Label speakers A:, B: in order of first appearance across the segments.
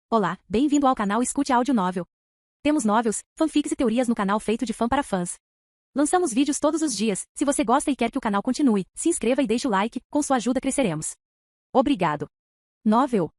A: Olá, bem-vindo ao canal Escute Áudio Novel. Temos novels, fanfics e teorias no canal feito de fã para fãs. Lançamos vídeos todos os dias. Se você gosta e quer que o canal continue, se inscreva e deixe o like, com sua ajuda cresceremos. Obrigado. Novel.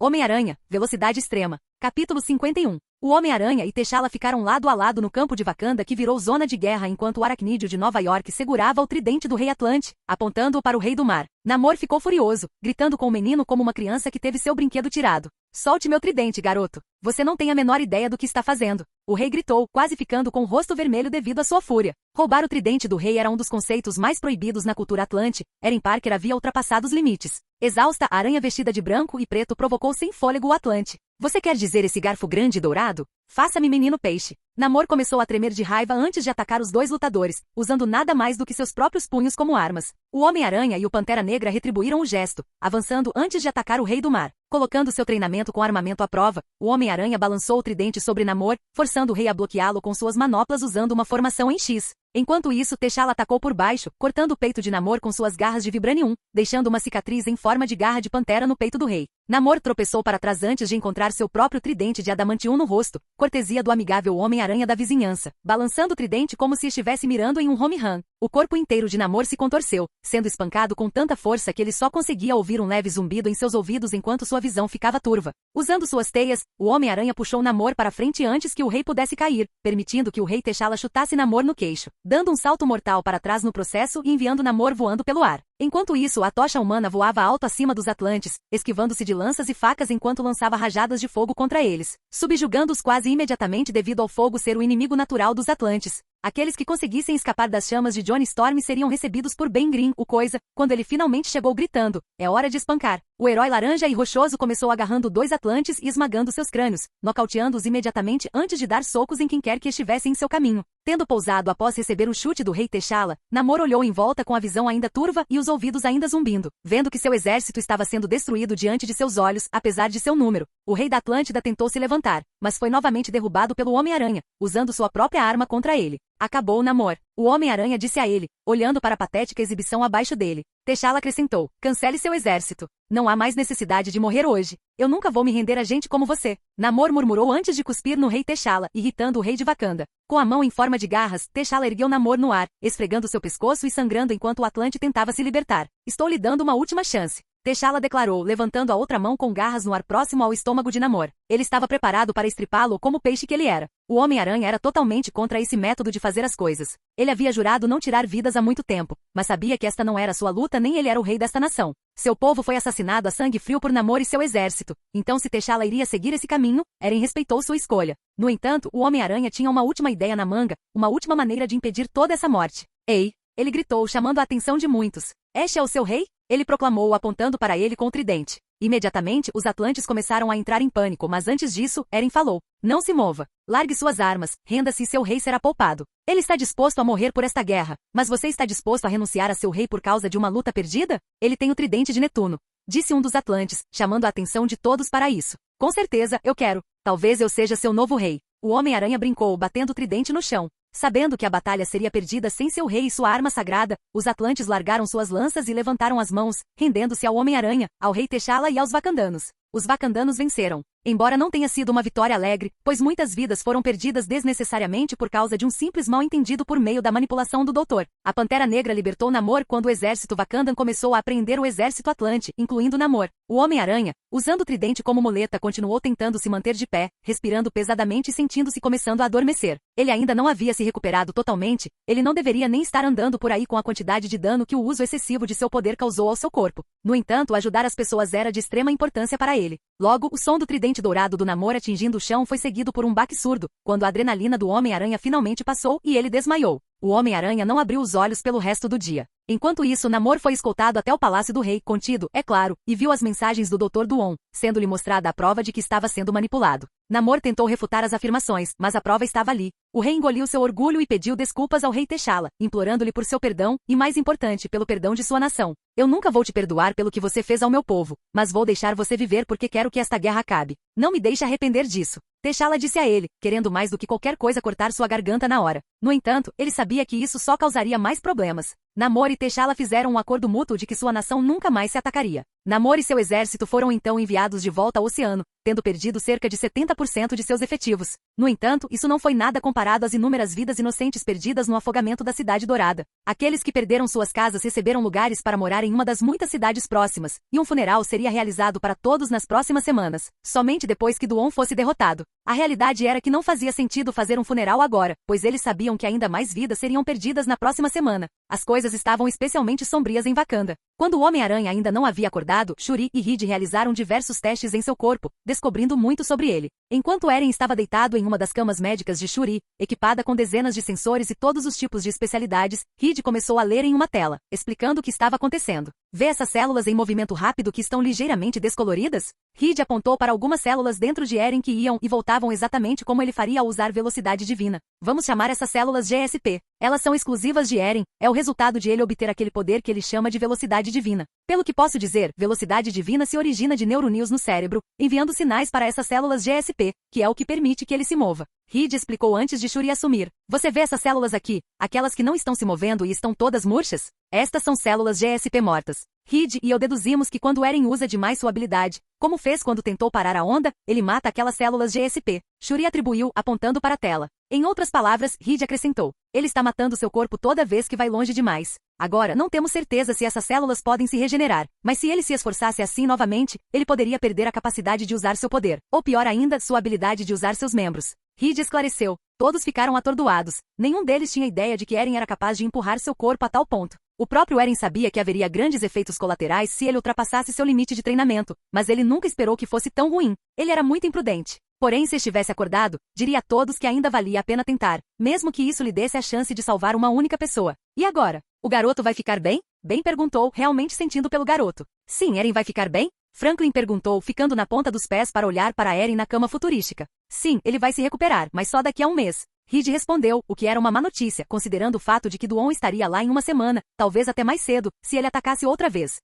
A: Homem-Aranha, Velocidade Extrema. Capítulo 51. O Homem-Aranha e T'Challa ficaram lado a lado no campo de Wakanda que virou zona de guerra enquanto o Aracnídeo de Nova York segurava o tridente do Rei Atlante, apontando-o para o Rei do Mar. Namor ficou furioso, gritando com o menino como uma criança que teve seu brinquedo tirado. Solte meu tridente, garoto. Você não tem a menor ideia do que está fazendo. O rei gritou, quase ficando com o rosto vermelho devido à sua fúria. Roubar o tridente do rei era um dos conceitos mais proibidos na cultura atlante. Erin Parker havia ultrapassado os limites. Exausta, a aranha vestida de branco e preto provocou sem fôlego o Atlante. Você quer dizer esse garfo grande e dourado? Faça-me menino peixe. Namor começou a tremer de raiva antes de atacar os dois lutadores, usando nada mais do que seus próprios punhos como armas. O Homem-Aranha e o Pantera Negra retribuíram o gesto, avançando antes de atacar o Rei do Mar. Colocando seu treinamento com armamento à prova, o Homem-Aranha balançou o tridente sobre Namor, forçando o rei a bloqueá-lo com suas manoplas usando uma formação em X. Enquanto isso, T'Challa atacou por baixo, cortando o peito de Namor com suas garras de Vibranium, deixando uma cicatriz em forma de garra de pantera no peito do rei. Namor tropeçou para trás antes de encontrar seu próprio tridente de adamantium no rosto, cortesia do amigável Homem-Aranha da vizinhança, balançando o tridente como se estivesse mirando em um home run. O corpo inteiro de Namor se contorceu, sendo espancado com tanta força que ele só conseguia ouvir um leve zumbido em seus ouvidos enquanto sua visão ficava turva. Usando suas teias, o Homem-Aranha puxou Namor para frente antes que o rei pudesse cair, permitindo que o rei T'Challa chutasse Namor no queixo, dando um salto mortal para trás no processo e enviando Namor voando pelo ar. Enquanto isso, a tocha humana voava alto acima dos Atlantes, esquivando-se de lanças e facas enquanto lançava rajadas de fogo contra eles, subjugando-os quase imediatamente devido ao fogo ser o inimigo natural dos Atlantes. Aqueles que conseguissem escapar das chamas de Johnny Storm seriam recebidos por Ben Grimm, o Coisa, quando ele finalmente chegou gritando, é hora de espancar. O herói laranja e rochoso começou agarrando dois Atlantes e esmagando seus crânios, nocauteando-os imediatamente antes de dar socos em quem quer que estivesse em seu caminho. Tendo pousado após receber o chute do rei T'Challa, Namor olhou em volta com a visão ainda turva e os ouvidos ainda zumbindo, vendo que seu exército estava sendo destruído diante de seus olhos, apesar de seu número. O rei da Atlântida tentou se levantar, mas foi novamente derrubado pelo Homem-Aranha, usando sua própria arma contra ele. Acabou Namor. O Homem-Aranha disse a ele, olhando para a patética exibição abaixo dele. T'Challa acrescentou, cancele seu exército. Não há mais necessidade de morrer hoje. Eu nunca vou me render a gente como você. Namor murmurou antes de cuspir no rei T'Challa, irritando o rei de Wakanda. Com a mão em forma de garras, T'Challa ergueu Namor no ar, esfregando seu pescoço e sangrando enquanto o Atlante tentava se libertar. Estou lhe dando uma última chance. T'Challa declarou, levantando a outra mão com garras no ar próximo ao estômago de Namor. Ele estava preparado para estripá-lo como o peixe que ele era. O Homem-Aranha era totalmente contra esse método de fazer as coisas. Ele havia jurado não tirar vidas há muito tempo, mas sabia que esta não era sua luta nem ele era o rei desta nação. Seu povo foi assassinado a sangue frio por Namor e seu exército. Então se T'Challa iria seguir esse caminho, Eren respeitou sua escolha. No entanto, o Homem-Aranha tinha uma última ideia na manga, uma última maneira de impedir toda essa morte. Ei! Ele gritou, chamando a atenção de muitos. Este é o seu rei? Ele proclamou, apontando para ele com o tridente. Imediatamente, os Atlantes começaram a entrar em pânico, mas antes disso, Eren falou. Não se mova. Largue suas armas, renda-se e seu rei será poupado. Ele está disposto a morrer por esta guerra, mas você está disposto a renunciar a seu rei por causa de uma luta perdida? Ele tem o tridente de Netuno. Disse um dos Atlantes, chamando a atenção de todos para isso. Com certeza, eu quero. Talvez eu seja seu novo rei. O Homem-Aranha brincou, batendo o tridente no chão. Sabendo que a batalha seria perdida sem seu rei e sua arma sagrada, os Atlantes largaram suas lanças e levantaram as mãos, rendendo-se ao Homem-Aranha, ao rei T'Challa e aos Wakandanos. Os Wakandanos venceram. Embora não tenha sido uma vitória alegre, pois muitas vidas foram perdidas desnecessariamente por causa de um simples mal-entendido por meio da manipulação do Doutor. A Pantera Negra libertou Namor quando o exército Wakandan começou a apreender o exército Atlante, incluindo Namor. O Homem-Aranha, usando o tridente como muleta, continuou tentando se manter de pé, respirando pesadamente e sentindo-se começando a adormecer. Ele ainda não havia se recuperado totalmente, ele não deveria nem estar andando por aí com a quantidade de dano que o uso excessivo de seu poder causou ao seu corpo. No entanto, ajudar as pessoas era de extrema importância para ele. Logo, o som do tridente dourado do Namor atingindo o chão foi seguido por um baque surdo, quando a adrenalina do Homem-Aranha finalmente passou e ele desmaiou. O Homem-Aranha não abriu os olhos pelo resto do dia. Enquanto isso, Namor foi escoltado até o palácio do rei, contido, é claro, e viu as mensagens do Dr. Duon, sendo-lhe mostrada a prova de que estava sendo manipulado. Namor tentou refutar as afirmações, mas a prova estava ali. O rei engoliu seu orgulho e pediu desculpas ao rei T'Challa, implorando-lhe por seu perdão, e mais importante, pelo perdão de sua nação. Eu nunca vou te perdoar pelo que você fez ao meu povo, mas vou deixar você viver porque quero que esta guerra acabe. Não me deixe arrepender disso. T'Challa disse a ele, querendo mais do que qualquer coisa cortar sua garganta na hora. No entanto, ele sabia que isso só causaria mais problemas. Namor e T'Challa fizeram um acordo mútuo de que sua nação nunca mais se atacaria. Namor e seu exército foram então enviados de volta ao oceano, tendo perdido cerca de 70% de seus efetivos. No entanto, isso não foi nada comparado às inúmeras vidas inocentes perdidas no afogamento da Cidade Dourada. Aqueles que perderam suas casas receberam lugares para morar em uma das muitas cidades próximas, e um funeral seria realizado para todos nas próximas semanas, somente depois que Duon fosse derrotado. A realidade era que não fazia sentido fazer um funeral agora, pois eles sabiam que ainda mais vidas seriam perdidas na próxima semana. As coisas estavam especialmente sombrias em Wakanda. Quando o Homem-Aranha ainda não havia acordado, Shuri e Reed realizaram diversos testes em seu corpo, descobrindo muito sobre ele. Enquanto Eren estava deitado em uma das camas médicas de Shuri, equipada com dezenas de sensores e todos os tipos de especialidades, Reed começou a ler em uma tela, explicando o que estava acontecendo. Vê essas células em movimento rápido que estão ligeiramente descoloridas? Reed apontou para algumas células dentro de Eren que iam e voltavam exatamente como ele faria ao usar velocidade divina. Vamos chamar essas células GSP. Elas são exclusivas de Eren, é o resultado de ele obter aquele poder que ele chama de velocidade divina. Pelo que posso dizer, velocidade divina se origina de neuroníons no cérebro, enviando sinais para essas células GSP, que é o que permite que ele se mova. Reed explicou antes de Shuri assumir. Você vê essas células aqui, aquelas que não estão se movendo e estão todas murchas? Estas são células GSP mortas. Reed e eu deduzimos que quando Eren usa demais sua habilidade, como fez quando tentou parar a onda, ele mata aquelas células GSP. Shuri atribuiu, apontando para a tela. Em outras palavras, Reed acrescentou. Ele está matando seu corpo toda vez que vai longe demais. Agora, não temos certeza se essas células podem se regenerar, mas se ele se esforçasse assim novamente, ele poderia perder a capacidade de usar seu poder, ou pior ainda, sua habilidade de usar seus membros. Reed esclareceu. Todos ficaram atordoados. Nenhum deles tinha ideia de que Eren era capaz de empurrar seu corpo a tal ponto. O próprio Eren sabia que haveria grandes efeitos colaterais se ele ultrapassasse seu limite de treinamento, mas ele nunca esperou que fosse tão ruim. Ele era muito imprudente. Porém, se estivesse acordado, diria a todos que ainda valia a pena tentar, mesmo que isso lhe desse a chance de salvar uma única pessoa. E agora? O garoto vai ficar bem? Ben perguntou, realmente sentindo pelo garoto. Sim, Eren vai ficar bem? Franklin perguntou, ficando na ponta dos pés para olhar para Eren na cama futurística. Sim, ele vai se recuperar, mas só daqui a um mês. Reed respondeu, o que era uma má notícia, considerando o fato de que Duon estaria lá em uma semana, talvez até mais cedo, se ele atacasse outra vez.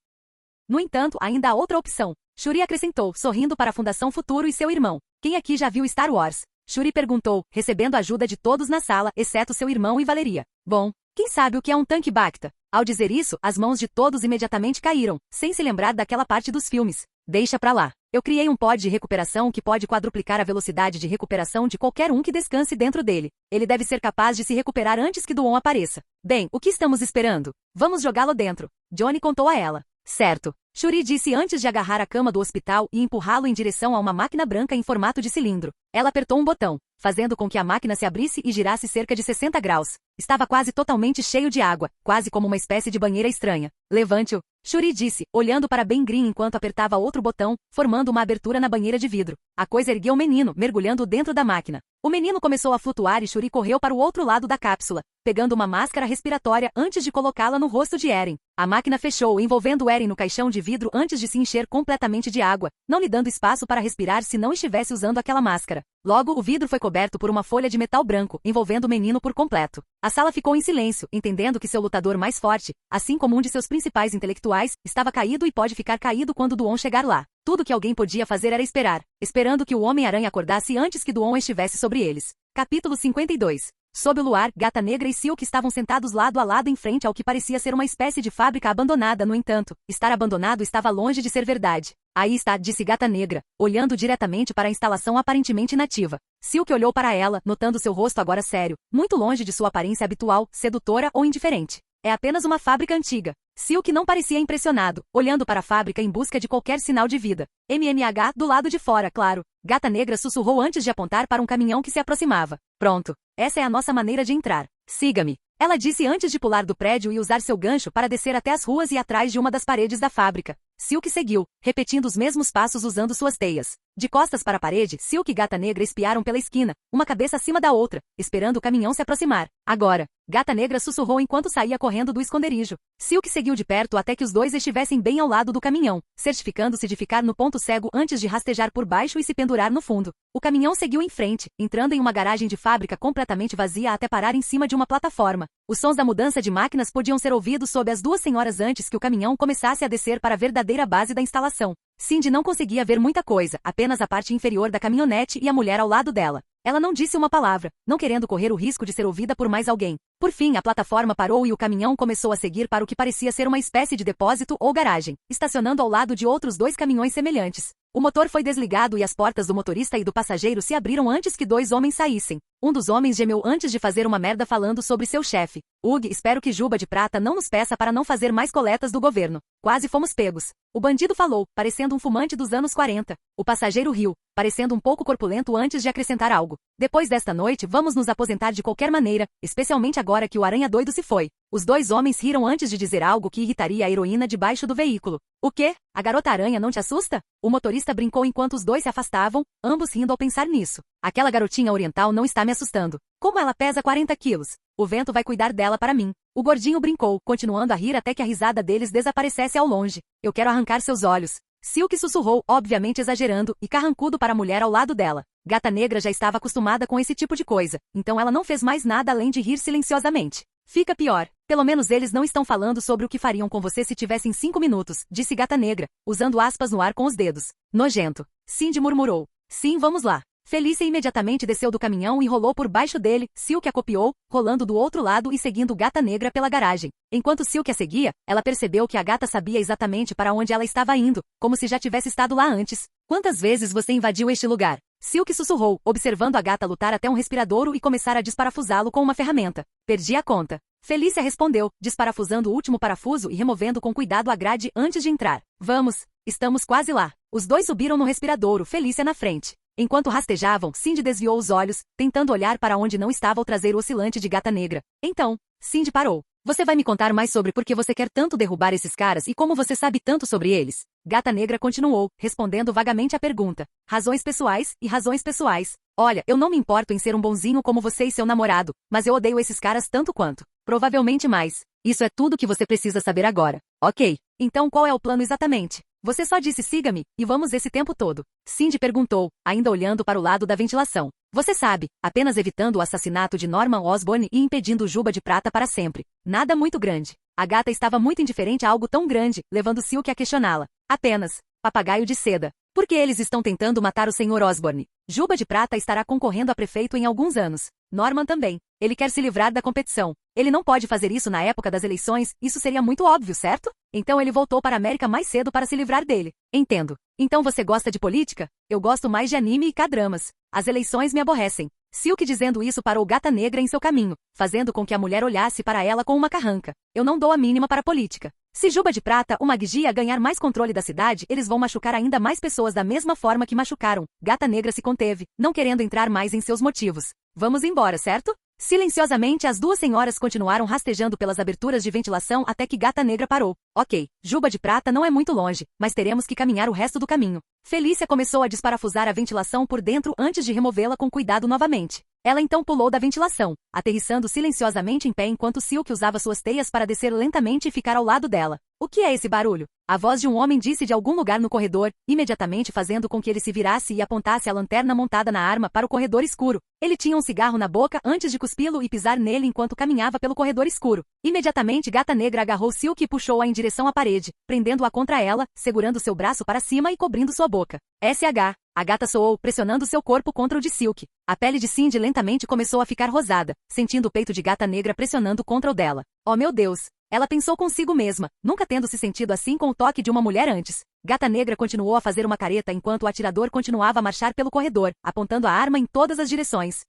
A: No entanto, ainda há outra opção. Shuri acrescentou, sorrindo para a Fundação Futuro e seu irmão. Quem aqui já viu Star Wars? Shuri perguntou, recebendo a ajuda de todos na sala, exceto seu irmão e Valeria. Bom, quem sabe o que é um tanque Bacta? Ao dizer isso, as mãos de todos imediatamente caíram, sem se lembrar daquela parte dos filmes. Deixa pra lá. Eu criei um pod de recuperação que pode quadruplicar a velocidade de recuperação de qualquer um que descanse dentro dele. Ele deve ser capaz de se recuperar antes que Duon apareça. Bem, o que estamos esperando? Vamos jogá-lo dentro. Johnny contou a ela. Certo. Shuri disse antes de agarrar a cama do hospital e empurrá-lo em direção a uma máquina branca em formato de cilindro. Ela apertou um botão, fazendo com que a máquina se abrisse e girasse cerca de 60 graus. Estava quase totalmente cheio de água, quase como uma espécie de banheira estranha. Levante-o, Shuri disse, olhando para Ben Green enquanto apertava outro botão, formando uma abertura na banheira de vidro. A coisa ergueu o menino, mergulhando dentro da máquina. O menino começou a flutuar e Shuri correu para o outro lado da cápsula, pegando uma máscara respiratória antes de colocá-la no rosto de Eren. A máquina fechou, envolvendo Eren no caixão de vidro antes de se encher completamente de água, não lhe dando espaço para respirar se não estivesse usando aquela máscara. Logo, o vidro foi coberto por uma folha de metal branco, envolvendo o menino por completo. A sala ficou em silêncio, entendendo que seu lutador mais forte, assim como um de seus principais intelectuais, estava caído e pode ficar caído quando Duon chegar lá. Tudo que alguém podia fazer era esperar, esperando que o Homem-Aranha acordasse antes que Duon estivesse sobre eles. Capítulo 52. Sob o luar, Gata Negra e Silk estavam sentados lado a lado em frente ao que parecia ser uma espécie de fábrica abandonada. No entanto, estar abandonado estava longe de ser verdade. Aí está, disse Gata Negra, olhando diretamente para a instalação aparentemente inativa. Silk olhou para ela, notando seu rosto agora sério, muito longe de sua aparência habitual, sedutora ou indiferente. É apenas uma fábrica antiga. Silk não parecia impressionado, olhando para a fábrica em busca de qualquer sinal de vida. MMH, do lado de fora, claro. Gata Negra sussurrou antes de apontar para um caminhão que se aproximava. Pronto. Essa é a nossa maneira de entrar. Siga-me. Ela disse antes de pular do prédio e usar seu gancho para descer até as ruas e atrás de uma das paredes da fábrica. Silk seguiu, repetindo os mesmos passos usando suas teias. De costas para a parede, Silk e Gata Negra espiaram pela esquina, uma cabeça acima da outra, esperando o caminhão se aproximar. Agora, Gata Negra sussurrou enquanto saía correndo do esconderijo. Silk seguiu de perto até que os dois estivessem bem ao lado do caminhão, certificando-se de ficar no ponto cego antes de rastejar por baixo e se pendurar no fundo. O caminhão seguiu em frente, entrando em uma garagem de fábrica completamente vazia até parar em cima de uma plataforma. Os sons da mudança de máquinas podiam ser ouvidos sob as duas senhoras antes que o caminhão começasse a descer para a verdadeira base da instalação. Cindy não conseguia ver muita coisa, apenas a parte inferior da caminhonete e a mulher ao lado dela. Ela não disse uma palavra, não querendo correr o risco de ser ouvida por mais alguém. Por fim, a plataforma parou e o caminhão começou a seguir para o que parecia ser uma espécie de depósito ou garagem, estacionando ao lado de outros 2 caminhões semelhantes. O motor foi desligado e as portas do motorista e do passageiro se abriram antes que 2 homens saíssem. Um dos homens gemeu antes de fazer uma merda falando sobre seu chefe. Ugh, espero que Juba de Prata não nos peça para não fazer mais coletas do governo. Quase fomos pegos. O bandido falou, parecendo um fumante dos anos 40. O passageiro riu, parecendo um pouco corpulento antes de acrescentar algo. Depois desta noite, vamos nos aposentar de qualquer maneira, especialmente agora que o aranha doido se foi. Os 2 homens riram antes de dizer algo que irritaria a heroína debaixo do veículo. O quê? A garota aranha não te assusta? O motorista brincou enquanto os 2 se afastavam, ambos rindo ao pensar nisso. Aquela garotinha oriental não está me assustando. Como ela pesa 40 quilos? O vento vai cuidar dela para mim. O gordinho brincou, continuando a rir até que a risada deles desaparecesse ao longe. Eu quero arrancar seus olhos. Silk sussurrou, obviamente exagerando, e carrancudo para a mulher ao lado dela. Gata Negra já estava acostumada com esse tipo de coisa, então ela não fez mais nada além de rir silenciosamente. Fica pior. Pelo menos eles não estão falando sobre o que fariam com você se tivessem 5 minutos, disse Gata Negra, usando aspas no ar com os dedos. Nojento. Cindy murmurou. Sim, vamos lá. Felícia imediatamente desceu do caminhão e rolou por baixo dele, Silk a copiou, rolando do outro lado e seguindo Gata Negra pela garagem. Enquanto Silk a seguia, ela percebeu que a gata sabia exatamente para onde ela estava indo, como se já tivesse estado lá antes. Quantas vezes você invadiu este lugar? Silk sussurrou, observando a gata lutar até um respiradouro e começar a desparafusá-lo com uma ferramenta. Perdi a conta. Felícia respondeu, desparafusando o último parafuso e removendo com cuidado a grade antes de entrar. Vamos, estamos quase lá. Os 2 subiram no respiradouro, Felícia na frente. Enquanto rastejavam, Cindy desviou os olhos, tentando olhar para onde não estava o traseiro oscilante de Gata Negra. Então, Cindy parou. Você vai me contar mais sobre por que você quer tanto derrubar esses caras e como você sabe tanto sobre eles? Gata Negra continuou, respondendo vagamente à pergunta. Razões pessoais e razões pessoais. Olha, eu não me importo em ser um bonzinho como você e seu namorado, mas eu odeio esses caras tanto quanto. Provavelmente mais. Isso é tudo que você precisa saber agora. Ok. Então qual é o plano exatamente? Você só disse siga-me, e vamos esse tempo todo. Cindy perguntou, ainda olhando para o lado da ventilação. Você sabe, apenas evitando o assassinato de Norman Osborn e impedindo Juba de Prata para sempre. Nada muito grande. A gata estava muito indiferente a algo tão grande, levando Silk a questioná-la. Apenas. Papagaio de seda. Por que eles estão tentando matar o Sr. Osborn? Juba de Prata estará concorrendo a prefeito em alguns anos. Norman também. Ele quer se livrar da competição. Ele não pode fazer isso na época das eleições, isso seria muito óbvio, certo? Então ele voltou para a América mais cedo para se livrar dele. Entendo. Então você gosta de política? Eu gosto mais de anime e K-dramas. As eleições me aborrecem. Silk dizendo isso parou Gata Negra em seu caminho, fazendo com que a mulher olhasse para ela com uma carranca. Eu não dou a mínima para a política. Se Juba de Prata, uma Magia ganhar mais controle da cidade, eles vão machucar ainda mais pessoas da mesma forma que machucaram. Gata Negra se conteve, não querendo entrar mais em seus motivos. Vamos embora, certo? Silenciosamente, as 2 senhoras continuaram rastejando pelas aberturas de ventilação até que Gata Negra parou. Ok, Juba de Prata não é muito longe, mas teremos que caminhar o resto do caminho. Felícia começou a desparafusar a ventilação por dentro antes de removê-la com cuidado novamente. Ela então pulou da ventilação, aterrissando silenciosamente em pé enquanto Silk usava suas teias para descer lentamente e ficar ao lado dela. O que é esse barulho? A voz de um homem disse de algum lugar no corredor, imediatamente fazendo com que ele se virasse e apontasse a lanterna montada na arma para o corredor escuro. Ele tinha um cigarro na boca antes de cuspi-lo e pisar nele enquanto caminhava pelo corredor escuro. Imediatamente Gata Negra agarrou Silk e puxou-a em direção à parede, prendendo-a contra ela, segurando seu braço para cima e cobrindo sua boca. SH. A gata soou, pressionando seu corpo contra o de Silk. A pele de Cindy lentamente começou a ficar rosada, sentindo o peito de Gata Negra pressionando contra o dela. Oh meu Deus! Ela pensou consigo mesma, nunca tendo se sentido assim com o toque de uma mulher antes. Gata Negra continuou a fazer uma careta enquanto o atirador continuava a marchar pelo corredor, apontando a arma em todas as direções.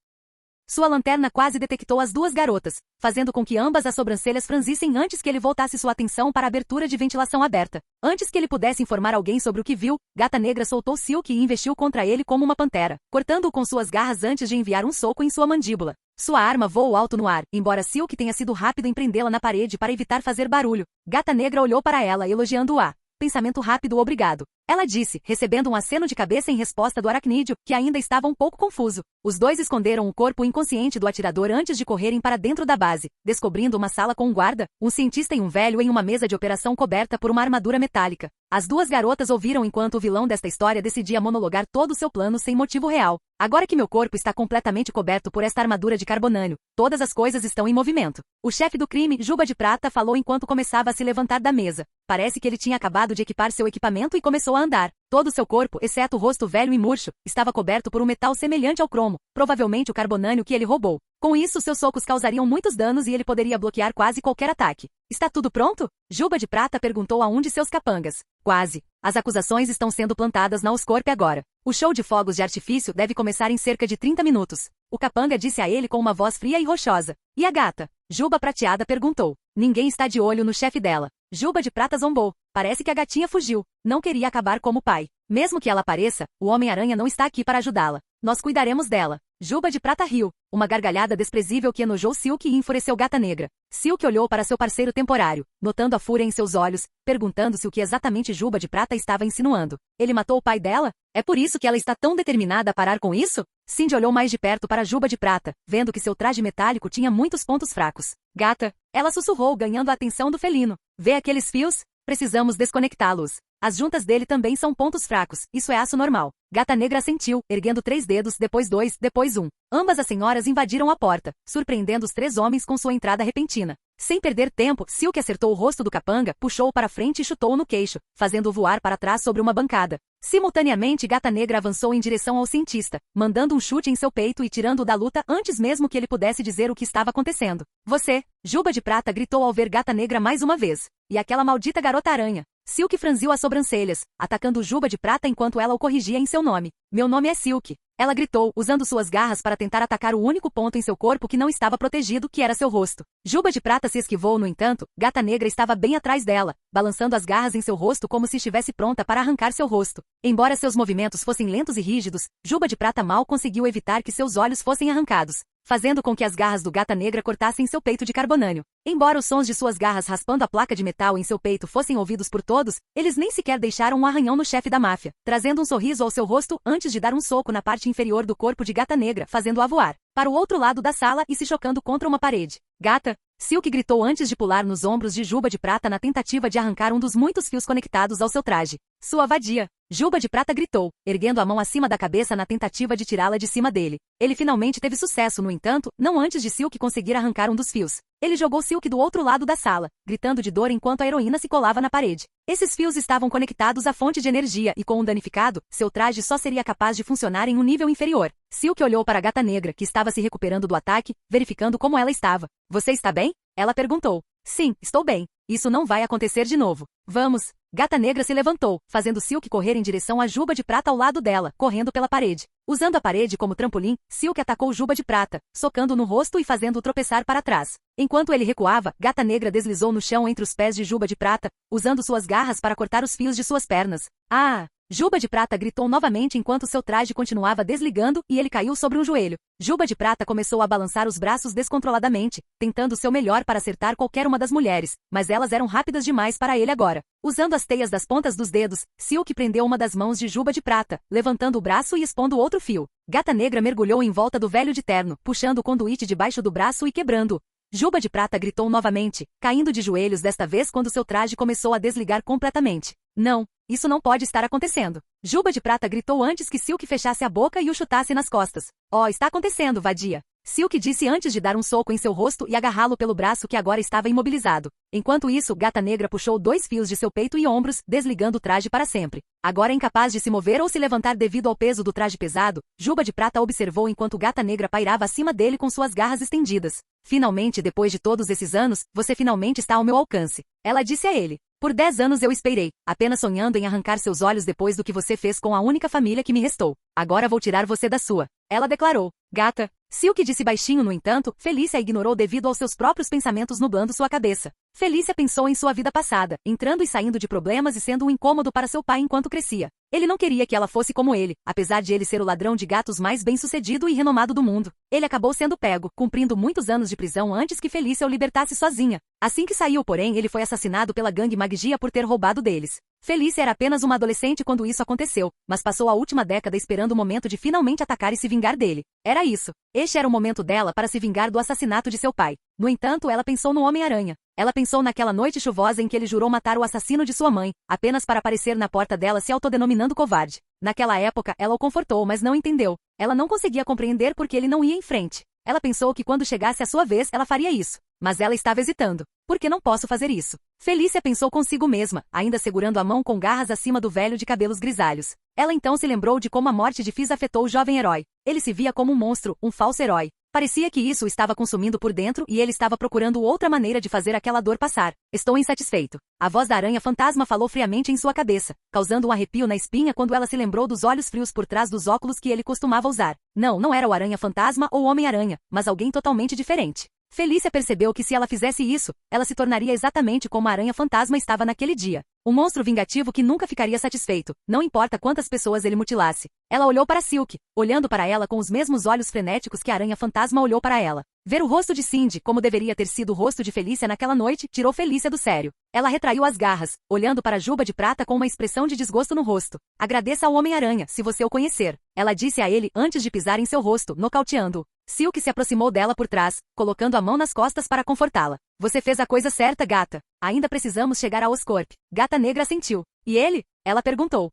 A: Sua lanterna quase detectou as 2 garotas, fazendo com que ambas as sobrancelhas franzissem antes que ele voltasse sua atenção para a abertura de ventilação aberta. Antes que ele pudesse informar alguém sobre o que viu, Gata Negra soltou Silk e investiu contra ele como uma pantera, cortando-o com suas garras antes de enviar um soco em sua mandíbula. Sua arma voou alto no ar, embora Silk tenha sido rápido em prendê-la na parede para evitar fazer barulho. Gata Negra olhou para ela, elogiando-a. Pensamento rápido, obrigado. Ela disse, recebendo um aceno de cabeça em resposta do aracnídeo, que ainda estava um pouco confuso. Os 2 esconderam o corpo inconsciente do atirador antes de correrem para dentro da base, descobrindo uma sala com um guarda, um cientista e um velho em uma mesa de operação coberta por uma armadura metálica. As 2 garotas ouviram enquanto o vilão desta história decidia monologar todo o seu plano sem motivo real. Agora que meu corpo está completamente coberto por esta armadura de carbonânio, todas as coisas estão em movimento. O chefe do crime, Juba de Prata, falou enquanto começava a se levantar da mesa. Parece que ele tinha acabado de equipar seu equipamento e começou a andar. Todo seu corpo, exceto o rosto velho e murcho, estava coberto por um metal semelhante ao cromo, provavelmente o carbonânio que ele roubou. Com isso, seus socos causariam muitos danos e ele poderia bloquear quase qualquer ataque. Está tudo pronto? Juba de Prata perguntou a um de seus capangas. Quase. As acusações estão sendo plantadas na Oscorp agora. O show de fogos de artifício deve começar em cerca de 30 minutos. O capanga disse a ele com uma voz fria e rochosa. E a gata? Juba Prateada perguntou. Ninguém está de olho no chefe dela. Juba de Prata zombou. Parece que a gatinha fugiu. Não queria acabar como o pai. Mesmo que ela apareça, o Homem-Aranha não está aqui para ajudá-la. Nós cuidaremos dela. Juba de Prata riu. Uma gargalhada desprezível que enojou Silk e enfureceu Gata Negra. Silk olhou para seu parceiro temporário, notando a fúria em seus olhos, perguntando-se o que exatamente Juba de Prata estava insinuando. Ele matou o pai dela? É por isso que ela está tão determinada a parar com isso? Cindy olhou mais de perto para Juba de Prata, vendo que seu traje metálico tinha muitos pontos fracos. Gata, ela sussurrou, ganhando a atenção do felino. Vê aqueles fios? Precisamos desconectá-los. As juntas dele também são pontos fracos, isso é aço normal. Gata Negra assentiu, erguendo 3 dedos, depois 2, depois 1. Ambas as senhoras invadiram a porta, surpreendendo os 3 homens com sua entrada repentina. Sem perder tempo, Silk acertou o rosto do capanga, puxou-o para frente e chutou-o no queixo, fazendo-o voar para trás sobre uma bancada. Simultaneamente, Gata Negra avançou em direção ao cientista, mandando um chute em seu peito e tirando-o da luta antes mesmo que ele pudesse dizer o que estava acontecendo. Você! Juba de Prata gritou ao ver Gata Negra mais uma vez. E aquela maldita garota aranha! Silk franziu as sobrancelhas, atacando Juba de Prata enquanto ela o corrigia em seu nome. Meu nome é Silk. Ela gritou, usando suas garras para tentar atacar o único ponto em seu corpo que não estava protegido, que era seu rosto. Juba de Prata se esquivou, no entanto, Gata Negra estava bem atrás dela, balançando as garras em seu rosto como se estivesse pronta para arrancar seu rosto. Embora seus movimentos fossem lentos e rígidos, Juba de Prata mal conseguiu evitar que seus olhos fossem arrancados, fazendo com que as garras do Gata Negra cortassem seu peito de carbonânio. Embora os sons de suas garras raspando a placa de metal em seu peito fossem ouvidos por todos, eles nem sequer deixaram um arranhão no chefe da máfia, trazendo um sorriso ao seu rosto antes de dar um soco na parte inferior do corpo de Gata Negra, fazendo-a voar para o outro lado da sala e se chocando contra uma parede. Gata! Silk gritou antes de pular nos ombros de Juba de Prata na tentativa de arrancar um dos muitos fios conectados ao seu traje. Sua vadia! Juba de Prata gritou, erguendo a mão acima da cabeça na tentativa de tirá-la de cima dele. Ele finalmente teve sucesso, no entanto, não antes de Silk conseguir arrancar um dos fios. Ele jogou Silk do outro lado da sala, gritando de dor enquanto a heroína se colava na parede. Esses fios estavam conectados à fonte de energia e, com um danificado, seu traje só seria capaz de funcionar em um nível inferior. Silk olhou para a Gata Negra, que estava se recuperando do ataque, verificando como ela estava. Você está bem? Ela perguntou. Sim, estou bem. Isso não vai acontecer de novo. Vamos. Gata Negra se levantou, fazendo Silk correr em direção a Juba de Prata ao lado dela, correndo pela parede. Usando a parede como trampolim, Silk atacou Juba de Prata, socando no rosto e fazendo-o tropeçar para trás. Enquanto ele recuava, Gata Negra deslizou no chão entre os pés de Juba de Prata, usando suas garras para cortar os fios de suas pernas. Ah! Juba de Prata gritou novamente enquanto seu traje continuava desligando e ele caiu sobre um joelho. Juba de Prata começou a balançar os braços descontroladamente, tentando seu melhor para acertar qualquer uma das mulheres, mas elas eram rápidas demais para ele agora. Usando as teias das pontas dos dedos, Silk prendeu uma das mãos de Juba de Prata, levantando o braço e expondo outro fio. Gata Negra mergulhou em volta do velho de terno, puxando o conduíte debaixo do braço e quebrando-o. Juba de Prata gritou novamente, caindo de joelhos desta vez quando seu traje começou a desligar completamente. Não, isso não pode estar acontecendo. Juba de Prata gritou antes que Silk fechasse a boca e o chutasse nas costas. Oh, está acontecendo, vadia. Silk disse antes de dar um soco em seu rosto e agarrá-lo pelo braço que agora estava imobilizado. Enquanto isso, Gata Negra puxou 2 fios de seu peito e ombros, desligando o traje para sempre. Agora incapaz de se mover ou se levantar devido ao peso do traje pesado, Juba de Prata observou enquanto Gata Negra pairava acima dele com suas garras estendidas. Finalmente, depois de todos esses anos, você finalmente está ao meu alcance. Ela disse a ele. Por 10 anos eu esperei, apenas sonhando em arrancar seus olhos depois do que você fez com a única família que me restou. Agora vou tirar você da sua. Ela declarou. Gata. Silk disse baixinho, no entanto, Felícia a ignorou devido aos seus próprios pensamentos nublando sua cabeça. Felícia pensou em sua vida passada, entrando e saindo de problemas e sendo um incômodo para seu pai enquanto crescia. Ele não queria que ela fosse como ele, apesar de ele ser o ladrão de gatos mais bem-sucedido e renomado do mundo. Ele acabou sendo pego, cumprindo muitos anos de prisão antes que Felícia o libertasse sozinha. Assim que saiu, porém, ele foi assassinado pela gangue Magia por ter roubado deles. Felícia era apenas uma adolescente quando isso aconteceu, mas passou a última década esperando o momento de finalmente atacar e se vingar dele. Era isso. Este era o momento dela para se vingar do assassinato de seu pai. No entanto, ela pensou no Homem-Aranha. Ela pensou naquela noite chuvosa em que ele jurou matar o assassino de sua mãe, apenas para aparecer na porta dela se autodenominando covarde. Naquela época, ela o confortou, mas não entendeu. Ela não conseguia compreender porque ele não ia em frente. Ela pensou que quando chegasse a sua vez, ela faria isso. Mas ela estava hesitando. Por que não posso fazer isso? Felícia pensou consigo mesma, ainda segurando a mão com garras acima do velho de cabelos grisalhos. Ela então se lembrou de como a morte de Fizz afetou o jovem herói. Ele se via como um monstro, um falso herói. Parecia que isso o estava consumindo por dentro e ele estava procurando outra maneira de fazer aquela dor passar. Estou insatisfeito. A voz da aranha fantasma falou friamente em sua cabeça, causando um arrepio na espinha quando ela se lembrou dos olhos frios por trás dos óculos que ele costumava usar. Não era o aranha fantasma ou o Homem-Aranha, mas alguém totalmente diferente. Felícia percebeu que se ela fizesse isso, ela se tornaria exatamente como a aranha fantasma estava naquele dia. Um monstro vingativo que nunca ficaria satisfeito, não importa quantas pessoas ele mutilasse. Ela olhou para Silk, olhando para ela com os mesmos olhos frenéticos que a aranha fantasma olhou para ela. Ver o rosto de Cindy, como deveria ter sido o rosto de Felícia naquela noite, tirou Felícia do sério. Ela retraiu as garras, olhando para a Juba de Prata com uma expressão de desgosto no rosto. Agradeça ao Homem-Aranha, se você o conhecer. Ela disse a ele antes de pisar em seu rosto, nocauteando-o. Silk se aproximou dela por trás, colocando a mão nas costas para confortá-la. Você fez a coisa certa, gata. Ainda precisamos chegar a Oscorp. Gata Negra assentiu. E ele? Ela perguntou.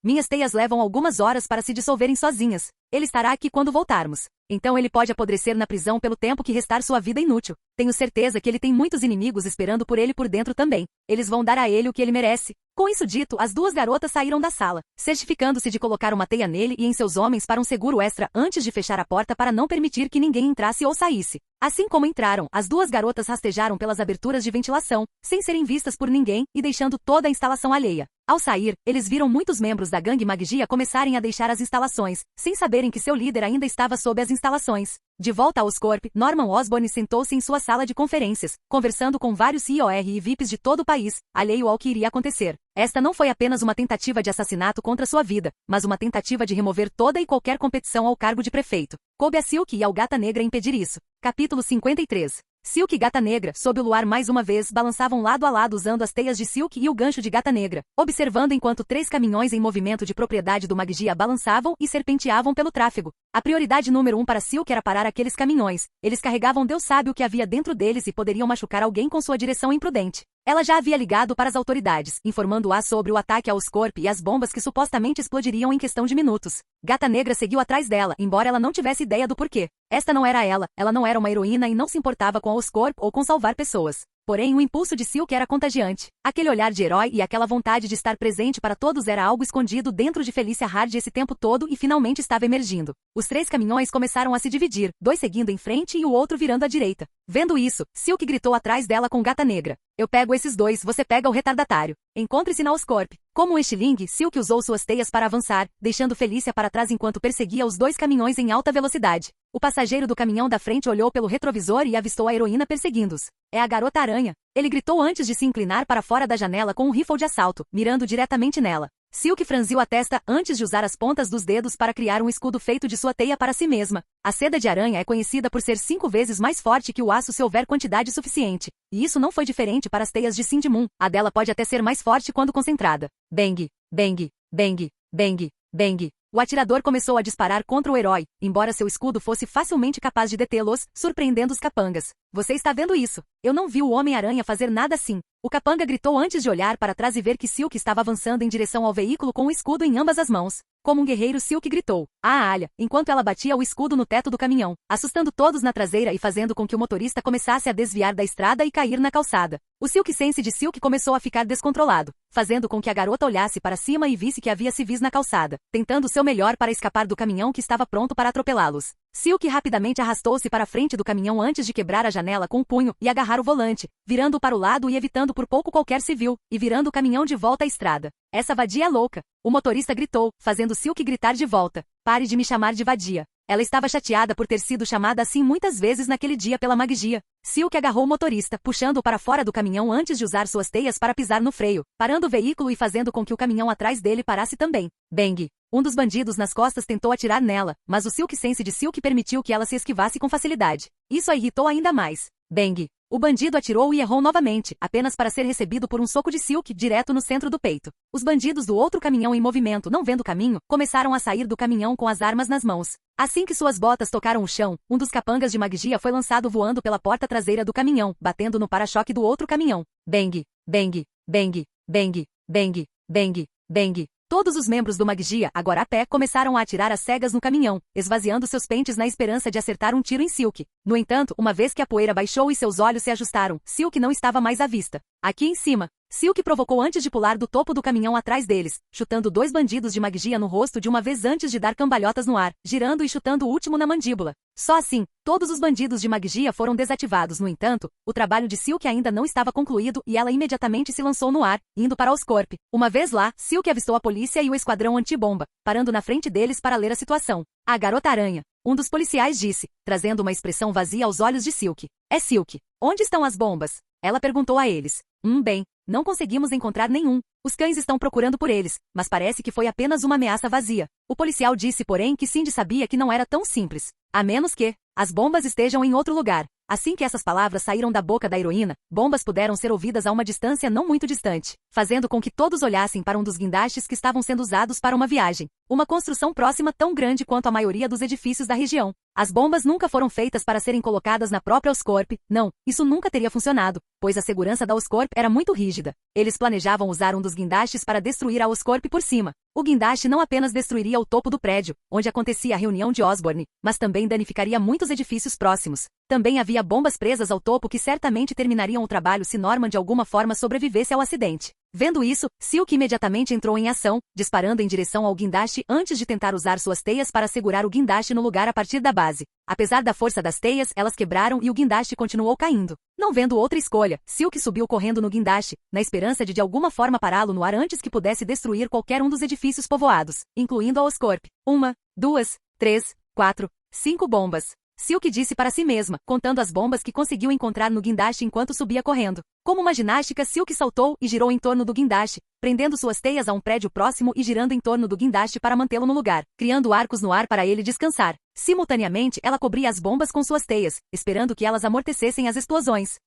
A: Minhas teias levam algumas horas para se dissolverem sozinhas. Ele estará aqui quando voltarmos. Então ele pode apodrecer na prisão pelo tempo que restar sua vida inútil. Tenho certeza que ele tem muitos inimigos esperando por ele por dentro também. Eles vão dar a ele o que ele merece. Com isso dito, as duas garotas saíram da sala, certificando-se de colocar uma teia nele e em seus homens para um seguro extra antes de fechar a porta para não permitir que ninguém entrasse ou saísse. Assim como entraram, as duas garotas rastejaram pelas aberturas de ventilação, sem serem vistas por ninguém e deixando toda a instalação alheia. Ao sair, eles viram muitos membros da gangue Magia começarem a deixar as instalações, sem saberem que seu líder ainda estava sob as instalações. De volta a Oscorp, Norman Osborn sentou-se em sua sala de conferências, conversando com vários CIOR e VIPs de todo o país, alheio ao que iria acontecer. Esta não foi apenas uma tentativa de assassinato contra sua vida, mas uma tentativa de remover toda e qualquer competição ao cargo de prefeito. Coube a Silk e ao Gata Negra impedir isso. Capítulo 53. Silk e Gata Negra, sob o luar mais uma vez, balançavam lado a lado usando as teias de Silk e o gancho de Gata Negra, observando enquanto 3 caminhões em movimento de propriedade do Magia balançavam e serpenteavam pelo tráfego. A prioridade número 1 para Silk era parar aqueles caminhões. Eles carregavam Deus sabe o que havia dentro deles e poderiam machucar alguém com sua direção imprudente. Ela já havia ligado para as autoridades, informando-as sobre o ataque a Oscorp e as bombas que supostamente explodiriam em questão de minutos. Gata Negra seguiu atrás dela, embora ela não tivesse ideia do porquê. Esta não era ela não era uma heroína e não se importava com a Oscorp ou com salvar pessoas. Porém, o impulso de Silk era contagiante. Aquele olhar de herói e aquela vontade de estar presente para todos era algo escondido dentro de Felicia Hard esse tempo todo e finalmente estava emergindo. Os 3 caminhões começaram a se dividir, 2 seguindo em frente e o outro virando à direita. Vendo isso, Silk gritou atrás dela com Gata Negra. Eu pego esses 2, você pega o retardatário. Encontre-se na Oscorp. Como um estilingue, Silk usou suas teias para avançar, deixando Felícia para trás enquanto perseguia os 2 caminhões em alta velocidade. O passageiro do caminhão da frente olhou pelo retrovisor e avistou a heroína perseguindo-os. É a garota aranha. Ele gritou antes de se inclinar para fora da janela com um rifle de assalto, mirando diretamente nela. Silk franziu a testa antes de usar as pontas dos dedos para criar um escudo feito de sua teia para si mesma. A seda de aranha é conhecida por ser 5 vezes mais forte que o aço se houver quantidade suficiente. E isso não foi diferente para as teias de Cindy Moon. A dela pode até ser mais forte quando concentrada. Bang, bang, bang, bang, bang. O atirador começou a disparar contra o herói, embora seu escudo fosse facilmente capaz de detê-los, surpreendendo os capangas. Você está vendo isso? Eu não vi o Homem-Aranha fazer nada assim. O capanga gritou antes de olhar para trás e ver que Silk estava avançando em direção ao veículo com o escudo em ambas as mãos. Como um guerreiro, Silk gritou. A alha, enquanto ela batia o escudo no teto do caminhão, assustando todos na traseira e fazendo com que o motorista começasse a desviar da estrada e cair na calçada. O Silk Sense de Silk começou a ficar descontrolado, fazendo com que a garota olhasse para cima e visse que havia civis na calçada, tentando o seu melhor para escapar do caminhão que estava pronto para atropelá-los. Silk rapidamente arrastou-se para a frente do caminhão antes de quebrar a janela com o punho e agarrar o volante, virando para o lado e evitando por pouco qualquer civil, e virando o caminhão de volta à estrada. Essa vadia é louca. O motorista gritou, fazendo Silk gritar de volta. Pare de me chamar de vadia. Ela estava chateada por ter sido chamada assim muitas vezes naquele dia pela Magia. Silk agarrou o motorista, puxando-o para fora do caminhão antes de usar suas teias para pisar no freio, parando o veículo e fazendo com que o caminhão atrás dele parasse também. Bang! Um dos bandidos nas costas tentou atirar nela, mas o Silk Sense de Silk permitiu que ela se esquivasse com facilidade. Isso a irritou ainda mais. Bang! O bandido atirou e errou novamente, apenas para ser recebido por um soco de Silk direto no centro do peito. Os bandidos do outro caminhão em movimento, não vendo o caminho, começaram a sair do caminhão com as armas nas mãos. Assim que suas botas tocaram o chão, um dos capangas de Magia foi lançado voando pela porta traseira do caminhão, batendo no para-choque do outro caminhão. Bang! Bang! Bang! Bang! Bang! Bang! Bang! Todos os membros do Magia, agora a pé, começaram a atirar às cegas no caminhão, esvaziando seus pentes na esperança de acertar um tiro em Silk. No entanto, uma vez que a poeira baixou e seus olhos se ajustaram, Silk não estava mais à vista. Aqui em cima, Silk provocou antes de pular do topo do caminhão atrás deles, chutando 2 bandidos de magia no rosto de uma vez antes de dar cambalhotas no ar, girando e chutando o último na mandíbula. Só assim, todos os bandidos de magia foram desativados. No entanto, o trabalho de Silk ainda não estava concluído e ela imediatamente se lançou no ar, indo para Oscorp. Uma vez lá, Silk avistou a polícia e o esquadrão antibomba, parando na frente deles para ler a situação. A garota-aranha, um dos policiais disse, trazendo uma expressão vazia aos olhos de Silk. É Silk. Onde estão as bombas? Ela perguntou a eles. Bem, não conseguimos encontrar nenhum. Os cães estão procurando por eles, mas parece que foi apenas uma ameaça vazia. O policial disse, porém, que Cindy sabia que não era tão simples. A menos que as bombas estejam em outro lugar. Assim que essas palavras saíram da boca da heroína, bombas puderam ser ouvidas a uma distância não muito distante, fazendo com que todos olhassem para um dos guindastes que estavam sendo usados para uma viagem. Uma construção próxima tão grande quanto a maioria dos edifícios da região. As bombas nunca foram feitas para serem colocadas na própria Oscorp. Não, isso nunca teria funcionado, pois a segurança da Oscorp era muito rígida. Eles planejavam usar um dos guindastes para destruir a Oscorp por cima. O guindaste não apenas destruiria o topo do prédio, onde acontecia a reunião de Osborne, mas também danificaria muitos edifícios próximos. Também havia bombas presas ao topo que certamente terminariam o trabalho se Norman de alguma forma sobrevivesse ao acidente. Vendo isso, Silk imediatamente entrou em ação, disparando em direção ao guindaste antes de tentar usar suas teias para segurar o guindaste no lugar a partir da base. Apesar da força das teias, elas quebraram e o guindaste continuou caindo. Não vendo outra escolha, Silk subiu correndo no guindaste, na esperança de alguma forma pará-lo no ar antes que pudesse destruir qualquer um dos edifícios povoados, incluindo a Oscorp. 1, 2, 3, 4, 5 bombas. Silk disse para si mesma, contando as bombas que conseguiu encontrar no guindaste enquanto subia correndo. Como uma ginástica, Silk saltou e girou em torno do guindaste, prendendo suas teias a um prédio próximo e girando em torno do guindaste para mantê-lo no lugar, criando arcos no ar para ele descansar. Simultaneamente, ela cobria as bombas com suas teias, esperando que elas amortecessem as explosões.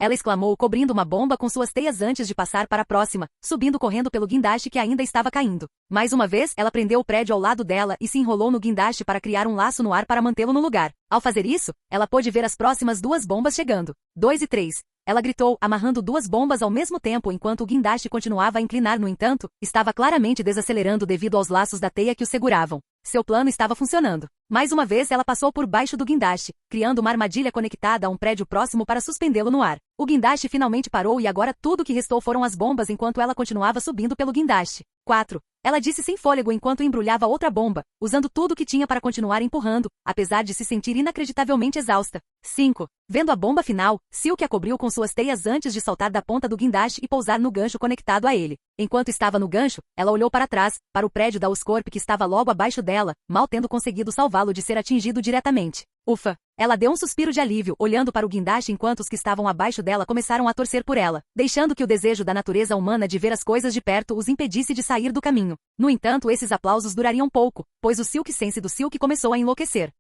A: Ela exclamou, cobrindo uma bomba com suas teias antes de passar para a próxima, subindo correndo pelo guindaste que ainda estava caindo. Mais uma vez, ela prendeu o prédio ao lado dela e se enrolou no guindaste para criar um laço no ar para mantê-lo no lugar. Ao fazer isso, ela pôde ver as próximas 2 bombas chegando. 2 e 3. Ela gritou, amarrando 2 bombas ao mesmo tempo enquanto o guindaste continuava a inclinar. No entanto, estava claramente desacelerando devido aos laços da teia que o seguravam. Seu plano estava funcionando. Mais uma vez ela passou por baixo do guindaste, criando uma armadilha conectada a um prédio próximo para suspendê-lo no ar. O guindaste finalmente parou e agora tudo que restou foram as bombas enquanto ela continuava subindo pelo guindaste. 4. Ela disse sem fôlego enquanto embrulhava outra bomba, usando tudo que tinha para continuar empurrando, apesar de se sentir inacreditavelmente exausta. 5. Vendo a bomba final, Silk a cobriu com suas teias antes de saltar da ponta do guindaste e pousar no gancho conectado a ele. Enquanto estava no gancho, ela olhou para trás, para o prédio da Oscorp que estava logo abaixo dela, mal tendo conseguido salvá-lo de ser atingido diretamente. Ufa! Ela deu um suspiro de alívio, olhando para o guindaste enquanto os que estavam abaixo dela começaram a torcer por ela, deixando que o desejo da natureza humana de ver as coisas de perto os impedisse de sair do caminho. No entanto, esses aplausos durariam pouco, pois o Silk Sense do Silk começou a enlouquecer.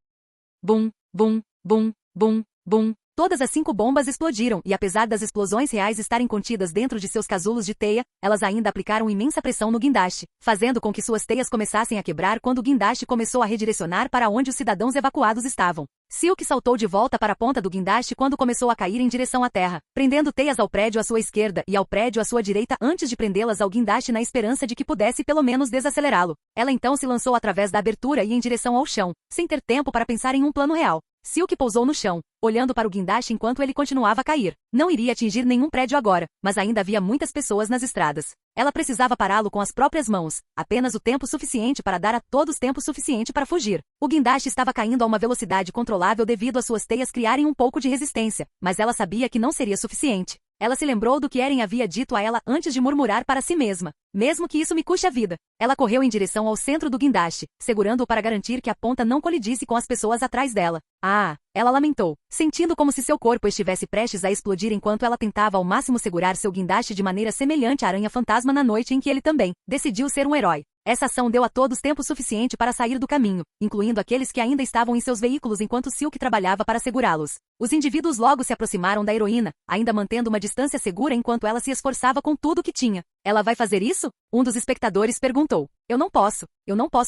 A: Bum, bum, bum, bum, bum. Todas as 5 bombas explodiram e apesar das explosões reais estarem contidas dentro de seus casulos de teia, elas ainda aplicaram imensa pressão no guindaste, fazendo com que suas teias começassem a quebrar quando o guindaste começou a redirecionar para onde os cidadãos evacuados estavam. Silk saltou de volta para a ponta do guindaste quando começou a cair em direção à terra, prendendo teias ao prédio à sua esquerda e ao prédio à sua direita antes de prendê-las ao guindaste na esperança de que pudesse pelo menos desacelerá-lo. Ela então se lançou através da abertura e em direção ao chão, sem ter tempo para pensar em um plano real. Silk pousou no chão, olhando para o guindaste enquanto ele continuava a cair. Não iria atingir nenhum prédio agora, mas ainda havia muitas pessoas nas estradas. Ela precisava pará-lo com as próprias mãos, apenas o tempo suficiente para dar a todos tempo suficiente para fugir. O guindaste estava caindo a uma velocidade controlável devido às suas teias criarem um pouco de resistência, mas ela sabia que não seria suficiente. Ela se lembrou do que Eren havia dito a ela antes de murmurar para si mesma. Mesmo que isso me custe a vida. Ela correu em direção ao centro do guindaste, segurando-o para garantir que a ponta não colidisse com as pessoas atrás dela. Ela lamentou, sentindo como se seu corpo estivesse prestes a explodir enquanto ela tentava ao máximo segurar seu guindaste de maneira semelhante à aranha fantasma na noite em que ele também decidiu ser um herói. Essa ação deu a todos tempo suficiente para sair do caminho, incluindo aqueles que ainda estavam em seus veículos enquanto Silk trabalhava para segurá-los. Os indivíduos logo se aproximaram da heroína, ainda mantendo uma distância segura enquanto ela se esforçava com tudo o que tinha. Ela vai fazer isso? Um dos espectadores perguntou. Eu não posso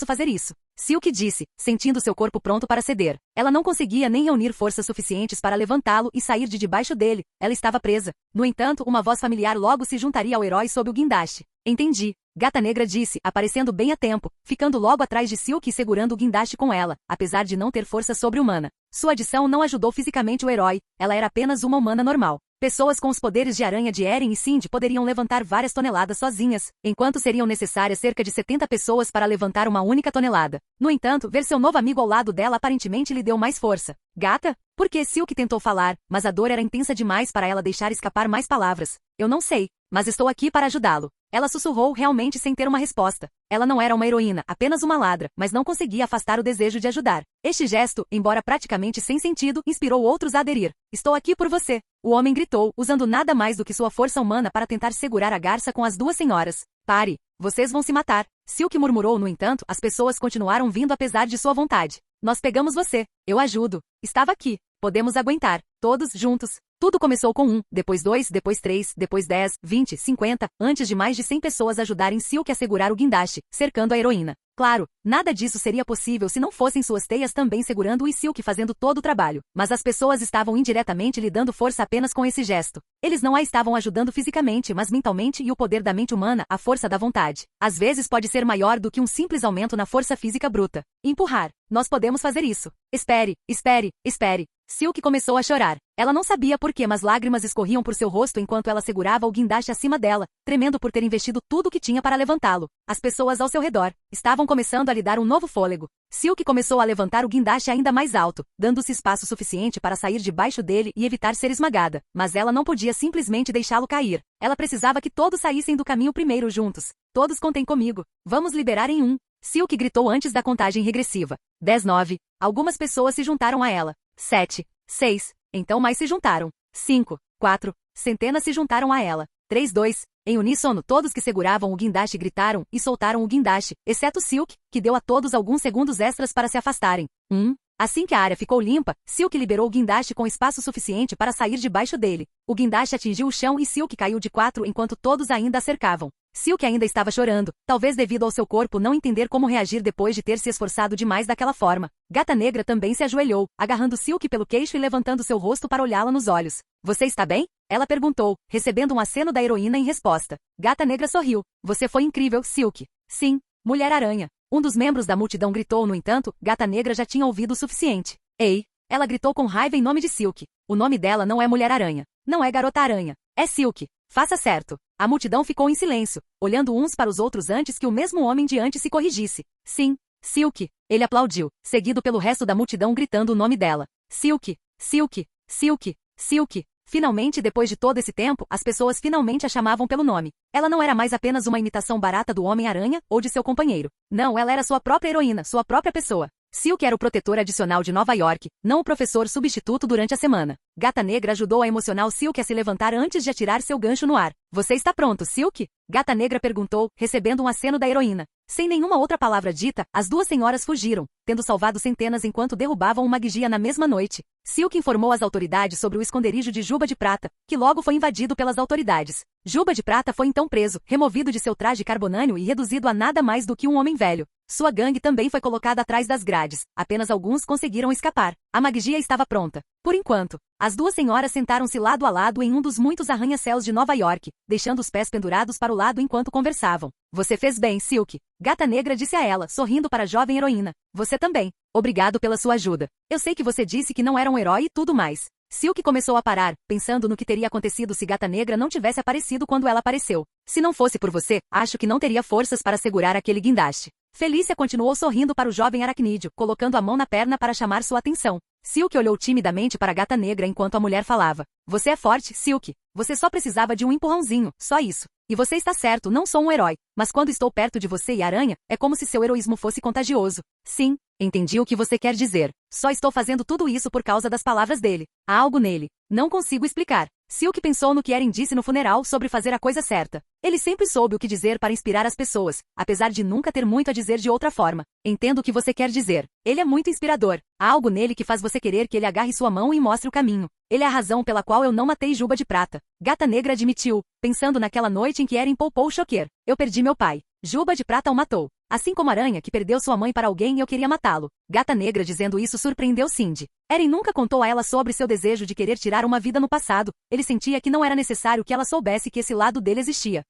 A: fazer isso. Silk disse, sentindo seu corpo pronto para ceder. Ela não conseguia nem reunir forças suficientes para levantá-lo e sair de debaixo dele. Ela estava presa. No entanto, uma voz familiar logo se juntaria ao herói sob o guindaste. Entendi. Gata Negra disse, aparecendo bem a tempo, ficando logo atrás de Silk e segurando o guindaste com ela, apesar de não ter força sobre-humana. Sua adição não ajudou fisicamente o herói, ela era apenas uma humana normal. Pessoas com os poderes de aranha de Eren e Cindy poderiam levantar várias toneladas sozinhas, enquanto seriam necessárias cerca de 70 pessoas para levantar uma única tonelada. No entanto, ver seu novo amigo ao lado dela aparentemente lhe deu mais força. Gata? Porque Silk tentou falar, mas a dor era intensa demais para ela deixar escapar mais palavras. Eu não sei, mas estou aqui para ajudá-lo. Ela sussurrou realmente sem ter uma resposta. Ela não era uma heroína, apenas uma ladra, mas não conseguia afastar o desejo de ajudar. Este gesto, embora praticamente sem sentido, inspirou outros a aderir. Estou aqui por você. O homem gritou, usando nada mais do que sua força humana para tentar segurar a garça com as duas senhoras. Pare. Vocês vão se matar. Silk murmurou, no entanto, as pessoas continuaram vindo apesar de sua vontade. Nós pegamos você. Eu ajudo. Estava aqui. Podemos aguentar. Todos juntos. Tudo começou com 1, depois 2, depois 3, depois 10, 20, 50, antes de mais de 100 pessoas ajudarem Silk a segurar o guindaste, cercando a heroína. Claro, nada disso seria possível se não fossem suas teias também segurando-o e Silk fazendo todo o trabalho. Mas as pessoas estavam indiretamente lhe dando força apenas com esse gesto. Eles não a estavam ajudando fisicamente, mas mentalmente, e o poder da mente humana, a força da vontade. Às vezes pode ser maior do que um simples aumento na força física bruta. Empurrar. Nós podemos fazer isso. Espere, espere, espere. Silk começou a chorar. Ela não sabia por quê, mas lágrimas escorriam por seu rosto enquanto ela segurava o guindaste acima dela, tremendo por ter investido tudo o que tinha para levantá-lo. As pessoas ao seu redor estavam começando a lhe dar um novo fôlego. Silk começou a levantar o guindaste ainda mais alto, dando-se espaço suficiente para sair debaixo dele e evitar ser esmagada. Mas ela não podia simplesmente deixá-lo cair. Ela precisava que todos saíssem do caminho primeiro juntos. Todos contem comigo. Vamos liberar em 1. Silk gritou antes da contagem regressiva. 10, 9. Algumas pessoas se juntaram a ela. 7, 6. Então mais se juntaram. 5, 4. Centenas se juntaram a ela. 3, 2. Em uníssono, todos que seguravam o guindaste gritaram e soltaram o guindaste, exceto Silk, que deu a todos alguns segundos extras para se afastarem. 1. Assim que a área ficou limpa, Silk liberou o guindaste com espaço suficiente para sair debaixo dele. O guindaste atingiu o chão e Silk caiu de 4 enquanto todos ainda a cercavam. Silk ainda estava chorando, talvez devido ao seu corpo não entender como reagir depois de ter se esforçado demais daquela forma. Gata Negra também se ajoelhou, agarrando Silk pelo queixo e levantando seu rosto para olhá-la nos olhos. Você está bem? Ela perguntou, recebendo um aceno da heroína em resposta. Gata Negra sorriu. Você foi incrível, Silk. Sim, Mulher-Aranha. Um dos membros da multidão gritou, no entanto, Gata Negra já tinha ouvido o suficiente. Ei! Ela gritou com raiva em nome de Silk. O nome dela não é Mulher-Aranha. Não é Garota-Aranha. É Silk. Faça certo. A multidão ficou em silêncio, olhando uns para os outros antes que o mesmo homem de antes se corrigisse. Sim, Silk. Ele aplaudiu, seguido pelo resto da multidão gritando o nome dela. Silk, Silk, Silk, Silk. Finalmente, depois de todo esse tempo, as pessoas finalmente a chamavam pelo nome. Ela não era mais apenas uma imitação barata do Homem-Aranha ou de seu companheiro. Não, ela era sua própria heroína, sua própria pessoa. Silk era o protetor adicional de Nova York, não o professor substituto durante a semana. Gata Negra ajudou a emocional Silk a se levantar antes de atirar seu gancho no ar. Você está pronto, Silk? Gata Negra perguntou, recebendo um aceno da heroína. Sem nenhuma outra palavra dita, as duas senhoras fugiram, tendo salvado centenas enquanto derrubavam uma gugia na mesma noite. Silk informou as autoridades sobre o esconderijo de Juba de Prata, que logo foi invadido pelas autoridades. Juba de Prata foi então preso, removido de seu traje carbonâneo e reduzido a nada mais do que um homem velho. Sua gangue também foi colocada atrás das grades. Apenas alguns conseguiram escapar. A magia estava pronta. Por enquanto, as duas senhoras sentaram-se lado a lado em um dos muitos arranha-céus de Nova York, deixando os pés pendurados para o lado enquanto conversavam. Você fez bem, Silk. Gata Negra disse a ela, sorrindo para a jovem heroína. Você também. Obrigado pela sua ajuda. Eu sei que você disse que não era um herói e tudo mais. Silk começou a parar, pensando no que teria acontecido se Gata Negra não tivesse aparecido quando ela apareceu. Se não fosse por você, acho que não teria forças para segurar aquele guindaste. Felícia continuou sorrindo para o jovem aracnídeo, colocando a mão na perna para chamar sua atenção. Silk olhou timidamente para a Gata Negra enquanto a mulher falava. Você é forte, Silk. Você só precisava de um empurrãozinho, só isso. E você está certo, não sou um herói, mas quando estou perto de você e Aranha, é como se seu heroísmo fosse contagioso. Sim, entendi o que você quer dizer. Só estou fazendo tudo isso por causa das palavras dele. Há algo nele. Não consigo explicar. Silk pensou no que Eren disse no funeral sobre fazer a coisa certa. Ele sempre soube o que dizer para inspirar as pessoas, apesar de nunca ter muito a dizer de outra forma. Entendo o que você quer dizer. Ele é muito inspirador. Há algo nele que faz você querer que ele agarre sua mão e mostre o caminho. Ele é a razão pela qual eu não matei Juba de Prata. Gata Negra admitiu, pensando naquela noite em que Eren poupou o Choquer. Eu perdi meu pai. Juba de Prata o matou. Assim como Aranha que perdeu sua mãe para alguém e eu queria matá-lo. Gata Negra dizendo isso surpreendeu Cindy. Eren nunca contou a ela sobre seu desejo de querer tirar uma vida no passado. Ele sentia que não era necessário que ela soubesse que esse lado dele existia.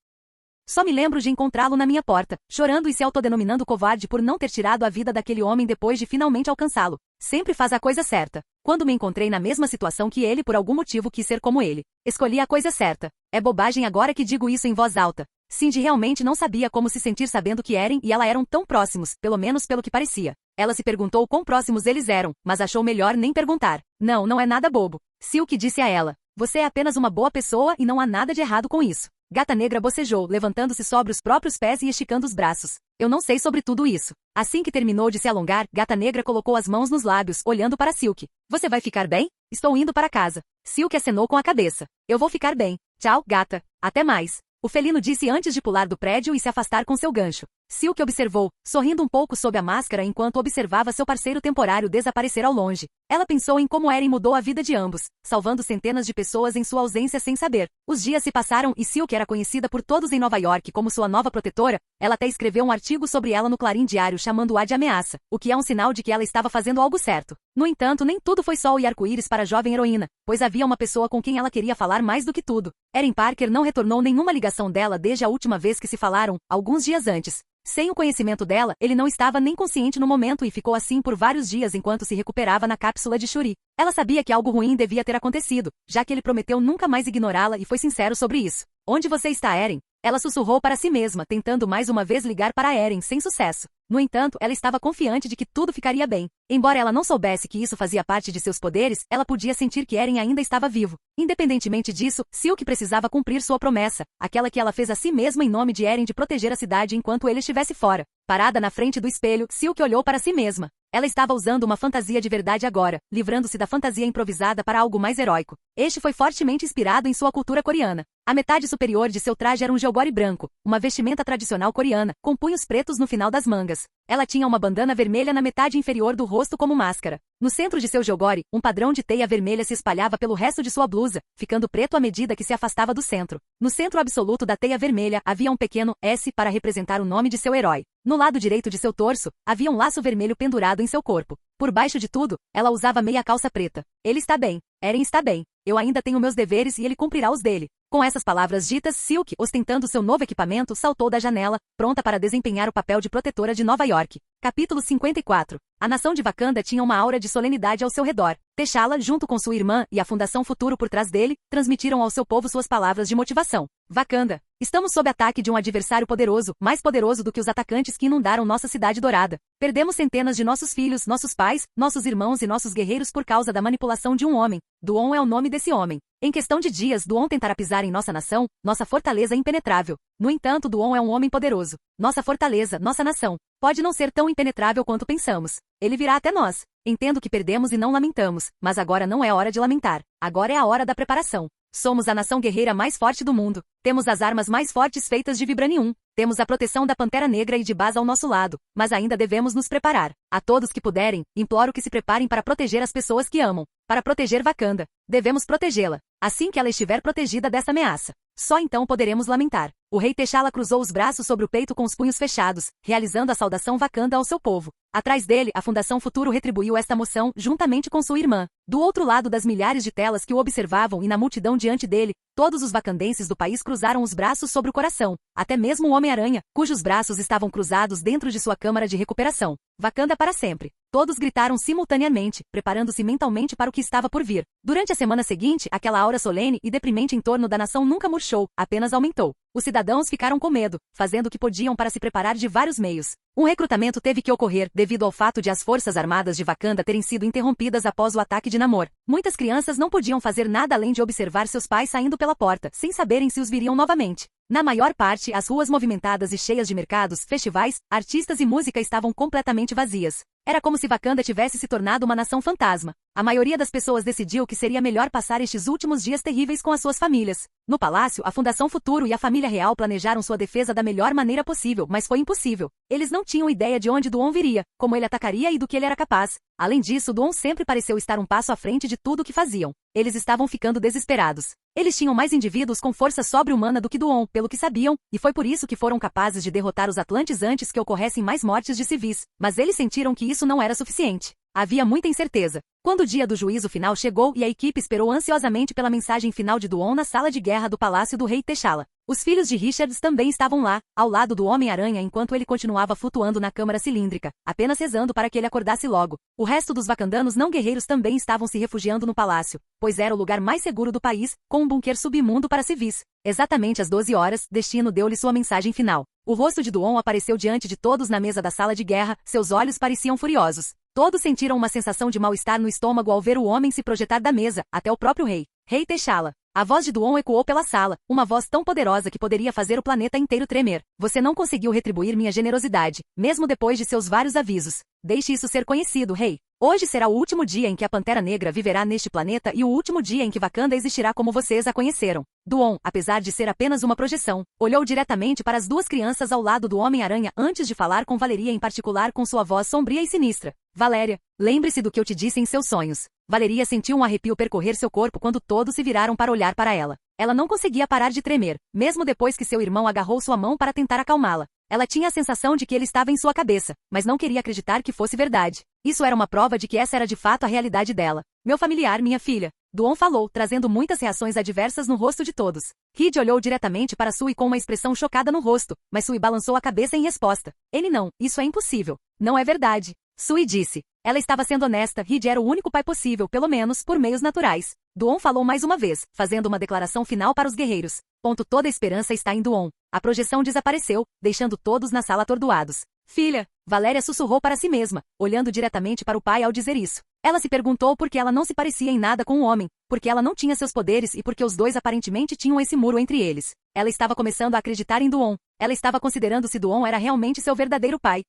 A: Só me lembro de encontrá-lo na minha porta, chorando e se autodenominando covarde por não ter tirado a vida daquele homem depois de finalmente alcançá-lo. Sempre faz a coisa certa. Quando me encontrei na mesma situação que ele, por algum motivo quis ser como ele. Escolhi a coisa certa. É bobagem agora que digo isso em voz alta. Cindy realmente não sabia como se sentir sabendo que Eren e ela eram tão próximos, pelo menos pelo que parecia. Ela se perguntou quão próximos eles eram, mas achou melhor nem perguntar. Não, não é nada bobo. Silk disse a ela. Você é apenas uma boa pessoa e não há nada de errado com isso. Gata Negra bocejou, levantando-se sobre os próprios pés e esticando os braços. Eu não sei sobre tudo isso. Assim que terminou de se alongar, Gata Negra colocou as mãos nos lábios, olhando para Silk. Você vai ficar bem? Estou indo para casa. Silk acenou com a cabeça. Eu vou ficar bem. Tchau, gata. Até mais. O felino disse antes de pular do prédio e se afastar com seu gancho. Silk observou, sorrindo um pouco sob a máscara enquanto observava seu parceiro temporário desaparecer ao longe. Ela pensou em como Eren mudou a vida de ambos, salvando centenas de pessoas em sua ausência sem saber. Os dias se passaram e Silk era conhecida por todos em Nova York como sua nova protetora. Ela até escreveu um artigo sobre ela no Clarim Diário chamando-a de ameaça, o que é um sinal de que ela estava fazendo algo certo. No entanto, nem tudo foi sol e arco-íris para a jovem heroína, pois havia uma pessoa com quem ela queria falar mais do que tudo. Eren Parker não retornou nenhuma ligação dela desde a última vez que se falaram, alguns dias antes. Sem o conhecimento dela, ele não estava nem consciente no momento e ficou assim por vários dias enquanto se recuperava na cápsula de Shuri. Ela sabia que algo ruim devia ter acontecido, já que ele prometeu nunca mais ignorá-la e foi sincero sobre isso. Onde você está, Eren? Ela sussurrou para si mesma, tentando mais uma vez ligar para Eren sem sucesso. No entanto, ela estava confiante de que tudo ficaria bem. Embora ela não soubesse que isso fazia parte de seus poderes, ela podia sentir que Eren ainda estava vivo. Independentemente disso, Silk precisava cumprir sua promessa, aquela que ela fez a si mesma em nome de Eren de proteger a cidade enquanto ele estivesse fora. Parada na frente do espelho, Silk olhou para si mesma. Ela estava usando uma fantasia de verdade agora, livrando-se da fantasia improvisada para algo mais heróico. Este foi fortemente inspirado em sua cultura coreana. A metade superior de seu traje era um jeogori branco, uma vestimenta tradicional coreana, com punhos pretos no final das mangas. Ela tinha uma bandana vermelha na metade inferior do rosto como máscara. No centro de seu jeogori, um padrão de teia vermelha se espalhava pelo resto de sua blusa, ficando preto à medida que se afastava do centro. No centro absoluto da teia vermelha havia um pequeno S para representar o nome de seu herói. No lado direito de seu torso, havia um laço vermelho pendurado em seu corpo. Por baixo de tudo, ela usava meia calça preta. Ele está bem. Eren está bem. Eu ainda tenho meus deveres e ele cumprirá os dele. Com essas palavras ditas, Silk, ostentando seu novo equipamento, saltou da janela, pronta para desempenhar o papel de protetora de Nova York. Capítulo 54. A nação de Wakanda tinha uma aura de solenidade ao seu redor. T'Challa, junto com sua irmã e a Fundação Futuro por trás dele, transmitiram ao seu povo suas palavras de motivação. Wakanda. Estamos sob ataque de um adversário poderoso, mais poderoso do que os atacantes que inundaram nossa cidade dourada. Perdemos centenas de nossos filhos, nossos pais, nossos irmãos e nossos guerreiros por causa da manipulação de um homem. Duon é o nome desse homem. Em questão de dias, Duon tentará pisar em nossa nação, nossa fortaleza é impenetrável. No entanto, Duon é um homem poderoso. Nossa fortaleza, nossa nação, pode não ser tão impenetrável quanto pensamos. Ele virá até nós. Entendo que perdemos e não lamentamos, mas agora não é hora de lamentar. Agora é a hora da preparação. Somos a nação guerreira mais forte do mundo. Temos as armas mais fortes feitas de vibranium. Temos a proteção da Pantera Negra e de Baz ao nosso lado, mas ainda devemos nos preparar. A todos que puderem, imploro que se preparem para proteger as pessoas que amam. Para proteger Wakanda. Devemos protegê-la. Assim que ela estiver protegida dessa ameaça. Só então poderemos lamentar. O rei T'Challa cruzou os braços sobre o peito com os punhos fechados, realizando a saudação Wakanda ao seu povo. Atrás dele, a Fundação Futuro retribuiu esta moção, juntamente com sua irmã. Do outro lado das milhares de telas que o observavam e na multidão diante dele, todos os wakandenses do país cruzaram os braços sobre o coração. Até mesmo o Homem-Aranha, cujos braços estavam cruzados dentro de sua câmara de recuperação. Wakanda para sempre. Todos gritaram simultaneamente, preparando-se mentalmente para o que estava por vir. Durante a semana seguinte, aquela aura solene e deprimente em torno da nação nunca murchou, apenas aumentou. Os cidadãos ficaram com medo, fazendo o que podiam para se preparar de vários meios. Um recrutamento teve que ocorrer devido ao fato de as forças armadas de Wakanda terem sido interrompidas após o ataque de Namor. Muitas crianças não podiam fazer nada além de observar seus pais saindo pela porta, sem saberem se os viriam novamente. Na maior parte, as ruas movimentadas e cheias de mercados, festivais, artistas e música estavam completamente vazias. Era como se Wakanda tivesse se tornado uma nação fantasma. A maioria das pessoas decidiu que seria melhor passar estes últimos dias terríveis com as suas famílias. No palácio, a Fundação Futuro e a família real planejaram sua defesa da melhor maneira possível, mas foi impossível. Eles não tinham ideia de onde Duon viria, como ele atacaria e do que ele era capaz. Além disso, Duon sempre pareceu estar um passo à frente de tudo o que faziam. Eles estavam ficando desesperados. Eles tinham mais indivíduos com força sobre-humana do que Duon, pelo que sabiam, e foi por isso que foram capazes de derrotar os Atlantes antes que ocorressem mais mortes de civis. Mas eles sentiram que isso não era suficiente. Havia muita incerteza. Quando o dia do juízo final chegou e a equipe esperou ansiosamente pela mensagem final de Duon na sala de guerra do palácio do rei T'Challa. Os filhos de Richards também estavam lá, ao lado do Homem-Aranha enquanto ele continuava flutuando na câmara cilíndrica, apenas rezando para que ele acordasse logo. O resto dos wakandanos não guerreiros também estavam se refugiando no palácio, pois era o lugar mais seguro do país, com um bunker submundo para civis. Exatamente às 12 horas, Destino deu-lhe sua mensagem final. O rosto de Duon apareceu diante de todos na mesa da sala de guerra, seus olhos pareciam furiosos. Todos sentiram uma sensação de mal-estar no estômago ao ver o homem se projetar da mesa, até o próprio rei. Rei T'Challa. A voz de Duon ecoou pela sala, uma voz tão poderosa que poderia fazer o planeta inteiro tremer. Você não conseguiu retribuir minha generosidade, mesmo depois de seus vários avisos. Deixe isso ser conhecido, rei. Hoje será o último dia em que a Pantera Negra viverá neste planeta e o último dia em que Wakanda existirá como vocês a conheceram. Duon, apesar de ser apenas uma projeção, olhou diretamente para as duas crianças ao lado do Homem-Aranha antes de falar com Valeria em particular com sua voz sombria e sinistra. Valéria, lembre-se do que eu te disse em seus sonhos. Valeria sentiu um arrepio percorrer seu corpo quando todos se viraram para olhar para ela. Ela não conseguia parar de tremer, mesmo depois que seu irmão agarrou sua mão para tentar acalmá-la. Ela tinha a sensação de que ele estava em sua cabeça, mas não queria acreditar que fosse verdade. Isso era uma prova de que essa era de fato a realidade dela. Meu familiar, minha filha. Duon falou, trazendo muitas reações adversas no rosto de todos. Reed olhou diretamente para Sui com uma expressão chocada no rosto, mas Sui balançou a cabeça em resposta. Ele não, isso é impossível. Não é verdade. Sui disse. Ela estava sendo honesta, Reed era o único pai possível, pelo menos, por meios naturais. Duon falou mais uma vez, fazendo uma declaração final para os guerreiros. Toda a esperança está em Duon. A projeção desapareceu, deixando todos na sala atordoados. Filha, Valéria sussurrou para si mesma, olhando diretamente para o pai ao dizer isso. Ela se perguntou por que ela não se parecia em nada com o homem, porque ela não tinha seus poderes e porque os dois aparentemente tinham esse muro entre eles. Ela estava começando a acreditar em Duon. Ela estava considerando se Duon era realmente seu verdadeiro pai.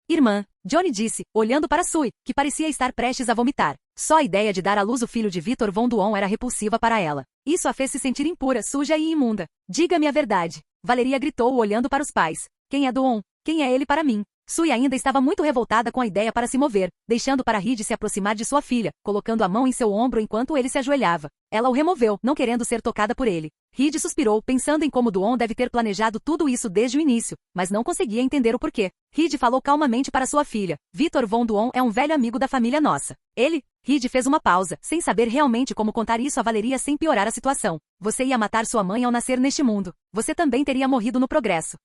A: Irmã, Johnny disse, olhando para Sui, que parecia estar prestes a vomitar. Só a ideia de dar à luz o filho de Victor Von Duon era repulsiva para ela. Isso a fez se sentir impura, suja e imunda. Diga-me a verdade. Valeria gritou olhando para os pais. Quem é Duon? Quem é ele para mim? Sui ainda estava muito revoltada com a ideia para se mover, deixando para Reed se aproximar de sua filha, colocando a mão em seu ombro enquanto ele se ajoelhava. Ela o removeu, não querendo ser tocada por ele. Reed suspirou, pensando em como Duon deve ter planejado tudo isso desde o início, mas não conseguia entender o porquê. Reed falou calmamente para sua filha. Victor Von Duon é um velho amigo da família nossa. Ele? Reed fez uma pausa, sem saber realmente como contar isso a Valeria sem piorar a situação. Você ia matar sua mãe ao nascer neste mundo. Você também teria morrido no progresso.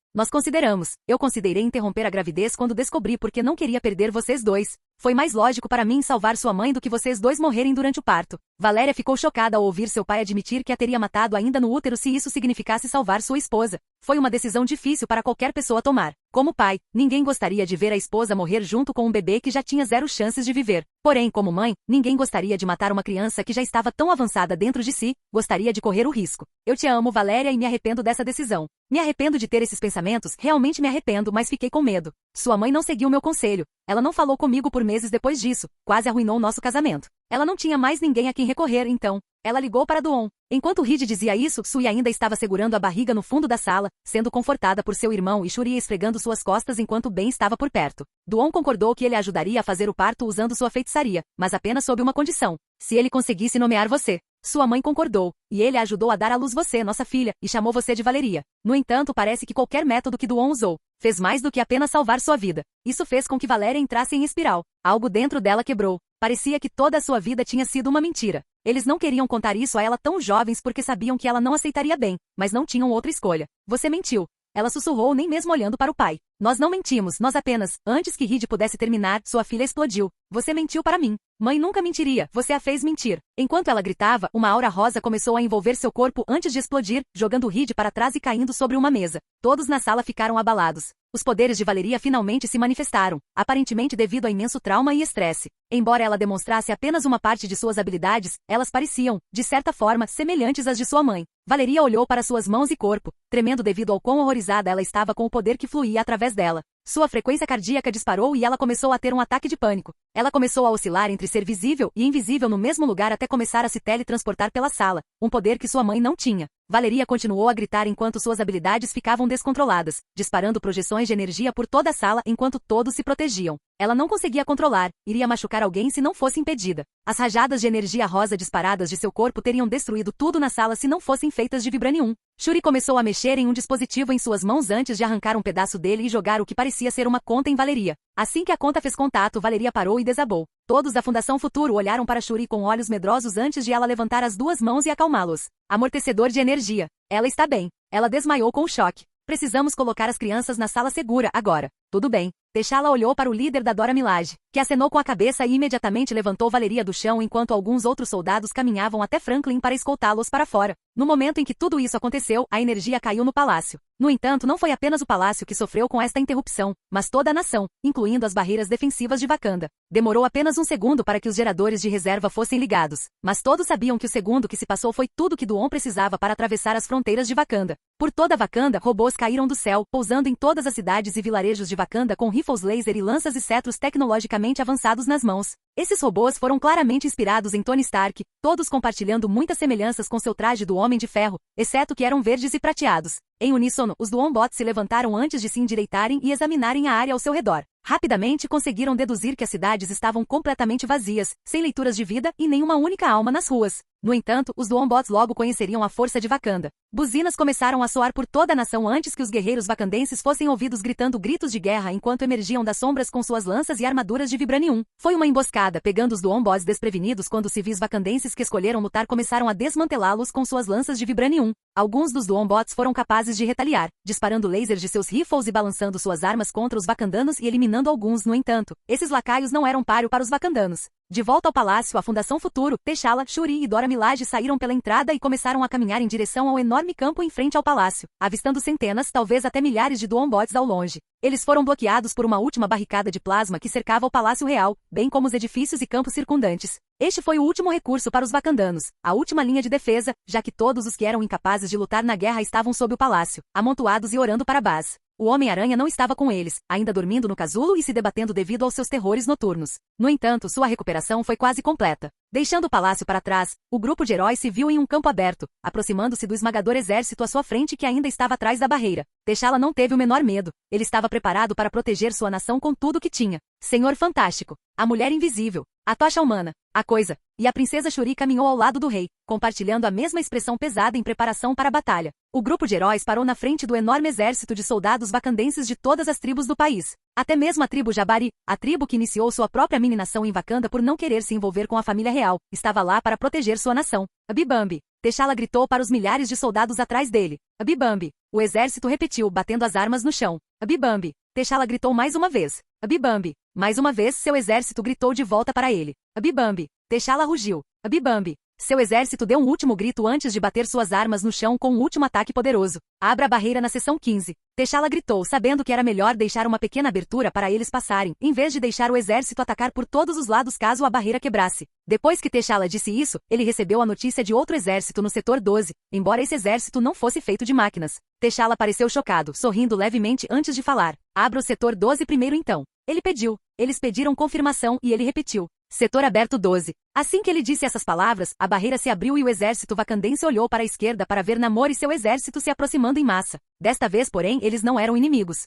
A: Eu considerei interromper a gravidez quando descobri porque não queria perder vocês dois. Foi mais lógico para mim salvar sua mãe do que vocês dois morrerem durante o parto. Valéria ficou chocada ao ouvir seu pai admitir que a teria matado ainda no útero se isso significasse salvar sua esposa. Foi uma decisão difícil para qualquer pessoa tomar. Como pai, ninguém gostaria de ver a esposa morrer junto com um bebê que já tinha 0 chances de viver. Porém, como mãe, ninguém gostaria de matar uma criança que já estava tão avançada dentro de si, gostaria de correr o risco. Eu te amo, Valéria, e me arrependo dessa decisão. Me arrependo de ter esses pensamentos, realmente me arrependo, mas fiquei com medo. Sua mãe não seguiu meu conselho. Ela não falou comigo por meses depois disso, quase arruinou nosso casamento. Ela não tinha mais ninguém a quem recorrer, então. Ela ligou para Duon. Enquanto Reed dizia isso, Sui ainda estava segurando a barriga no fundo da sala, sendo confortada por seu irmão e Shuri esfregando suas costas enquanto Ben estava por perto. Duon concordou que ele ajudaria a fazer o parto usando sua feitiçaria, mas apenas sob uma condição. Se ele conseguisse nomear você. Sua mãe concordou, e ele a ajudou a dar à luz você, nossa filha, e chamou você de Valeria. No entanto, parece que qualquer método que Duon usou fez mais do que apenas salvar sua vida. Isso fez com que Valéria entrasse em espiral. Algo dentro dela quebrou. Parecia que toda a sua vida tinha sido uma mentira. Eles não queriam contar isso a ela tão jovens porque sabiam que ela não aceitaria bem, mas não tinham outra escolha. Você mentiu. Ela sussurrou nem mesmo olhando para o pai. Nós não mentimos, nós apenas, antes que Reed pudesse terminar, sua filha explodiu. Você mentiu para mim. Mãe nunca mentiria, você a fez mentir. Enquanto ela gritava, uma aura rosa começou a envolver seu corpo antes de explodir, jogando Reed para trás e caindo sobre uma mesa. Todos na sala ficaram abalados. Os poderes de Valeria finalmente se manifestaram, aparentemente devido a imenso trauma e estresse. Embora ela demonstrasse apenas uma parte de suas habilidades, elas pareciam, de certa forma, semelhantes às de sua mãe. Valeria olhou para suas mãos e corpo, tremendo devido ao quão horrorizada ela estava com o poder que fluía através dela. Sua frequência cardíaca disparou e ela começou a ter um ataque de pânico. Ela começou a oscilar entre ser visível e invisível no mesmo lugar até começar a se teletransportar pela sala, um poder que sua mãe não tinha. Valeria continuou a gritar enquanto suas habilidades ficavam descontroladas, disparando projeções de energia por toda a sala enquanto todos se protegiam. Ela não conseguia controlar, iria machucar alguém se não fosse impedida. As rajadas de energia rosa disparadas de seu corpo teriam destruído tudo na sala se não fossem feitas de vibranium. Shuri começou a mexer em um dispositivo em suas mãos antes de arrancar um pedaço dele e jogar o que parecia ser uma conta em Valeria. Assim que a conta fez contato, Valeria parou e desabou. Todos da Fundação Futuro olharam para Shuri com olhos medrosos antes de ela levantar as duas mãos e acalmá-los. Amortecedor de energia. Ela está bem. Ela desmaiou com o choque. Precisamos colocar as crianças na sala segura agora. Tudo bem. T'Challa olhou para o líder da Dora Milaje, que acenou com a cabeça e imediatamente levantou Valeria do chão enquanto alguns outros soldados caminhavam até Franklin para escoltá-los para fora. No momento em que tudo isso aconteceu, a energia caiu no palácio. No entanto, não foi apenas o palácio que sofreu com esta interrupção, mas toda a nação, incluindo as barreiras defensivas de Wakanda. Demorou apenas um segundo para que os geradores de reserva fossem ligados, mas todos sabiam que o segundo que se passou foi tudo que Duon precisava para atravessar as fronteiras de Wakanda. Por toda Wakanda, robôs caíram do céu, pousando em todas as cidades e vilarejos de Wakanda com rifles laser e lanças e cetros tecnologicamente avançados nas mãos. Esses robôs foram claramente inspirados em Tony Stark, todos compartilhando muitas semelhanças com seu traje do Homem de Ferro, exceto que eram verdes e prateados. Em uníssono, os Duon-bots se levantaram antes de se endireitarem e examinarem a área ao seu redor. Rapidamente conseguiram deduzir que as cidades estavam completamente vazias, sem leituras de vida e nenhuma única alma nas ruas. No entanto, os Duon-bots logo conheceriam a força de Wakanda. Buzinas começaram a soar por toda a nação antes que os guerreiros wakandenses fossem ouvidos gritando gritos de guerra enquanto emergiam das sombras com suas lanças e armaduras de vibranium. Foi uma emboscada, pegando os Duon-bots desprevenidos quando os civis wakandenses que escolheram lutar começaram a desmantelá-los com suas lanças de vibranium. Alguns dos Duon-bots foram capazes de retaliar, disparando lasers de seus rifles e balançando suas armas contra os wakandanos e eliminando alguns. No entanto, esses lacaios não eram páreo para os wakandanos. De volta ao palácio, a Fundação Futuro, T'Challa, Shuri e Dora Milaje saíram pela entrada e começaram a caminhar em direção ao enorme campo em frente ao palácio, avistando centenas, talvez até milhares de Duon-bots ao longe. Eles foram bloqueados por uma última barricada de plasma que cercava o Palácio Real, bem como os edifícios e campos circundantes. Este foi o último recurso para os wakandanos, a última linha de defesa, já que todos os que eram incapazes de lutar na guerra estavam sob o palácio, amontoados e orando para Baz. O Homem-Aranha não estava com eles, ainda dormindo no casulo e se debatendo devido aos seus terrores noturnos. No entanto, sua recuperação foi quase completa. Deixando o palácio para trás, o grupo de heróis se viu em um campo aberto, aproximando-se do esmagador exército à sua frente que ainda estava atrás da barreira. T'Challa não teve o menor medo. Ele estava preparado para proteger sua nação com tudo o que tinha. Senhor Fantástico, a Mulher Invisível, a Tocha Humana, a Coisa, e a Princesa Shuri caminhou ao lado do rei, compartilhando a mesma expressão pesada em preparação para a batalha. O grupo de heróis parou na frente do enorme exército de soldados wakandenses de todas as tribos do país. Até mesmo a tribo Jabari, a tribo que iniciou sua própria mini-nação em Wakanda por não querer se envolver com a família real, estava lá para proteger sua nação. Abibambi. T'Challa gritou para os milhares de soldados atrás dele. Abibambi. O exército repetiu, batendo as armas no chão. Abibambi. T'Challa gritou mais uma vez. Abibambi. Mais uma vez seu exército gritou de volta para ele. Abibambi. T'Challa rugiu. Abibambi. Seu exército deu um último grito antes de bater suas armas no chão com um último ataque poderoso. Abra a barreira na seção 15. T'Challa gritou, sabendo que era melhor deixar uma pequena abertura para eles passarem, em vez de deixar o exército atacar por todos os lados caso a barreira quebrasse. Depois que T'Challa disse isso, ele recebeu a notícia de outro exército no setor 12, embora esse exército não fosse feito de máquinas. T'Challa pareceu chocado, sorrindo levemente antes de falar. Abra o setor 12 primeiro então. Ele pediu. Eles pediram confirmação e ele repetiu. Setor aberto 12. Assim que ele disse essas palavras, a barreira se abriu e o exército wakandense olhou para a esquerda para ver Namor e seu exército se aproximando em massa. Desta vez, porém, eles não eram inimigos.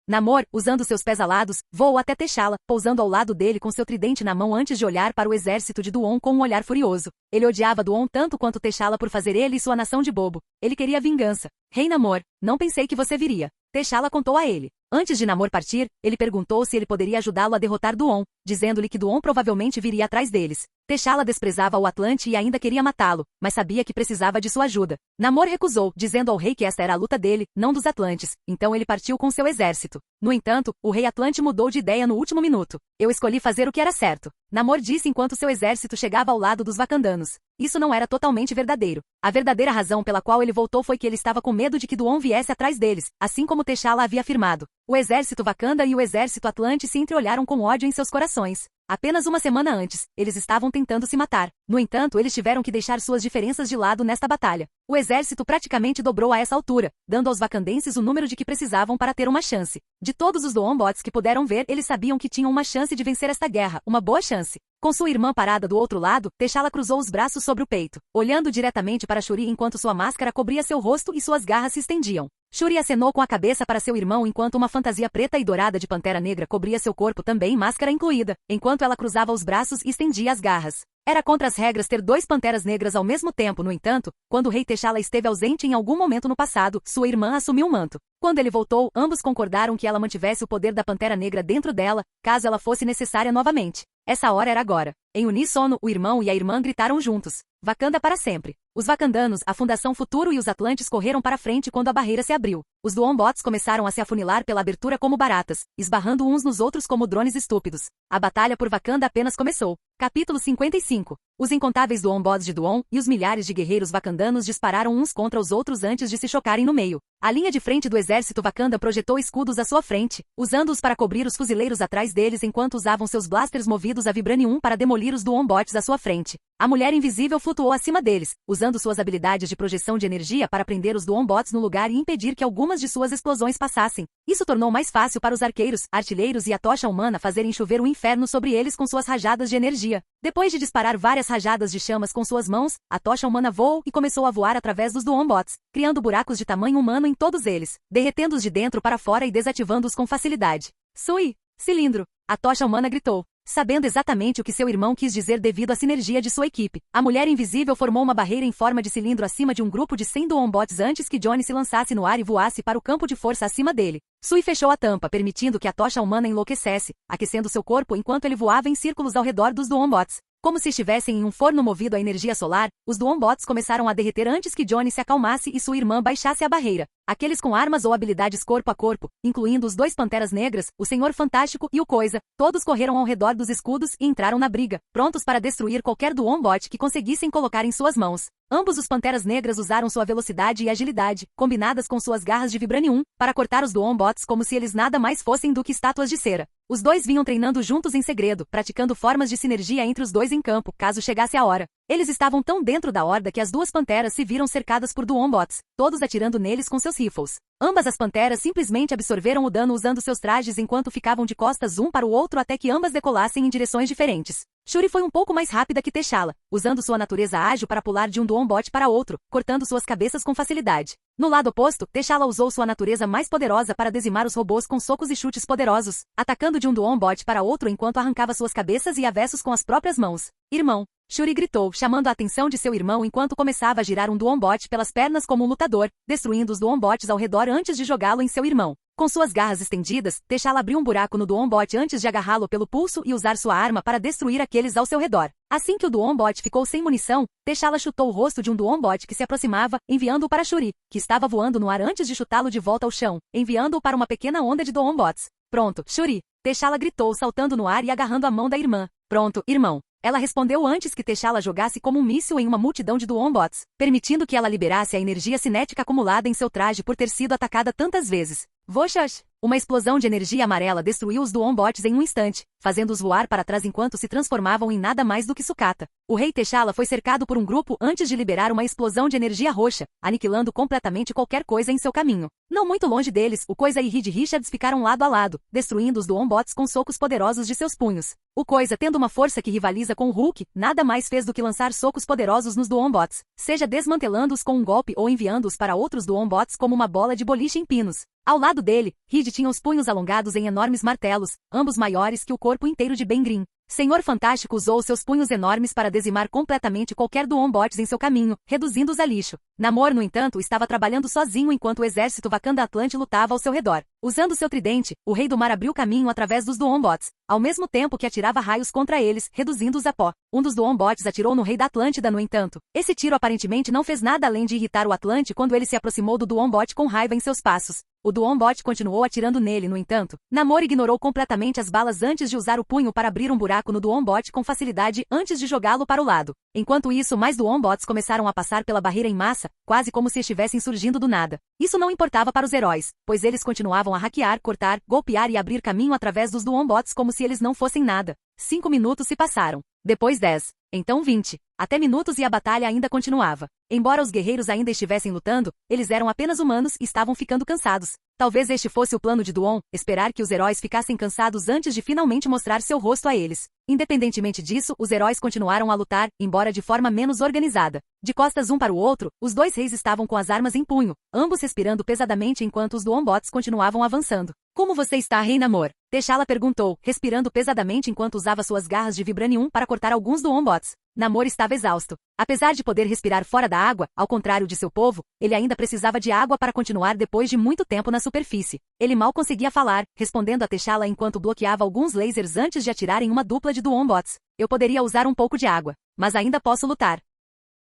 A: Namor, usando seus pés alados, voou até T'Challa, pousando ao lado dele com seu tridente na mão antes de olhar para o exército de Duon com um olhar furioso. Ele odiava Duon tanto quanto T'Challa por fazer ele e sua nação de bobo. Ele queria vingança. Rei Namor, não pensei que você viria. T'Challa contou a ele. Antes de Namor partir, ele perguntou se ele poderia ajudá-lo a derrotar Duon, dizendo-lhe que Duon provavelmente viria atrás deles. T'Challa desprezava o Atlante e ainda queria matá-lo, mas sabia que precisava de sua ajuda. Namor recusou, dizendo ao rei que esta era a luta dele, não dos Atlantes, então ele partiu com seu exército. No entanto, o rei Atlante mudou de ideia no último minuto. Eu escolhi fazer o que era certo. Namor disse enquanto seu exército chegava ao lado dos wakandanos. Isso não era totalmente verdadeiro. A verdadeira razão pela qual ele voltou foi que ele estava com medo de que Duon viesse atrás deles, assim como T'Challa havia afirmado. O exército Wakanda e o exército Atlante se entreolharam com ódio em seus corações. Apenas uma semana antes, eles estavam tentando se matar. No entanto, eles tiveram que deixar suas diferenças de lado nesta batalha. O exército praticamente dobrou a essa altura, dando aos wakandenses o número de que precisavam para ter uma chance. De todos os Duon-bots que puderam ver, eles sabiam que tinham uma chance de vencer esta guerra, uma boa chance. Com sua irmã parada do outro lado, T'Challa cruzou os braços sobre o peito, olhando diretamente para Shuri enquanto sua máscara cobria seu rosto e suas garras se estendiam. Shuri acenou com a cabeça para seu irmão enquanto uma fantasia preta e dourada de pantera negra cobria seu corpo também, máscara incluída, enquanto ela cruzava os braços e estendia as garras. Era contra as regras ter dois panteras negras ao mesmo tempo, no entanto, quando o rei T'Challa esteve ausente em algum momento no passado, sua irmã assumiu o manto. Quando ele voltou, ambos concordaram que ela mantivesse o poder da Pantera Negra dentro dela, caso ela fosse necessária novamente. Essa hora era agora. Em uníssono, o irmão e a irmã gritaram juntos. Wakanda para sempre. Os Wakandanos, a Fundação Futuro e os Atlantes correram para frente quando a barreira se abriu. Os Duombots começaram a se afunilar pela abertura como baratas, esbarrando uns nos outros como drones estúpidos. A batalha por Wakanda apenas começou. Capítulo 55. Os incontáveis Duombots de Duon e os milhares de guerreiros wakandanos dispararam uns contra os outros antes de se chocarem no meio. A linha de frente do exército Wakanda projetou escudos à sua frente, usando-os para cobrir os fuzileiros atrás deles enquanto usavam seus blasters movidos a Vibranium para demolir os Duombots à sua frente. A mulher invisível flutuou acima deles, usando suas habilidades de projeção de energia para prender os Duombots no lugar e impedir que algumas de suas explosões passassem. Isso tornou mais fácil para os arqueiros, artilheiros e a tocha humana fazerem chover o inferno sobre eles com suas rajadas de energia. Depois de disparar várias rajadas de chamas com suas mãos, a tocha humana voou e começou a voar através dos Duombots, criando buracos de tamanho humano em todos eles, derretendo-os de dentro para fora e desativando-os com facilidade. Sui! Cilindro! A tocha humana gritou, sabendo exatamente o que seu irmão quis dizer devido à sinergia de sua equipe. A mulher invisível formou uma barreira em forma de cilindro acima de um grupo de 100 Duombots antes que Johnny se lançasse no ar e voasse para o campo de força acima dele. Sui fechou a tampa, permitindo que a tocha humana enlouquecesse, aquecendo seu corpo enquanto ele voava em círculos ao redor dos Duombots. Como se estivessem em um forno movido a energia solar, os Duombots começaram a derreter antes que Johnny se acalmasse e sua irmã baixasse a barreira. Aqueles com armas ou habilidades corpo a corpo, incluindo os dois Panteras Negras, o Senhor Fantástico e o Coisa, todos correram ao redor dos escudos e entraram na briga, prontos para destruir qualquer Duombot que conseguissem colocar em suas mãos. Ambos os Panteras Negras usaram sua velocidade e agilidade, combinadas com suas garras de Vibranium, para cortar os Duombots como se eles nada mais fossem do que estátuas de cera. Os dois vinham treinando juntos em segredo, praticando formas de sinergia entre os dois em campo, caso chegasse a hora. Eles estavam tão dentro da horda que as duas panteras se viram cercadas por Duombots, todos atirando neles com seus rifles. Ambas as panteras simplesmente absorveram o dano usando seus trajes enquanto ficavam de costas um para o outro até que ambas decolassem em direções diferentes. Shuri foi um pouco mais rápida que T'Challa, usando sua natureza ágil para pular de um Duombot para outro, cortando suas cabeças com facilidade. No lado oposto, T'Challa usou sua natureza mais poderosa para dizimar os robôs com socos e chutes poderosos, atacando de um Duombot para outro enquanto arrancava suas cabeças e avessos com as próprias mãos. Irmão! Shuri gritou, chamando a atenção de seu irmão enquanto começava a girar um Duombot pelas pernas como um lutador, destruindo os Duombots ao redor antes de jogá-lo em seu irmão. Com suas garras estendidas, T'Challa abriu um buraco no Duombot antes de agarrá-lo pelo pulso e usar sua arma para destruir aqueles ao seu redor. Assim que o Duombot ficou sem munição, T'Challa chutou o rosto de um Duombot que se aproximava, enviando-o para Shuri, que estava voando no ar antes de chutá-lo de volta ao chão, enviando-o para uma pequena onda de Duombots. Pronto, Shuri! T'Challa gritou, saltando no ar e agarrando a mão da irmã. Pronto, irmão! Ela respondeu antes que T'Challa jogasse como um míssil em uma multidão de Duombots, permitindo que ela liberasse a energia cinética acumulada em seu traje por ter sido atacada tantas vezes. Voxax! Uma explosão de energia amarela destruiu os Duombots em um instante, fazendo-os voar para trás enquanto se transformavam em nada mais do que sucata. O rei T'Challa foi cercado por um grupo antes de liberar uma explosão de energia roxa, aniquilando completamente qualquer coisa em seu caminho. Não muito longe deles, o Coisa e Reed Richards ficaram lado a lado, destruindo os Duombots com socos poderosos de seus punhos. O Coisa, tendo uma força que rivaliza com o Hulk, nada mais fez do que lançar socos poderosos nos Duombots, seja desmantelando-os com um golpe ou enviando-os para outros Duombots como uma bola de boliche em pinos. Ao lado dele, Reed tinha os punhos alongados em enormes martelos, ambos maiores que o corpo inteiro de Ben Grimm. Senhor Fantástico usou seus punhos enormes para dizimar completamente qualquer Duombots em seu caminho, reduzindo-os a lixo. Namor, no entanto, estava trabalhando sozinho enquanto o exército Wakanda Atlante lutava ao seu redor. Usando seu tridente, o Rei do Mar abriu caminho através dos Duombots, ao mesmo tempo que atirava raios contra eles, reduzindo-os a pó. Um dos Duombots atirou no Rei da Atlântida, no entanto. Esse tiro aparentemente não fez nada além de irritar o Atlante quando ele se aproximou do Duombot com raiva em seus passos. O Duombot continuou atirando nele, no entanto. Namor ignorou completamente as balas antes de usar o punho para abrir um buraco no Duombot com facilidade antes de jogá-lo para o lado. Enquanto isso, mais Duombots começaram a passar pela barreira em massa, quase como se estivessem surgindo do nada. Isso não importava para os heróis, pois eles continuavam a hackear, cortar, golpear e abrir caminho através dos Duombots como se eles não fossem nada. 5 minutos se passaram. Depois 10. Então 20. Até minutos e a batalha ainda continuava. Embora os guerreiros ainda estivessem lutando, eles eram apenas humanos e estavam ficando cansados. Talvez este fosse o plano de Duon, esperar que os heróis ficassem cansados antes de finalmente mostrar seu rosto a eles. Independentemente disso, os heróis continuaram a lutar, embora de forma menos organizada. De costas um para o outro, os dois reis estavam com as armas em punho, ambos respirando pesadamente enquanto os Duombots continuavam avançando. Como você está, Rei Namor? T'Challa perguntou, respirando pesadamente enquanto usava suas garras de Vibranium para cortar alguns Duombots. Namor estava exausto. Apesar de poder respirar fora da água, ao contrário de seu povo, ele ainda precisava de água para continuar depois de muito tempo na superfície. Ele mal conseguia falar, respondendo a T'Challa enquanto bloqueava alguns lasers antes de atirar em uma dupla de Duombots. Eu poderia usar um pouco de água, mas ainda posso lutar.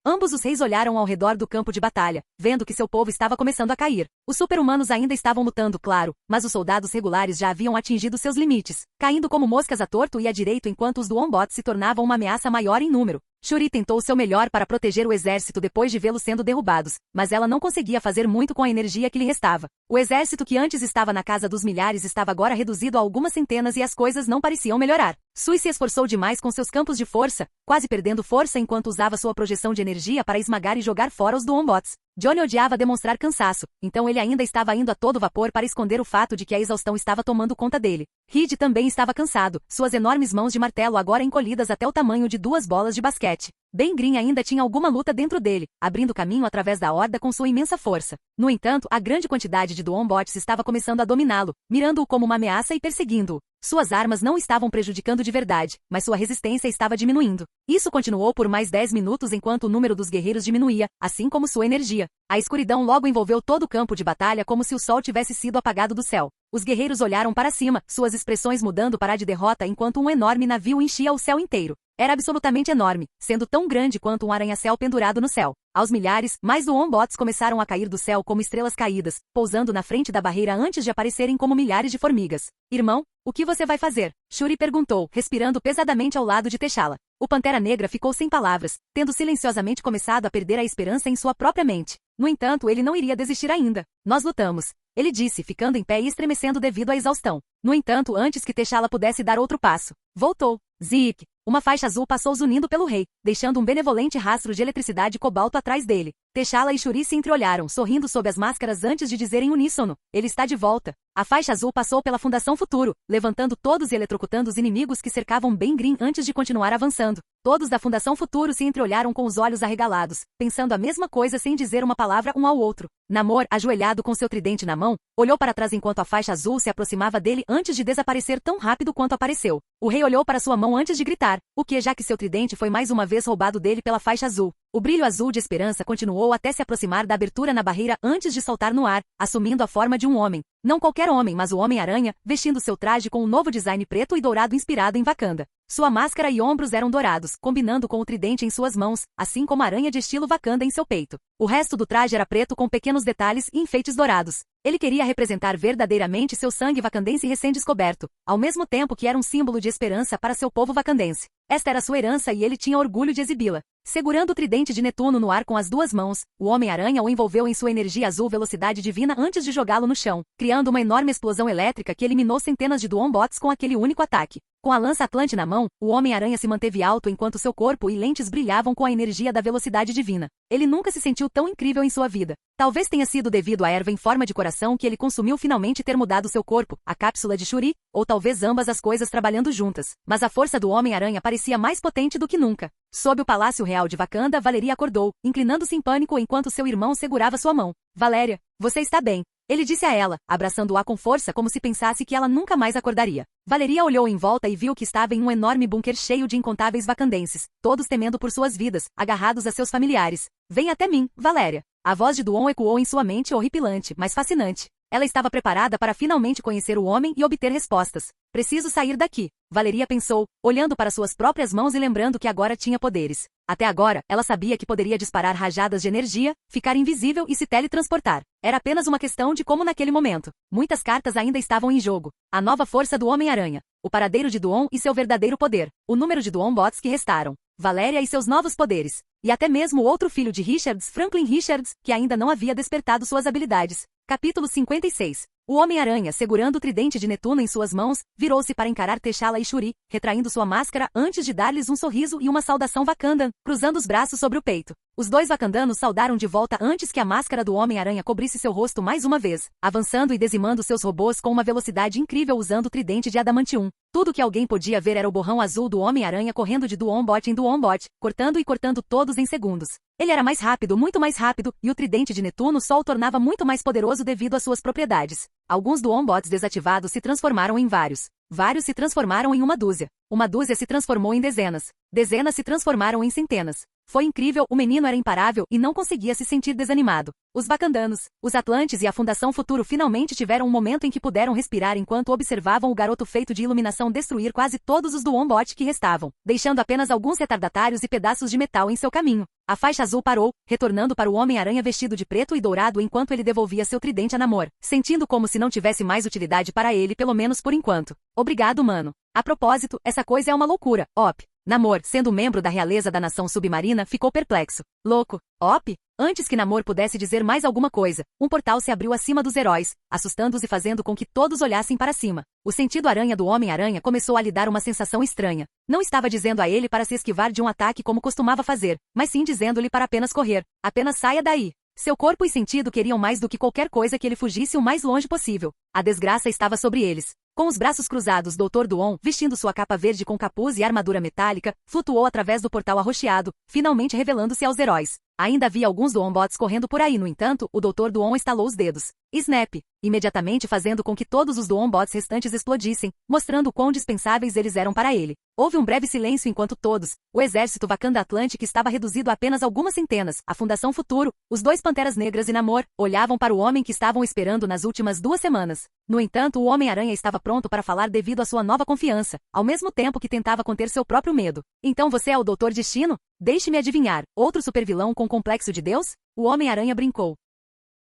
A: Ambos os reis olharam ao redor do campo de batalha, vendo que seu povo estava começando a cair. Os super-humanos ainda estavam lutando, claro, mas os soldados regulares já haviam atingido seus limites, caindo como moscas à torto e à direito enquanto os Duombots se tornavam uma ameaça maior em número. Shuri tentou seu melhor para proteger o exército depois de vê-los sendo derrubados, mas ela não conseguia fazer muito com a energia que lhe restava. O exército que antes estava na casa dos milhares estava agora reduzido a algumas centenas e as coisas não pareciam melhorar. Sui se esforçou demais com seus campos de força, quase perdendo força enquanto usava sua projeção de energia para esmagar e jogar fora os Duombots. Johnny odiava demonstrar cansaço, então ele ainda estava indo a todo vapor para esconder o fato de que a exaustão estava tomando conta dele. Reed também estava cansado, suas enormes mãos de martelo agora encolhidas até o tamanho de 2 bolas de basquete. Ben Green ainda tinha alguma luta dentro dele, abrindo caminho através da horda com sua imensa força. No entanto, a grande quantidade de Duombots estava começando a dominá-lo, mirando-o como uma ameaça e perseguindo-o. Suas armas não estavam prejudicando de verdade, mas sua resistência estava diminuindo. Isso continuou por mais 10 minutos enquanto o número dos guerreiros diminuía, assim como sua energia. A escuridão logo envolveu todo o campo de batalha como se o sol tivesse sido apagado do céu. Os guerreiros olharam para cima, suas expressões mudando para a de derrota enquanto um enorme navio enchia o céu inteiro. Era absolutamente enorme, sendo tão grande quanto um arranha-céu pendurado no céu. Aos milhares, mais Duombots começaram a cair do céu como estrelas caídas, pousando na frente da barreira antes de aparecerem como milhares de formigas. Irmão, o que você vai fazer? Shuri perguntou, respirando pesadamente ao lado de T'Challa. O Pantera Negra ficou sem palavras, tendo silenciosamente começado a perder a esperança em sua própria mente. No entanto, ele não iria desistir ainda. Nós lutamos, ele disse, ficando em pé e estremecendo devido à exaustão. No entanto, antes que T'Challa pudesse dar outro passo, voltou. Zip! Uma faixa azul passou zunindo pelo rei, deixando um benevolente rastro de eletricidade e cobalto atrás dele. T'Challa e Shuri se entreolharam, sorrindo sob as máscaras antes de dizer em uníssono, ele está de volta. A faixa azul passou pela Fundação Futuro, levantando todos e eletrocutando os inimigos que cercavam Ben Green antes de continuar avançando. Todos da Fundação Futuro se entreolharam com os olhos arregalados, pensando a mesma coisa sem dizer uma palavra um ao outro. Namor, ajoelhado com seu tridente na mão, olhou para trás enquanto a faixa azul se aproximava dele antes de desaparecer tão rápido quanto apareceu. O rei olhou para sua mão antes de gritar, o que já que seu tridente foi mais uma vez roubado dele pela faixa azul. O brilho azul de esperança continuou até se aproximar da abertura na barreira antes de saltar no ar, assumindo a forma de um homem. Não qualquer homem, mas o Homem-Aranha, vestindo seu traje com um novo design preto e dourado inspirado em Wakanda. Sua máscara e ombros eram dourados, combinando com o tridente em suas mãos, assim como a aranha de estilo Wakanda em seu peito. O resto do traje era preto com pequenos detalhes e enfeites dourados. Ele queria representar verdadeiramente seu sangue wakandense recém-descoberto, ao mesmo tempo que era um símbolo de esperança para seu povo wakandense. Esta era sua herança e ele tinha orgulho de exibi-la. Segurando o tridente de Netuno no ar com as 2 mãos, o Homem-Aranha o envolveu em sua energia azul velocidade divina antes de jogá-lo no chão, criando uma enorme explosão elétrica que eliminou centenas de Duombots com aquele único ataque. Com a lança Atlante na mão, o Homem-Aranha se manteve alto enquanto seu corpo e lentes brilhavam com a energia da velocidade divina. Ele nunca se sentiu tão incrível em sua vida. Talvez tenha sido devido à erva em forma de coração que ele consumiu finalmente ter mudado seu corpo, a cápsula de Shuri, ou talvez ambas as coisas trabalhando juntas. Mas a força do Homem-Aranha parecia mais potente do que nunca. Sob o Palácio Real de Wakanda, Valeria acordou, inclinando-se em pânico enquanto seu irmão segurava sua mão. Valéria, você está bem. Ele disse a ela, abraçando-a com força como se pensasse que ela nunca mais acordaria. Valeria olhou em volta e viu que estava em um enorme bunker cheio de incontáveis wakandenses, todos temendo por suas vidas, agarrados a seus familiares. Vem até mim, Valéria. A voz de Duon ecoou em sua mente horripilante, mas fascinante. Ela estava preparada para finalmente conhecer o homem e obter respostas. Preciso sair daqui, Valeria pensou, olhando para suas próprias mãos e lembrando que agora tinha poderes. Até agora, ela sabia que poderia disparar rajadas de energia, ficar invisível e se teletransportar. Era apenas uma questão de como naquele momento. Muitas cartas ainda estavam em jogo. A nova força do Homem-Aranha. O paradeiro de Duon e seu verdadeiro poder. O número de Duombots que restaram. Valéria e seus novos poderes. E até mesmo o outro filho de Richards, Franklin Richards, que ainda não havia despertado suas habilidades. Capítulo 56. O Homem-Aranha, segurando o tridente de Netuno em suas mãos, virou-se para encarar T'Challa e Shuri, retraindo sua máscara antes de dar-lhes um sorriso e uma saudação Wakandan, cruzando os braços sobre o peito. Os 2 wakandanos saudaram de volta antes que a máscara do Homem-Aranha cobrisse seu rosto mais uma vez, avançando e dizimando seus robôs com uma velocidade incrível usando o tridente de adamantium. Tudo que alguém podia ver era o borrão azul do Homem-Aranha correndo de Duombot em Duombot, cortando e cortando todos em segundos. Ele era mais rápido, muito mais rápido, e o tridente de Netuno só o tornava muito mais poderoso devido às suas propriedades. Alguns Duombots desativados se transformaram em vários. Vários se transformaram em uma dúzia se transformou em dezenas, dezenas se transformaram em centenas. Foi incrível, o menino era imparável e não conseguia se sentir desanimado. Os Wakandanos, os Atlantes e a Fundação Futuro finalmente tiveram um momento em que puderam respirar enquanto observavam o garoto feito de iluminação destruir quase todos os do Wombot que restavam, deixando apenas alguns retardatários e pedaços de metal em seu caminho. A faixa azul parou, retornando para o Homem-Aranha vestido de preto e dourado enquanto ele devolvia seu tridente a Namor, sentindo como se não tivesse mais utilidade para ele pelo menos por enquanto. Obrigado, mano. A propósito, essa coisa é uma loucura, Op. Namor, sendo membro da realeza da nação submarina, ficou perplexo. Louco. Op? Antes que Namor pudesse dizer mais alguma coisa, um portal se abriu acima dos heróis, assustando-os e fazendo com que todos olhassem para cima. O sentido aranha do Homem-Aranha começou a lhe dar uma sensação estranha. Não estava dizendo a ele para se esquivar de um ataque como costumava fazer, mas sim dizendo-lhe para apenas correr. Apenas saia daí. Seu corpo e sentido queriam mais do que qualquer coisa que ele fugisse o mais longe possível. A desgraça estava sobre eles. Com os braços cruzados, Dr. Duon, vestindo sua capa verde com capuz e armadura metálica, flutuou através do portal arroxeado, finalmente revelando-se aos heróis. Ainda havia alguns Duonbots correndo por aí, no entanto, o Dr. Duon estalou os dedos. Snap! Imediatamente fazendo com que todos os Duonbots restantes explodissem, mostrando o quão dispensáveis eles eram para ele. Houve um breve silêncio enquanto todos, o exército Wakanda Atlântico estava reduzido a apenas algumas centenas, a Fundação Futuro, os dois Panteras Negras e Namor, olhavam para o homem que estavam esperando nas últimas 2 semanas. No entanto, o Homem-Aranha estava pronto para falar devido à sua nova confiança, ao mesmo tempo que tentava conter seu próprio medo. Então você é o Dr. Destino? Deixe-me adivinhar, outro supervilão com complexo de Deus? O Homem-Aranha brincou.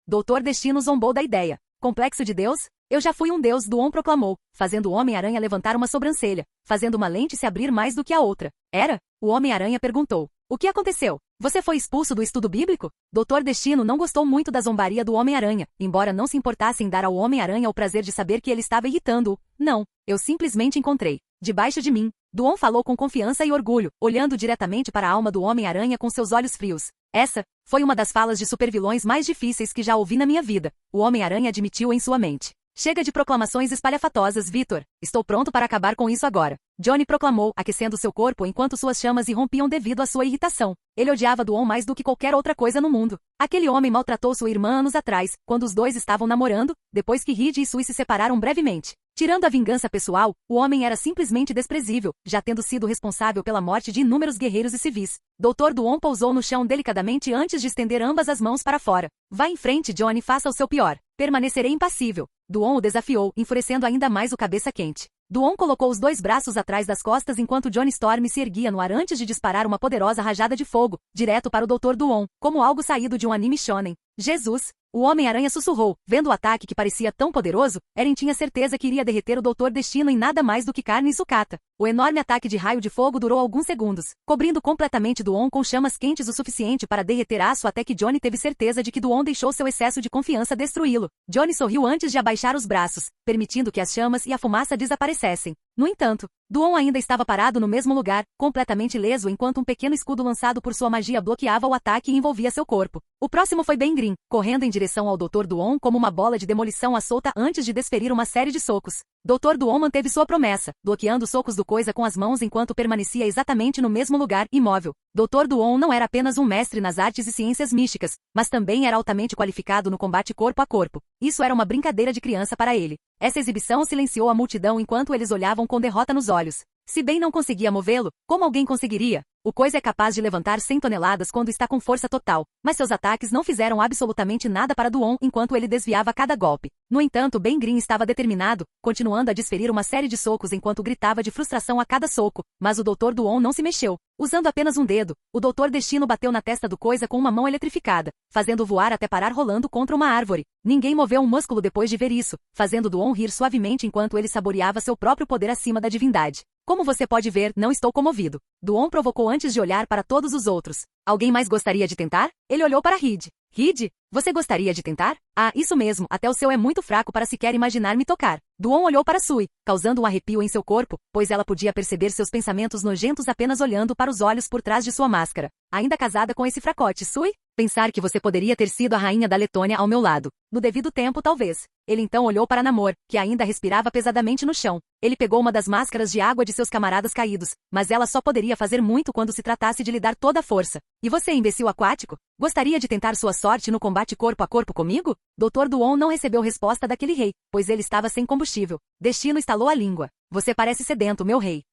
A: Dr. Destino zombou da ideia. Complexo de Deus? Eu já fui um deus, Duon proclamou, fazendo o Homem-Aranha levantar uma sobrancelha, fazendo uma lente se abrir mais do que a outra. Era? O Homem-Aranha perguntou. O que aconteceu? Você foi expulso do estudo bíblico? Dr. Destino não gostou muito da zombaria do Homem-Aranha, embora não se importasse em dar ao Homem-Aranha o prazer de saber que ele estava irritando-o. Não, eu simplesmente encontrei. Debaixo de mim. Duon falou com confiança e orgulho, olhando diretamente para a alma do Homem-Aranha com seus olhos frios. Essa foi uma das falas de supervilões mais difíceis que já ouvi na minha vida, o Homem-Aranha admitiu em sua mente. Chega de proclamações espalhafatosas, Victor. Estou pronto para acabar com isso agora. Johnny proclamou, aquecendo seu corpo enquanto suas chamas irrompiam devido à sua irritação. Ele odiava Duon mais do que qualquer outra coisa no mundo. Aquele homem maltratou sua irmã anos atrás, quando os dois estavam namorando, depois que Reed e Sui se separaram brevemente. Tirando a vingança pessoal, o homem era simplesmente desprezível, já tendo sido responsável pela morte de inúmeros guerreiros e civis. Dr. Duon pousou no chão delicadamente antes de estender ambas as mãos para fora. Vá em frente, Johnny, faça o seu pior. Permanecerei impassível. Duon o desafiou, enfurecendo ainda mais o cabeça quente. Duon colocou os 2 braços atrás das costas enquanto Johnny Storm se erguia no ar antes de disparar uma poderosa rajada de fogo, direto para o Dr. Duon, como algo saído de um anime shonen. Jesus! O Homem-Aranha sussurrou, vendo o ataque que parecia tão poderoso, Eren tinha certeza que iria derreter o Dr. Destino em nada mais do que carne e sucata. O enorme ataque de raio de fogo durou alguns segundos, cobrindo completamente Duon com chamas quentes o suficiente para derreter aço até que Johnny teve certeza de que Duon deixou seu excesso de confiança destruí-lo. Johnny sorriu antes de abaixar os braços, permitindo que as chamas e a fumaça desaparecessem. No entanto, Duon ainda estava parado no mesmo lugar, completamente ileso enquanto um pequeno escudo lançado por sua magia bloqueava o ataque e envolvia seu corpo. O próximo foi Ben Grimm, correndo em direção ao Dr. Duon como uma bola de demolição à solta antes de desferir uma série de socos. Dr. Duon manteve sua promessa, bloqueando os socos do Coisa com as mãos enquanto permanecia exatamente no mesmo lugar, imóvel. Dr. Duon não era apenas um mestre nas artes e ciências místicas, mas também era altamente qualificado no combate corpo a corpo. Isso era uma brincadeira de criança para ele. Essa exibição silenciou a multidão enquanto eles olhavam com derrota nos olhos. Se Ben não conseguia movê-lo, como alguém conseguiria? O Coisa é capaz de levantar 100 toneladas quando está com força total, mas seus ataques não fizeram absolutamente nada para Duon enquanto ele desviava cada golpe. No entanto, Ben Grimm estava determinado, continuando a desferir uma série de socos enquanto gritava de frustração a cada soco, mas o Dr. Duon não se mexeu. Usando apenas um dedo, o Dr. Destino bateu na testa do Coisa com uma mão eletrificada, fazendo-o voar até parar rolando contra uma árvore. Ninguém moveu um músculo depois de ver isso, fazendo Duon rir suavemente enquanto ele saboreava seu próprio poder acima da divindade. Como você pode ver, não estou comovido. Duon provocou antes de olhar para todos os outros. Alguém mais gostaria de tentar? Ele olhou para Reed. Reed, você gostaria de tentar? Ah, isso mesmo, até o seu é muito fraco para sequer imaginar me tocar. Duon olhou para Sui, causando um arrepio em seu corpo, pois ela podia perceber seus pensamentos nojentos apenas olhando para os olhos por trás de sua máscara. Ainda casada com esse fracote, Sui? Pensar que você poderia ter sido a rainha da Letônia ao meu lado. No devido tempo, talvez. Ele então olhou para Namor, que ainda respirava pesadamente no chão. Ele pegou uma das máscaras de água de seus camaradas caídos, mas ela só poderia fazer muito quando se tratasse de lhe dar toda a força. E você, imbecil aquático? Gostaria de tentar sua sorte no combate corpo a corpo comigo? Dr. Duon não recebeu resposta daquele rei, pois ele estava sem combustível. Destino estalou a língua. Você parece sedento, meu rei.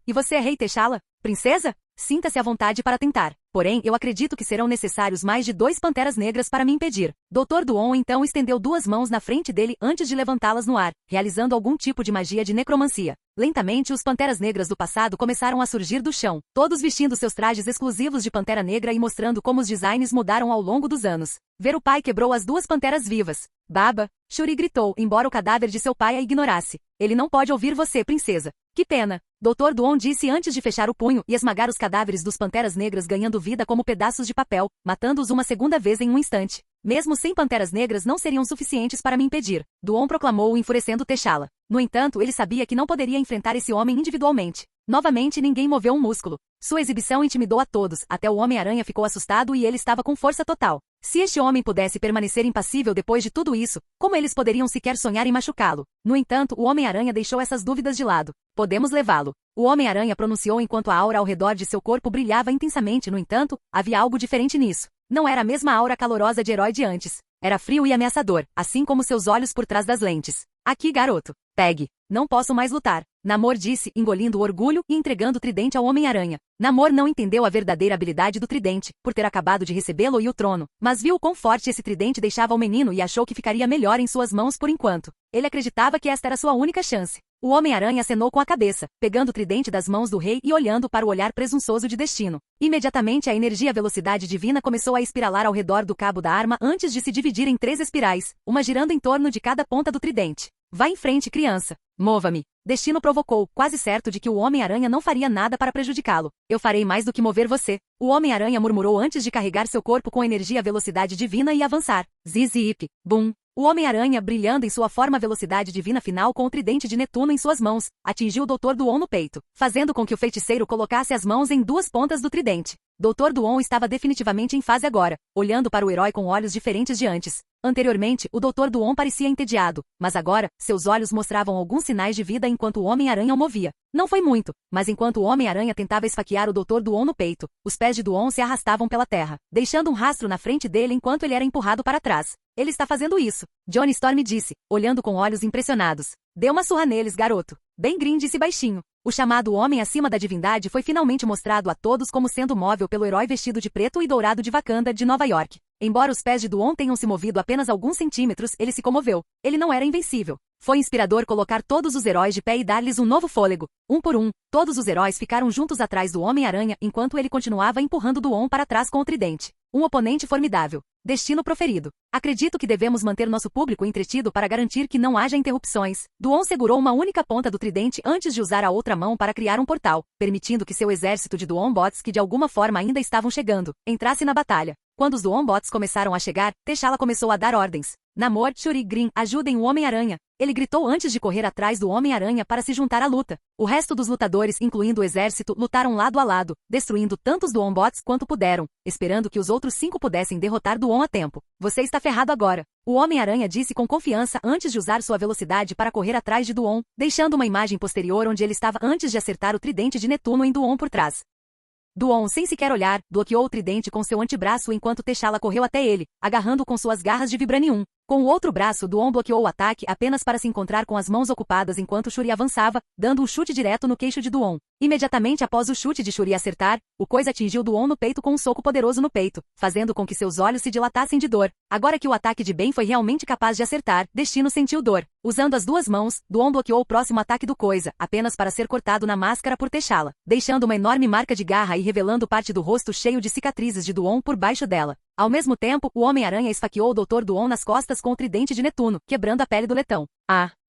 A: E você é rei T'Challa? Princesa? Sinta-se à vontade para tentar. Porém, eu acredito que serão necessários mais de 2 panteras negras para me impedir. Dr. Duon então estendeu 2 mãos na frente dele antes de levantá-las no ar, realizando algum tipo de magia de necromancia. Lentamente, os panteras negras do passado começaram a surgir do chão, todos vestindo seus trajes exclusivos de pantera negra e mostrando como os designs mudaram ao longo dos anos. Ver o pai quebrou as 2 panteras vivas. Baba, Shuri gritou, embora o cadáver de seu pai a ignorasse. Ele não pode ouvir você, princesa. Que pena. Dr. Duon disse antes de fechar o punho e esmagar os cadáveres dos panteras negras ganhando vida como pedaços de papel, matando-os uma segunda vez em um instante. Mesmo 100 panteras negras não seriam suficientes para me impedir. Duon proclamou, enfurecendo T'Challa. No entanto, ele sabia que não poderia enfrentar esse homem individualmente. Novamente ninguém moveu um músculo. Sua exibição intimidou a todos, até o Homem-Aranha ficou assustado e ele estava com força total. Se este homem pudesse permanecer impassível depois de tudo isso, como eles poderiam sequer sonhar em machucá-lo? No entanto, o Homem-Aranha deixou essas dúvidas de lado. Podemos levá-lo. O Homem-Aranha pronunciou enquanto a aura ao redor de seu corpo brilhava intensamente. No entanto, havia algo diferente nisso. Não era a mesma aura calorosa de herói de antes. Era frio e ameaçador, assim como seus olhos por trás das lentes. Aqui, garoto. Pegue. Não posso mais lutar. Namor disse, engolindo o orgulho e entregando o tridente ao Homem-Aranha. Namor não entendeu a verdadeira habilidade do tridente, por ter acabado de recebê-lo e o trono, mas viu quão forte esse tridente deixava o menino e achou que ficaria melhor em suas mãos por enquanto. Ele acreditava que esta era sua única chance. O Homem-Aranha acenou com a cabeça, pegando o tridente das mãos do rei e olhando para o olhar presunçoso de Destino. Imediatamente a energia velocidade divina começou a espiralar ao redor do cabo da arma antes de se dividir em 3 espirais, uma girando em torno de cada ponta do tridente. Vá em frente, criança. Mova-me. Destino provocou, quase certo de que o Homem-Aranha não faria nada para prejudicá-lo. Eu farei mais do que mover você. O Homem-Aranha murmurou antes de carregar seu corpo com energia velocidade divina e avançar. Zip, bum. O Homem-Aranha, brilhando em sua forma velocidade divina final com o tridente de Netuno em suas mãos, atingiu o Dr. Duon no peito, fazendo com que o feiticeiro colocasse as mãos em 2 pontas do tridente. Dr. Duon estava definitivamente em fase agora, olhando para o herói com olhos diferentes de antes. Anteriormente, o Dr. Duon parecia entediado, mas agora, seus olhos mostravam alguns sinais de vida enquanto o Homem-Aranha o movia. Não foi muito, mas enquanto o Homem-Aranha tentava esfaquear o Dr. Duon no peito, os pés de Duon se arrastavam pela terra, deixando um rastro na frente dele enquanto ele era empurrado para trás. Ele está fazendo isso, Johnny Storm disse, olhando com olhos impressionados. Dê uma surra neles, garoto. Ben Grimm disse baixinho. O chamado Homem Acima da Divindade foi finalmente mostrado a todos como sendo móvel pelo herói vestido de preto e dourado de Wakanda, de Nova York. Embora os pés de Duon tenham se movido apenas alguns centímetros, ele se comoveu. Ele não era invencível. Foi inspirador colocar todos os heróis de pé e dar-lhes um novo fôlego. Um por um, todos os heróis ficaram juntos atrás do Homem-Aranha enquanto ele continuava empurrando Duon para trás com o tridente. Um oponente formidável. Destino proferido. Acredito que devemos manter nosso público entretido para garantir que não haja interrupções. Duon segurou uma única ponta do tridente antes de usar a outra mão para criar um portal, permitindo que seu exército de Duon-bots que de alguma forma ainda estavam chegando, entrasse na batalha. Quando os Duon-bots começaram a chegar, T'Challa começou a dar ordens. Namor, Shuri, Grimm, ajudem o Homem-Aranha. Ele gritou antes de correr atrás do Homem-Aranha para se juntar à luta. O resto dos lutadores, incluindo o exército, lutaram lado a lado, destruindo tantos Duon-bots quanto puderam, esperando que os outros 5 pudessem derrotar Duon a tempo. Você está ferrado agora. O Homem-Aranha disse com confiança antes de usar sua velocidade para correr atrás de Duon, deixando uma imagem posterior onde ele estava antes de acertar o tridente de Netuno em Duon por trás. Duon, sem sequer olhar, bloqueou o tridente com seu antebraço enquanto T'Challa correu até ele, agarrando-o com suas garras de vibranium. Com o outro braço, Duon bloqueou o ataque apenas para se encontrar com as mãos ocupadas enquanto Shuri avançava, dando um chute direto no queixo de Duon. Imediatamente após o chute de Shuri acertar, o coisa atingiu Duon no peito com um soco poderoso no peito, fazendo com que seus olhos se dilatassem de dor. Agora que o ataque de Ben foi realmente capaz de acertar, Destino sentiu dor. Usando as 2 mãos, Duon bloqueou o próximo ataque do coisa, apenas para ser cortado na máscara por T'Challa, deixando uma enorme marca de garra e revelando parte do rosto cheio de cicatrizes de Duon por baixo dela. Ao mesmo tempo, o Homem-Aranha esfaqueou o Dr. Duon nas costas com o tridente de Netuno, quebrando a pele do letão.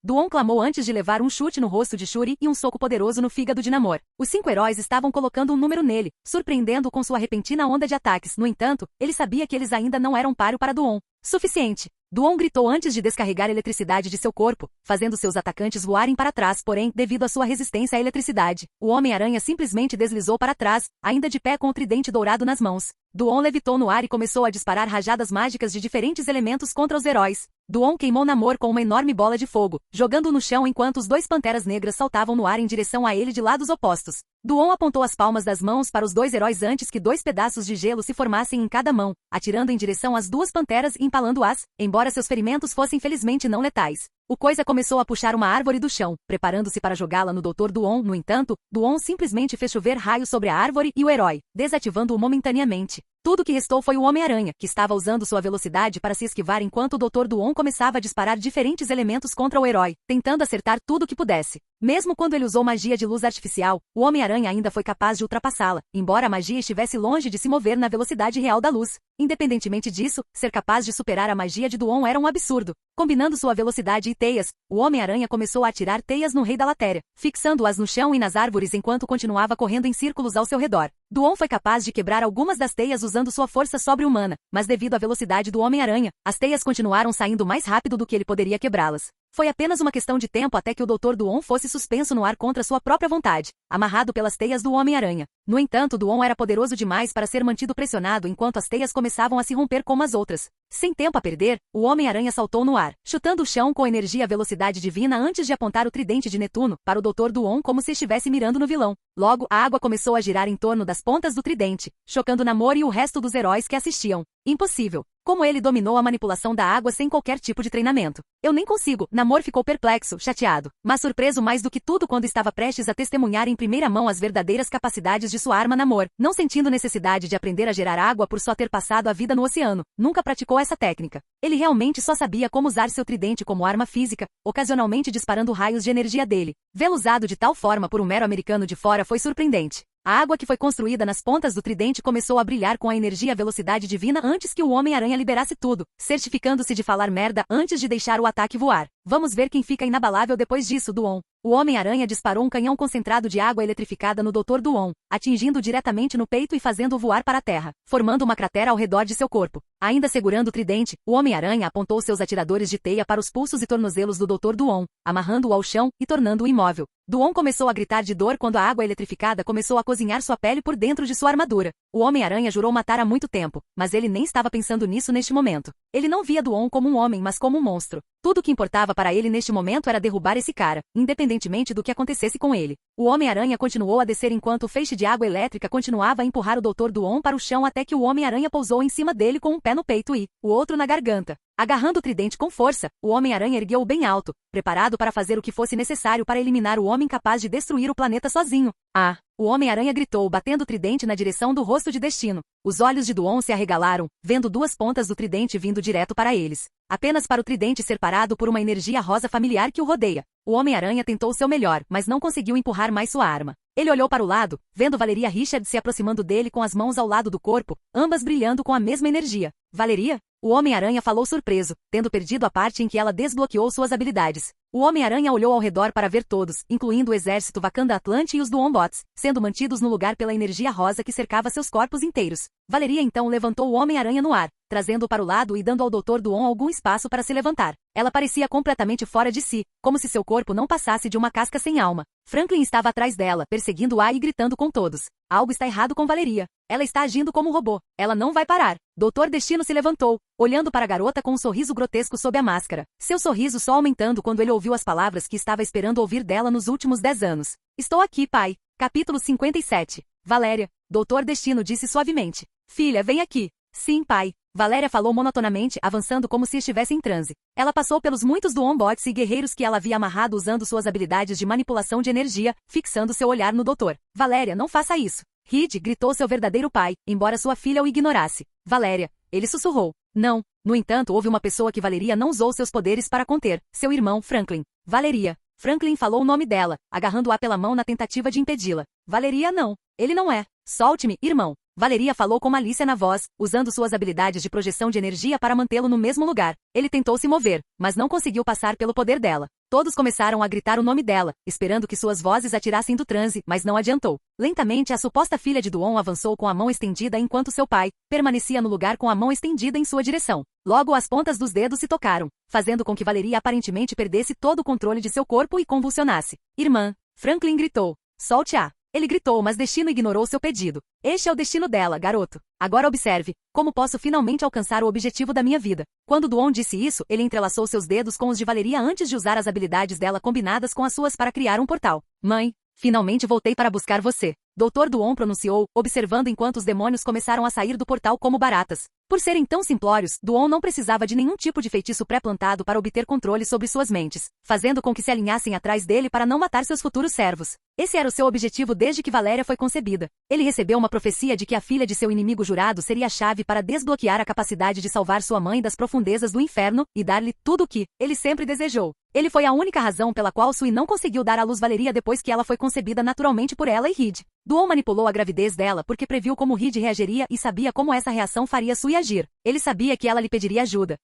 A: Duon clamou antes de levar um chute no rosto de Shuri e um soco poderoso no fígado de Namor. Os 5 heróis estavam colocando um número nele, surpreendendo-o com sua repentina onda de ataques. No entanto, ele sabia que eles ainda não eram páreo para Duon. Suficiente. Duon gritou antes de descarregar eletricidade de seu corpo, fazendo seus atacantes voarem para trás, porém, devido à sua resistência à eletricidade, o Homem-Aranha simplesmente deslizou para trás, ainda de pé com o tridente dourado nas mãos. Duon levitou no ar e começou a disparar rajadas mágicas de diferentes elementos contra os heróis. Duon queimou Namor com uma enorme bola de fogo, jogando-o no chão enquanto os dois Panteras Negras saltavam no ar em direção a ele de lados opostos. Duon apontou as palmas das mãos para os dois heróis antes que dois pedaços de gelo se formassem em cada mão, atirando em direção às duas panteras e empalando-as, embora seus ferimentos fossem felizmente não letais. O Coisa começou a puxar uma árvore do chão, preparando-se para jogá-la no Dr. Duon. No entanto, Duon simplesmente fez chover raios sobre a árvore e o herói, desativando-o momentaneamente. Tudo que restou foi o Homem-Aranha, que estava usando sua velocidade para se esquivar enquanto o Dr. Duon começava a disparar diferentes elementos contra o herói, tentando acertar tudo que pudesse. Mesmo quando ele usou magia de luz artificial, o Homem-Aranha ainda foi capaz de ultrapassá-la, embora a magia estivesse longe de se mover na velocidade real da luz. Independentemente disso, ser capaz de superar a magia de Duon era um absurdo. Combinando sua velocidade e teias, o Homem-Aranha começou a atirar teias no Rei da Latéria, fixando-as no chão e nas árvores enquanto continuava correndo em círculos ao seu redor. Duon foi capaz de quebrar algumas das teias usando sua força sobre-humana, mas devido à velocidade do Homem-Aranha, as teias continuaram saindo mais rápido do que ele poderia quebrá-las. Foi apenas uma questão de tempo até que o Dr. Duon fosse suspenso no ar contra sua própria vontade, amarrado pelas teias do Homem-Aranha. No entanto, Duon era poderoso demais para ser mantido pressionado enquanto as teias começavam a se romper como as outras. Sem tempo a perder, o Homem-Aranha saltou no ar, chutando o chão com energia e velocidade divina antes de apontar o tridente de Netuno para o Dr. Duon como se estivesse mirando no vilão. Logo, a água começou a girar em torno das pontas do tridente, chocando Namor e o resto dos heróis que assistiam. Impossível. Como ele dominou a manipulação da água sem qualquer tipo de treinamento? Eu nem consigo. Namor ficou perplexo, chateado, mas surpreso mais do que tudo quando estava prestes a testemunhar em primeira mão as verdadeiras capacidades de sua arma Namor. Não sentindo necessidade de aprender a gerar água por só ter passado a vida no oceano, nunca praticou essa técnica. Ele realmente só sabia como usar seu tridente como arma física, ocasionalmente disparando raios de energia dele. Vê-lo usado de tal forma por um mero americano de fora foi surpreendente. A água que foi construída nas pontas do tridente começou a brilhar com a energia e a velocidade divina antes que o Homem-Aranha liberasse tudo, certificando-se de falar merda antes de deixar o ataque voar. Vamos ver quem fica inabalável depois disso, Duon. O Homem-Aranha disparou um canhão concentrado de água eletrificada no Dr. Duon, atingindo diretamente no peito e fazendo-o voar para a terra, formando uma cratera ao redor de seu corpo. Ainda segurando o tridente, o Homem-Aranha apontou seus atiradores de teia para os pulsos e tornozelos do Dr. Duon, amarrando-o ao chão e tornando-o imóvel. Duon começou a gritar de dor quando a água eletrificada começou a cozinhar sua pele por dentro de sua armadura. O Homem-Aranha jurou matar há muito tempo, mas ele nem estava pensando nisso neste momento. Ele não via Duon como um homem, mas como um monstro. Tudo o que importava para ele neste momento era derrubar esse cara, independentemente do que acontecesse com ele. O Homem-Aranha continuou a descer enquanto o feixe de água elétrica continuava a empurrar o Dr. Duon para o chão até que o Homem-Aranha pousou em cima dele com um pé no peito e o outro na garganta. Agarrando o tridente com força, o Homem-Aranha ergueu-o bem alto, preparado para fazer o que fosse necessário para eliminar o homem capaz de destruir o planeta sozinho. Ah! O Homem-Aranha gritou, batendo o tridente na direção do rosto de Destino. Os olhos de Duon se arregalaram, vendo duas pontas do tridente vindo direto para eles. Apenas para o tridente ser parado por uma energia rosa familiar que o rodeia. O Homem-Aranha tentou seu melhor, mas não conseguiu empurrar mais sua arma. Ele olhou para o lado, vendo Valeria Richards se aproximando dele com as mãos ao lado do corpo, ambas brilhando com a mesma energia. Valeria? O Homem-Aranha falou surpreso, tendo perdido a parte em que ela desbloqueou suas habilidades. O Homem-Aranha olhou ao redor para ver todos, incluindo o exército Wakanda Atlante e os Duonbots, sendo mantidos no lugar pela energia rosa que cercava seus corpos inteiros. Valeria então levantou o Homem-Aranha no ar, trazendo-o para o lado e dando ao Dr. Duon algum espaço para se levantar. Ela parecia completamente fora de si, como se seu corpo não passasse de uma casca sem alma. Franklin estava atrás dela, perseguindo-a e gritando com todos. Algo está errado com Valeria. Ela está agindo como robô. Ela não vai parar. Dr. Destino se levantou, olhando para a garota com um sorriso grotesco sob a máscara. Seu sorriso só aumentando quando ele ouviu as palavras que estava esperando ouvir dela nos últimos 10 anos. Estou aqui, pai. Capítulo 57. Valéria. Dr. Destino disse suavemente. Filha, vem aqui. Sim, pai. Valéria falou monotonamente, avançando como se estivesse em transe. Ela passou pelos muitos Duonbots e guerreiros que ela havia amarrado usando suas habilidades de manipulação de energia, fixando seu olhar no doutor. Valéria, não faça isso. Reed gritou seu verdadeiro pai, embora sua filha o ignorasse. Valéria. Ele sussurrou. Não. No entanto, houve uma pessoa que Valeria não usou seus poderes para conter. Seu irmão, Franklin. Valeria. Franklin falou o nome dela, agarrando-a pela mão na tentativa de impedi-la. Valeria não. Ele não é. Solte-me, irmão. Valeria falou com malícia na voz, usando suas habilidades de projeção de energia para mantê-lo no mesmo lugar. Ele tentou se mover, mas não conseguiu passar pelo poder dela. Todos começaram a gritar o nome dela, esperando que suas vozes a tirassem do transe, mas não adiantou. Lentamente, a suposta filha de Duon avançou com a mão estendida enquanto seu pai permanecia no lugar com a mão estendida em sua direção. Logo, as pontas dos dedos se tocaram, fazendo com que Valeria aparentemente perdesse todo o controle de seu corpo e convulsionasse. Irmã, Franklin gritou. Solte-a. Ele gritou, mas Destino ignorou seu pedido. Este é o destino dela, garoto. Agora observe, como posso finalmente alcançar o objetivo da minha vida. Quando Duon disse isso, ele entrelaçou seus dedos com os de Valeria antes de usar as habilidades dela combinadas com as suas para criar um portal. Mãe, finalmente voltei para buscar você. Dr. Duon pronunciou, observando enquanto os demônios começaram a sair do portal como baratas. Por serem tão simplórios, Duon não precisava de nenhum tipo de feitiço pré-plantado para obter controle sobre suas mentes, fazendo com que se alinhassem atrás dele para não matar seus futuros servos. Esse era o seu objetivo desde que Valéria foi concebida. Ele recebeu uma profecia de que a filha de seu inimigo jurado seria a chave para desbloquear a capacidade de salvar sua mãe das profundezas do inferno e dar-lhe tudo o que ele sempre desejou. Ele foi a única razão pela qual Sui não conseguiu dar à luz Valeria depois que ela foi concebida naturalmente por ela e Reed. Duon manipulou a gravidez dela porque previu como Reed reagiria e sabia como essa reação faria Sui agir. Ele sabia que ela lhe pediria ajuda.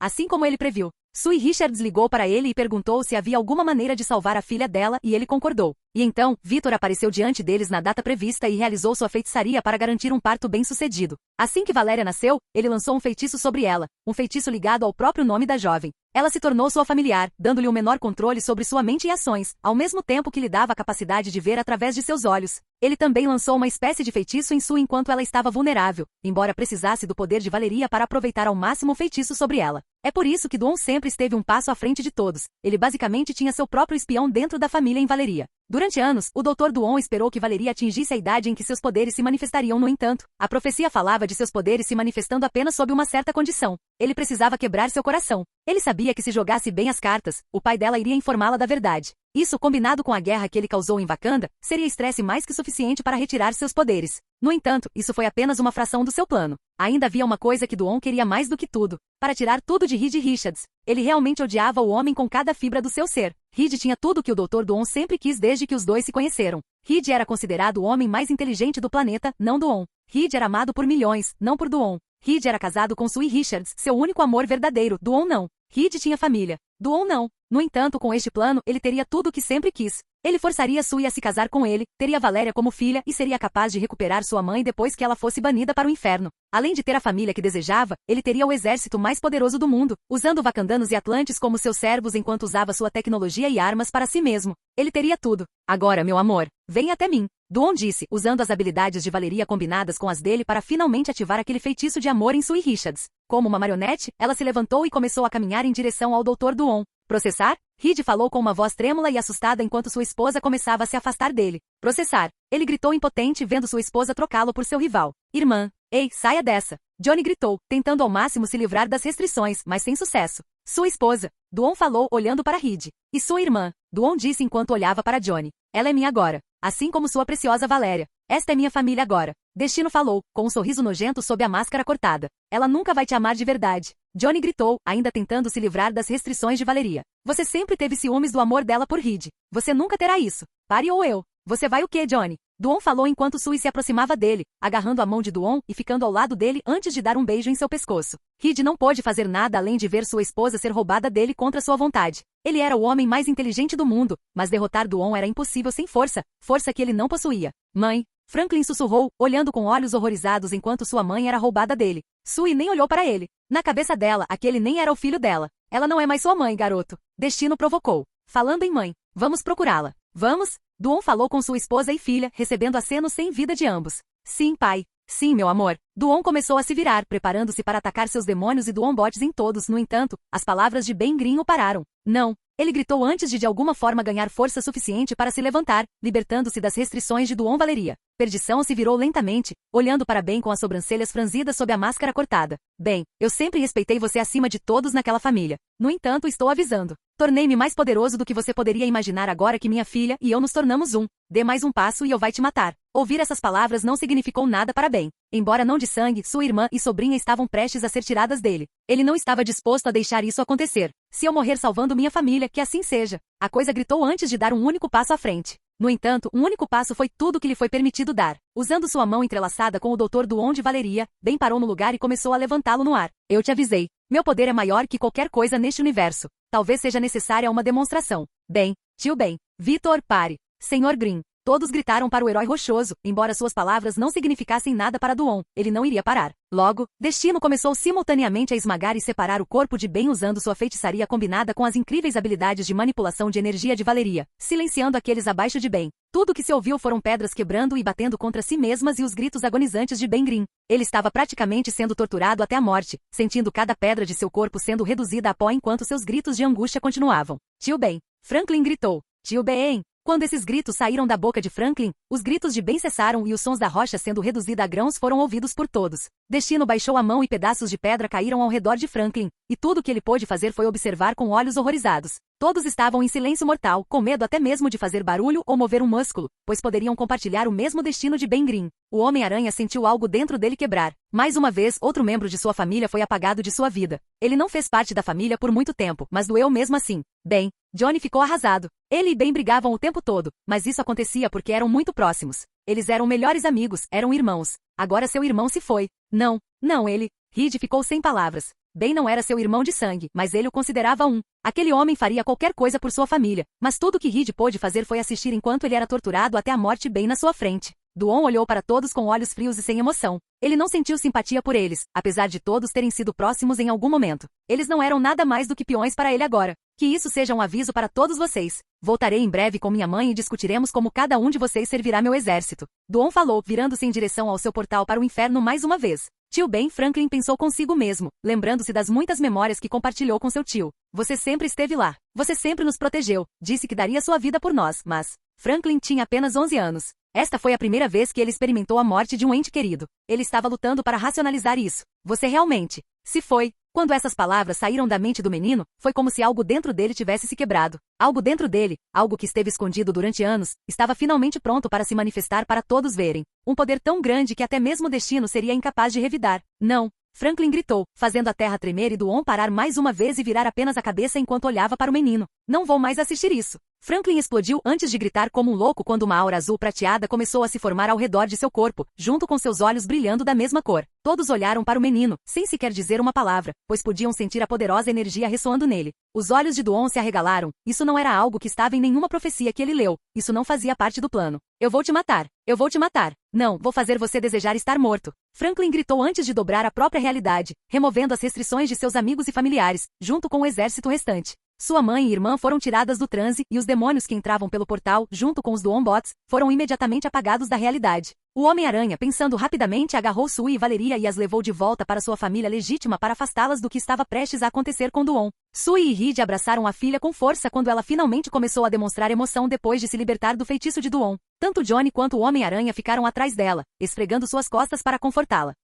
A: Assim como ele previu, Sui Richards ligou para ele e perguntou se havia alguma maneira de salvar a filha dela e ele concordou. E então, Victor apareceu diante deles na data prevista e realizou sua feitiçaria para garantir um parto bem-sucedido. Assim que Valéria nasceu, ele lançou um feitiço sobre ela, um feitiço ligado ao próprio nome da jovem. Ela se tornou sua familiar, dando-lhe um menor controle sobre sua mente e ações, ao mesmo tempo que lhe dava a capacidade de ver através de seus olhos. Ele também lançou uma espécie de feitiço em Sui enquanto ela estava vulnerável, embora precisasse do poder de Valeria para aproveitar ao máximo o feitiço sobre ela. É por isso que Duon sempre esteve um passo à frente de todos. Ele basicamente tinha seu próprio espião dentro da família em Valeria. Durante anos, o Dr. Duon esperou que Valeria atingisse a idade em que seus poderes se manifestariam. No entanto, a profecia falava de seus poderes se manifestando apenas sob uma certa condição. Ele precisava quebrar seu coração. Ele sabia que se jogasse bem as cartas, o pai dela iria informá-la da verdade. Isso, combinado com a guerra que ele causou em Wakanda, seria estresse mais que suficiente para retirar seus poderes. No entanto, isso foi apenas uma fração do seu plano. Ainda havia uma coisa que Duon queria mais do que tudo. Para tirar tudo de Reed Richards. Ele realmente odiava o homem com cada fibra do seu ser. Reed tinha tudo que o Dr. Duon sempre quis desde que os dois se conheceram. Reed era considerado o homem mais inteligente do planeta, não Duon. Reed era amado por milhões, não por Duon. Reed era casado com Sui Richards, seu único amor verdadeiro. Duon não. Reed tinha família. Duon não. No entanto, com este plano, ele teria tudo o que sempre quis. Ele forçaria Sui a se casar com ele, teria Valéria como filha e seria capaz de recuperar sua mãe depois que ela fosse banida para o inferno. Além de ter a família que desejava, ele teria o exército mais poderoso do mundo, usando Wakandanos e Atlantes como seus servos enquanto usava sua tecnologia e armas para si mesmo. Ele teria tudo. Agora, meu amor, venha até mim. Duon disse, usando as habilidades de Valeria combinadas com as dele para finalmente ativar aquele feitiço de amor em Sui Richards. Como uma marionete, ela se levantou e começou a caminhar em direção ao Dr. Duon. Processar? Reed falou com uma voz trêmula e assustada enquanto sua esposa começava a se afastar dele. Processar. Ele gritou impotente vendo sua esposa trocá-lo por seu rival. Irmã. Ei, saia dessa. Johnny gritou, tentando ao máximo se livrar das restrições, mas sem sucesso. Sua esposa. Duon falou, olhando para Reed. E sua irmã. Duon disse enquanto olhava para Johnny. Ela é minha agora. Assim como sua preciosa Valéria. Esta é minha família agora. Destino falou, com um sorriso nojento sob a máscara cortada. Ela nunca vai te amar de verdade. Johnny gritou, ainda tentando se livrar das restrições de Valeria. Você sempre teve ciúmes do amor dela por Reed. Você nunca terá isso. Pare ou eu. Você vai o quê, Johnny? Duon falou enquanto Sui se aproximava dele, agarrando a mão de Duon e ficando ao lado dele antes de dar um beijo em seu pescoço. Reed não pôde fazer nada além de ver sua esposa ser roubada dele contra sua vontade. Ele era o homem mais inteligente do mundo, mas derrotar Duon era impossível sem força, força que ele não possuía. Mãe, Franklin sussurrou, olhando com olhos horrorizados enquanto sua mãe era roubada dele. Sui nem olhou para ele. Na cabeça dela, aquele nem era o filho dela. Ela não é mais sua mãe, garoto. Destino provocou. Falando em mãe, vamos procurá-la. Vamos? Duon falou com sua esposa e filha, recebendo aceno sem vida de ambos. Sim, pai. Sim, meu amor. Duon começou a se virar, preparando-se para atacar seus demônios e Duon botes em todos. No entanto, as palavras de Ben Green o pararam. Não. Ele gritou antes de alguma forma ganhar força suficiente para se levantar, libertando-se das restrições de Duon Valeria. Perdição se virou lentamente, olhando para Ben com as sobrancelhas franzidas sob a máscara cortada. Ben, eu sempre respeitei você acima de todos naquela família. No entanto, estou avisando. Tornei-me mais poderoso do que você poderia imaginar agora que minha filha e eu nos tornamos um. Dê mais um passo e eu vai te matar. Ouvir essas palavras não significou nada para Ben. Embora não de sangue, sua irmã e sobrinha estavam prestes a ser tiradas dele. Ele não estava disposto a deixar isso acontecer. Se eu morrer salvando minha família, que assim seja. A coisa gritou antes de dar um único passo à frente. No entanto, um único passo foi tudo que lhe foi permitido dar. Usando sua mão entrelaçada com o Dr. Duon de Valeria, Ben parou no lugar e começou a levantá-lo no ar. Eu te avisei. Meu poder é maior que qualquer coisa neste universo. Talvez seja necessária uma demonstração. Ben, tio Ben, Vitor, pare. Senhor Green. Todos gritaram para o herói rochoso, embora suas palavras não significassem nada para Duon, ele não iria parar. Logo, Destino começou simultaneamente a esmagar e separar o corpo de Ben usando sua feitiçaria combinada com as incríveis habilidades de manipulação de energia de Valeria, silenciando aqueles abaixo de Ben. Tudo o que se ouviu foram pedras quebrando e batendo contra si mesmas e os gritos agonizantes de Ben Green. Ele estava praticamente sendo torturado até a morte, sentindo cada pedra de seu corpo sendo reduzida a pó enquanto seus gritos de angústia continuavam. Tio Ben. Franklin gritou. Tio Ben. Quando esses gritos saíram da boca de Franklin, os gritos de Ben cessaram e os sons da rocha sendo reduzida a grãos foram ouvidos por todos. Destino baixou a mão e pedaços de pedra caíram ao redor de Franklin, e tudo o que ele pôde fazer foi observar com olhos horrorizados. Todos estavam em silêncio mortal, com medo até mesmo de fazer barulho ou mover um músculo, pois poderiam compartilhar o mesmo destino de Ben Green. O Homem-Aranha sentiu algo dentro dele quebrar. Mais uma vez, outro membro de sua família foi apagado de sua vida. Ele não fez parte da família por muito tempo, mas doeu mesmo assim. Ben. Johnny ficou arrasado. Ele e Ben brigavam o tempo todo, mas isso acontecia porque eram muito próximos. Eles eram melhores amigos, eram irmãos. Agora seu irmão se foi. Não ele. Reed ficou sem palavras. Ben não era seu irmão de sangue, mas ele o considerava um. Aquele homem faria qualquer coisa por sua família, mas tudo que Reed pôde fazer foi assistir enquanto ele era torturado até a morte bem na sua frente. Duon olhou para todos com olhos frios e sem emoção. Ele não sentiu simpatia por eles, apesar de todos terem sido próximos em algum momento. Eles não eram nada mais do que peões para ele agora. Que isso seja um aviso para todos vocês. Voltarei em breve com minha mãe e discutiremos como cada um de vocês servirá meu exército. Duon falou, virando-se em direção ao seu portal para o inferno mais uma vez. Tio Ben. Franklin pensou consigo mesmo, lembrando-se das muitas memórias que compartilhou com seu tio. Você sempre esteve lá. Você sempre nos protegeu. Disse que daria sua vida por nós, mas... Franklin tinha apenas 11 anos. Esta foi a primeira vez que ele experimentou a morte de um ente querido. Ele estava lutando para racionalizar isso. Você realmente... Se foi. Quando essas palavras saíram da mente do menino, foi como se algo dentro dele tivesse se quebrado. Algo dentro dele, algo que esteve escondido durante anos, estava finalmente pronto para se manifestar para todos verem. Um poder tão grande que até mesmo o destino seria incapaz de revidar. Não. Franklin gritou, fazendo a terra tremer e Duon parar mais uma vez e virar apenas a cabeça enquanto olhava para o menino. Não vou mais assistir isso. Franklin explodiu antes de gritar como um louco quando uma aura azul prateada começou a se formar ao redor de seu corpo, junto com seus olhos brilhando da mesma cor. Todos olharam para o menino, sem sequer dizer uma palavra, pois podiam sentir a poderosa energia ressoando nele. Os olhos de Duon se arregalaram. Isso não era algo que estava em nenhuma profecia que ele leu. Isso não fazia parte do plano. Eu vou te matar. Eu vou te matar. Não, vou fazer você desejar estar morto. Franklin gritou antes de dobrar a própria realidade, removendo as restrições de seus amigos e familiares, junto com o exército restante. Sua mãe e irmã foram tiradas do transe e os demônios que entravam pelo portal, junto com os Duon-bots, foram imediatamente apagados da realidade. O Homem-Aranha, pensando rapidamente, agarrou Sui e Valeria e as levou de volta para sua família legítima para afastá-las do que estava prestes a acontecer com Duon. Sui e Reed abraçaram a filha com força quando ela finalmente começou a demonstrar emoção depois de se libertar do feitiço de Duon. Tanto Johnny quanto o Homem-Aranha ficaram atrás dela, esfregando suas costas para confortá-la.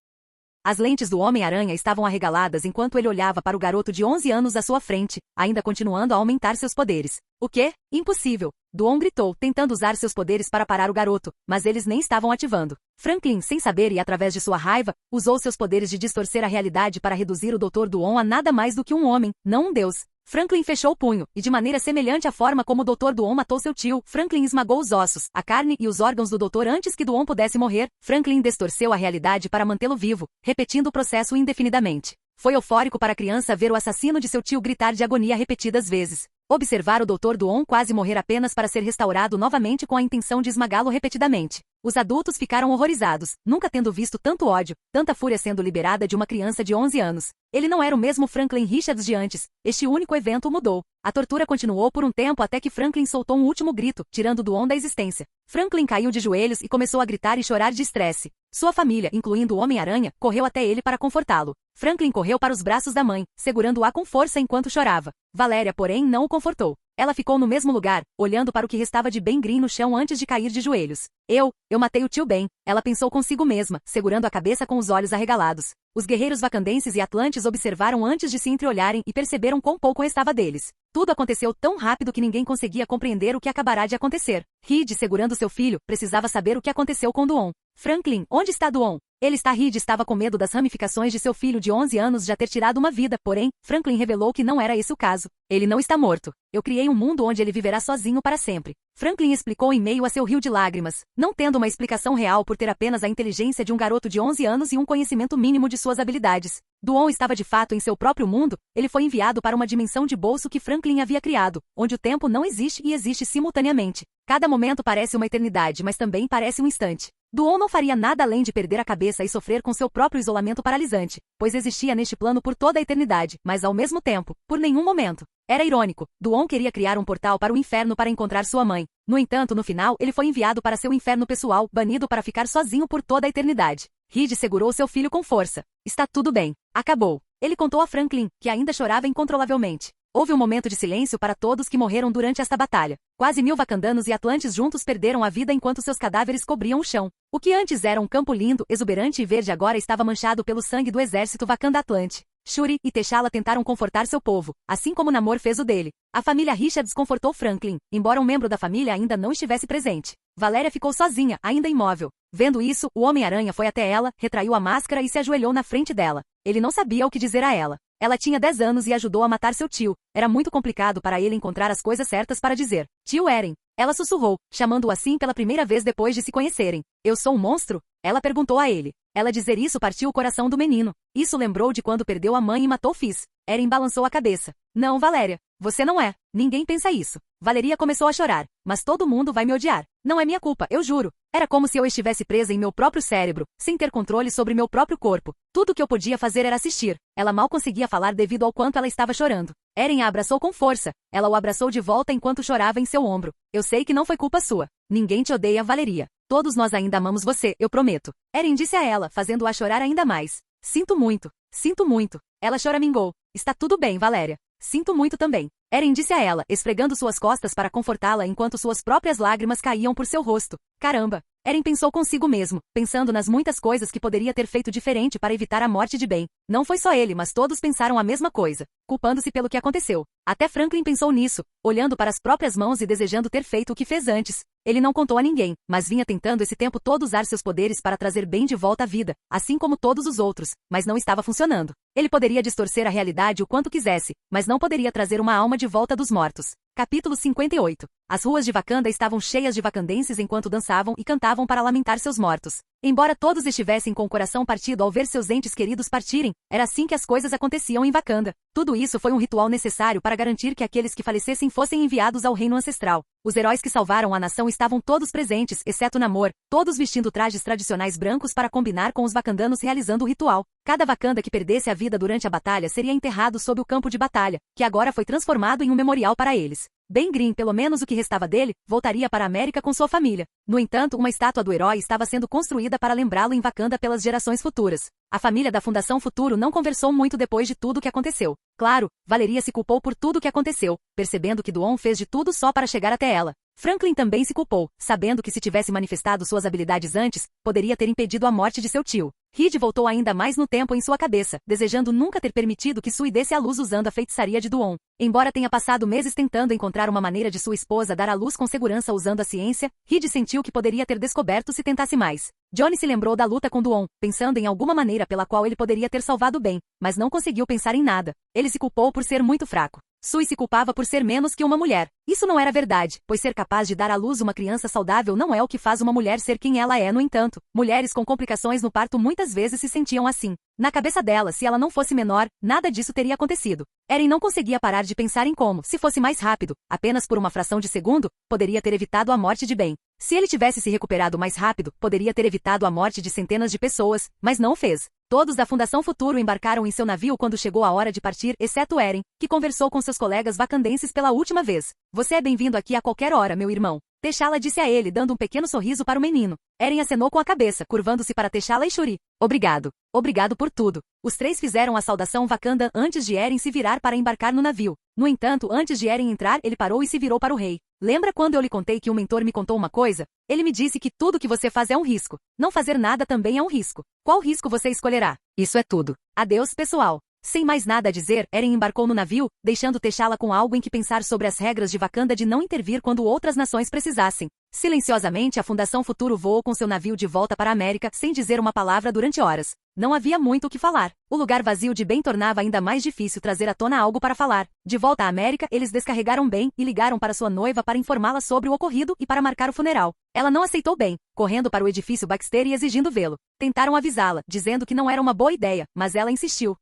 A: As lentes do Homem-Aranha estavam arregaladas enquanto ele olhava para o garoto de 11 anos à sua frente, ainda continuando a aumentar seus poderes. O quê? Impossível! Duon gritou, tentando usar seus poderes para parar o garoto, mas eles nem estavam ativando. Franklin, sem saber e através de sua raiva, usou seus poderes de distorcer a realidade para reduzir o Dr. Duon a nada mais do que um homem, não um deus. Franklin fechou o punho, e de maneira semelhante à forma como o Dr. Duon matou seu tio, Franklin esmagou os ossos, a carne e os órgãos do doutor antes que Duon pudesse morrer. Franklin distorceu a realidade para mantê-lo vivo, repetindo o processo indefinidamente. Foi eufórico para a criança ver o assassino de seu tio gritar de agonia repetidas vezes. Observar o Dr. Duon quase morrer apenas para ser restaurado novamente com a intenção de esmagá-lo repetidamente. Os adultos ficaram horrorizados, nunca tendo visto tanto ódio, tanta fúria sendo liberada de uma criança de 11 anos. Ele não era o mesmo Franklin Richards de antes. Este único evento o mudou. A tortura continuou por um tempo até que Franklin soltou um último grito, tirando Duon da existência. Franklin caiu de joelhos e começou a gritar e chorar de estresse. Sua família, incluindo o Homem-Aranha, correu até ele para confortá-lo. Franklin correu para os braços da mãe, segurando-a com força enquanto chorava. Valéria, porém, não o confortou. Ela ficou no mesmo lugar, olhando para o que restava de Ben Green no chão antes de cair de joelhos. Eu matei o tio Ben, ela pensou consigo mesma, segurando a cabeça com os olhos arregalados. Os guerreiros vacandenses e atlantes observaram antes de se entreolharem e perceberam quão pouco restava deles. Tudo aconteceu tão rápido que ninguém conseguia compreender o que acabará de acontecer. Reed, segurando seu filho, precisava saber o que aconteceu com Duon. Franklin, onde está Duon? Reed estava com medo das ramificações de seu filho de 11 anos já ter tirado uma vida, porém, Franklin revelou que não era esse o caso. Ele não está morto. Eu criei um mundo onde ele viverá sozinho para sempre. Franklin explicou em meio a seu rio de lágrimas, não tendo uma explicação real por ter apenas a inteligência de um garoto de 11 anos e um conhecimento mínimo de suas habilidades. Duon estava de fato em seu próprio mundo, ele foi enviado para uma dimensão de bolso que Franklin havia criado, onde o tempo não existe e existe simultaneamente. Cada momento parece uma eternidade, mas também parece um instante. Duon não faria nada além de perder a cabeça e sofrer com seu próprio isolamento paralisante, pois existia neste plano por toda a eternidade, mas ao mesmo tempo, por nenhum momento. Era irônico, Duon queria criar um portal para o inferno para encontrar sua mãe. No entanto, no final, ele foi enviado para seu inferno pessoal, banido para ficar sozinho por toda a eternidade. Reed segurou seu filho com força. Está tudo bem. Acabou. Ele contou a Franklin, que ainda chorava incontrolavelmente. Houve um momento de silêncio para todos que morreram durante esta batalha. Quase 1000 vacandanos e atlantes juntos perderam a vida enquanto seus cadáveres cobriam o chão. O que antes era um campo lindo, exuberante e verde agora estava manchado pelo sangue do exército Wakanda-Atlante. Shuri e T'Challa tentaram confortar seu povo, assim como Namor fez o dele. A família Richards confortou Franklin, embora um membro da família ainda não estivesse presente. Valéria ficou sozinha, ainda imóvel. Vendo isso, o Homem-Aranha foi até ela, retraiu a máscara e se ajoelhou na frente dela. Ele não sabia o que dizer a ela. Ela tinha 10 anos e ajudou a matar seu tio. Era muito complicado para ele encontrar as coisas certas para dizer. Tio Eren. Ela sussurrou, chamando-o assim pela primeira vez depois de se conhecerem. Eu sou um monstro? Ela perguntou a ele. Ela dizer isso partiu o coração do menino. Isso lembrou de quando perdeu a mãe e matou Fizz. Eren balançou a cabeça. Não, Valéria. Você não é. Ninguém pensa isso. Valeria começou a chorar. Mas todo mundo vai me odiar. Não é minha culpa, eu juro. Era como se eu estivesse presa em meu próprio cérebro, sem ter controle sobre meu próprio corpo. Tudo que eu podia fazer era assistir. Ela mal conseguia falar devido ao quanto ela estava chorando. Eren a abraçou com força. Ela o abraçou de volta enquanto chorava em seu ombro. Eu sei que não foi culpa sua. Ninguém te odeia, Valeria. Todos nós ainda amamos você, eu prometo. Eren disse a ela, fazendo-a chorar ainda mais. Sinto muito. Sinto muito. Ela choramingou. Está tudo bem, Valéria. Sinto muito também. Eren disse a ela, esfregando suas costas para confortá-la enquanto suas próprias lágrimas caíam por seu rosto. Caramba! Eren pensou consigo mesmo, pensando nas muitas coisas que poderia ter feito diferente para evitar a morte de Ben. Não foi só ele, mas todos pensaram a mesma coisa, culpando-se pelo que aconteceu. Até Franklin pensou nisso, olhando para as próprias mãos e desejando ter feito o que fez antes. Ele não contou a ninguém, mas vinha tentando esse tempo todo usar seus poderes para trazer Ben de volta à vida, assim como todos os outros, mas não estava funcionando. Ele poderia distorcer a realidade o quanto quisesse, mas não poderia trazer uma alma de volta dos mortos. Capítulo 58. As ruas de Wakanda estavam cheias de wakandenses enquanto dançavam e cantavam para lamentar seus mortos. Embora todos estivessem com o coração partido ao ver seus entes queridos partirem, era assim que as coisas aconteciam em Wakanda. Tudo isso foi um ritual necessário para garantir que aqueles que falecessem fossem enviados ao reino ancestral. Os heróis que salvaram a nação estavam todos presentes, exceto Namor, todos vestindo trajes tradicionais brancos para combinar com os wakandanos realizando o ritual. Cada Wakanda que perdesse a vida durante a batalha seria enterrado sob o campo de batalha, que agora foi transformado em um memorial para eles. Ben Green, pelo menos o que restava dele, voltaria para a América com sua família. No entanto, uma estátua do herói estava sendo construída para lembrá-lo em Wakanda pelas gerações futuras. A família da Fundação Futuro não conversou muito depois de tudo o que aconteceu. Claro, Valeria se culpou por tudo o que aconteceu, percebendo que Duon fez de tudo só para chegar até ela. Franklin também se culpou, sabendo que se tivesse manifestado suas habilidades antes, poderia ter impedido a morte de seu tio. Reed voltou ainda mais no tempo em sua cabeça, desejando nunca ter permitido que Sui desse à luz usando a feitiçaria de Duon. Embora tenha passado meses tentando encontrar uma maneira de sua esposa dar à luz com segurança usando a ciência, Reed sentiu que poderia ter descoberto se tentasse mais. Johnny se lembrou da luta com Duon, pensando em alguma maneira pela qual ele poderia ter salvado Ben, mas não conseguiu pensar em nada. Ele se culpou por ser muito fraco. Sui se culpava por ser menos que uma mulher. Isso não era verdade, pois ser capaz de dar à luz uma criança saudável não é o que faz uma mulher ser quem ela é. No entanto, mulheres com complicações no parto muitas vezes se sentiam assim. Na cabeça dela, se ela não fosse menor, nada disso teria acontecido. Eren não conseguia parar de pensar em como, se fosse mais rápido, apenas por uma fração de segundo, poderia ter evitado a morte de Ben. Se ele tivesse se recuperado mais rápido, poderia ter evitado a morte de centenas de pessoas, mas não o fez. Todos da Fundação Futuro embarcaram em seu navio quando chegou a hora de partir, exceto Eren, que conversou com seus colegas wakandenses pela última vez. Você é bem-vindo aqui a qualquer hora, meu irmão. T'Challa disse a ele, dando um pequeno sorriso para o menino. Eren acenou com a cabeça, curvando-se para T'Challa e Shuri. Obrigado. Obrigado por tudo. Os três fizeram a saudação Wakanda antes de Eren se virar para embarcar no navio. No entanto, antes de Eren entrar, ele parou e se virou para o rei. Lembra quando eu lhe contei que um mentor me contou uma coisa? Ele me disse que tudo que você faz é um risco. Não fazer nada também é um risco. Qual risco você escolherá? Isso é tudo. Adeus, pessoal. Sem mais nada a dizer, Eren embarcou no navio, deixando T'Challa com algo em que pensar sobre as regras de Wakanda de não intervir quando outras nações precisassem. Silenciosamente, a Fundação Futuro voou com seu navio de volta para a América, sem dizer uma palavra durante horas. Não havia muito o que falar. O lugar vazio de Ben tornava ainda mais difícil trazer à tona algo para falar. De volta à América, eles descarregaram Ben e ligaram para sua noiva para informá-la sobre o ocorrido e para marcar o funeral. Ela não aceitou Ben, correndo para o edifício Baxter e exigindo vê-lo. Tentaram avisá-la, dizendo que não era uma boa ideia, mas ela insistiu.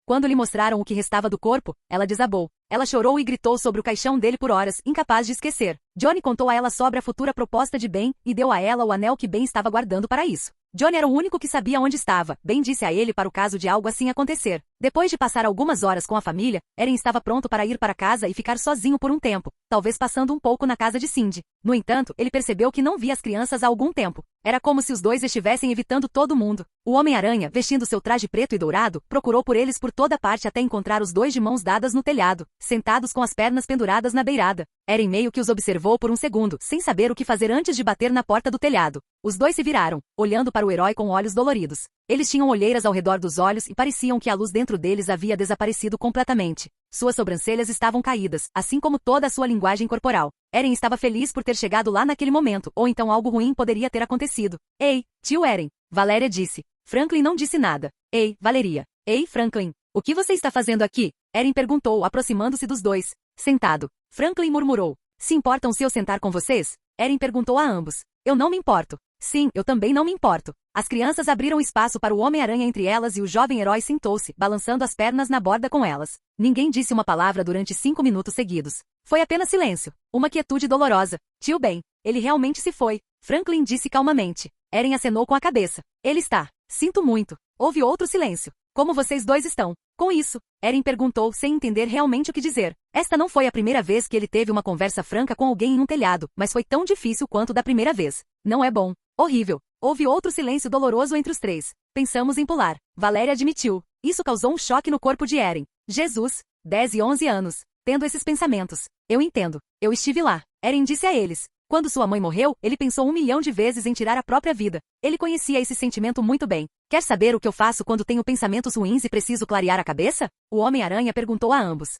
A: Quando lhe mostraram o que restava do corpo, ela desabou. Ela chorou e gritou sobre o caixão dele por horas, incapaz de esquecer. Johnny contou a ela sobre a futura proposta de Ben e deu a ela o anel que Ben estava guardando para isso. Johnny era o único que sabia onde estava. Ben disse a ele para o caso de algo assim acontecer. Depois de passar algumas horas com a família, Eren estava pronto para ir para casa e ficar sozinho por um tempo, talvez passando um pouco na casa de Cindy. No entanto, ele percebeu que não via as crianças há algum tempo. Era como se os dois estivessem evitando todo mundo. O Homem-Aranha, vestindo seu traje preto e dourado, procurou por eles por toda parte até encontrar os dois de mãos dadas no telhado, sentados com as pernas penduradas na beirada. Eren meio que os observou por um segundo, sem saber o que fazer antes de bater na porta do telhado. Os dois se viraram, olhando para o herói com olhos doloridos. Eles tinham olheiras ao redor dos olhos e pareciam que a luz dentro deles havia desaparecido completamente. Suas sobrancelhas estavam caídas, assim como toda a sua linguagem corporal. Eren estava feliz por ter chegado lá naquele momento, ou então algo ruim poderia ter acontecido. Ei, tio Eren, Valéria disse. Franklin não disse nada. Ei, Valeria. Ei, Franklin. O que você está fazendo aqui? Eren perguntou, aproximando-se dos dois. Sentado. Franklin murmurou. Se importam se eu sentar com vocês? Eren perguntou a ambos. Eu não me importo. Sim, eu também não me importo. As crianças abriram espaço para o Homem-Aranha entre elas e o jovem herói sentou-se, balançando as pernas na borda com elas. Ninguém disse uma palavra durante 5 minutos seguidos. Foi apenas silêncio. Uma quietude dolorosa. Tio Ben. Ele realmente se foi. Franklin disse calmamente. Eren acenou com a cabeça. Ele está. Sinto muito. Houve outro silêncio. Como vocês dois estão? Com isso, Eren perguntou sem entender realmente o que dizer. Esta não foi a primeira vez que ele teve uma conversa franca com alguém em um telhado, mas foi tão difícil quanto da primeira vez. Não é bom. Horrível. Houve outro silêncio doloroso entre os três. Pensamos em pular. Valéria admitiu. Isso causou um choque no corpo de Eren. Jesus, 10 e 11 anos. Tendo esses pensamentos. Eu entendo. Eu estive lá. Eren disse a eles. Quando sua mãe morreu, ele pensou 1 milhão de vezes em tirar a própria vida. Ele conhecia esse sentimento muito bem. Quer saber o que eu faço quando tenho pensamentos ruins e preciso clarear a cabeça? O Homem-Aranha perguntou a ambos.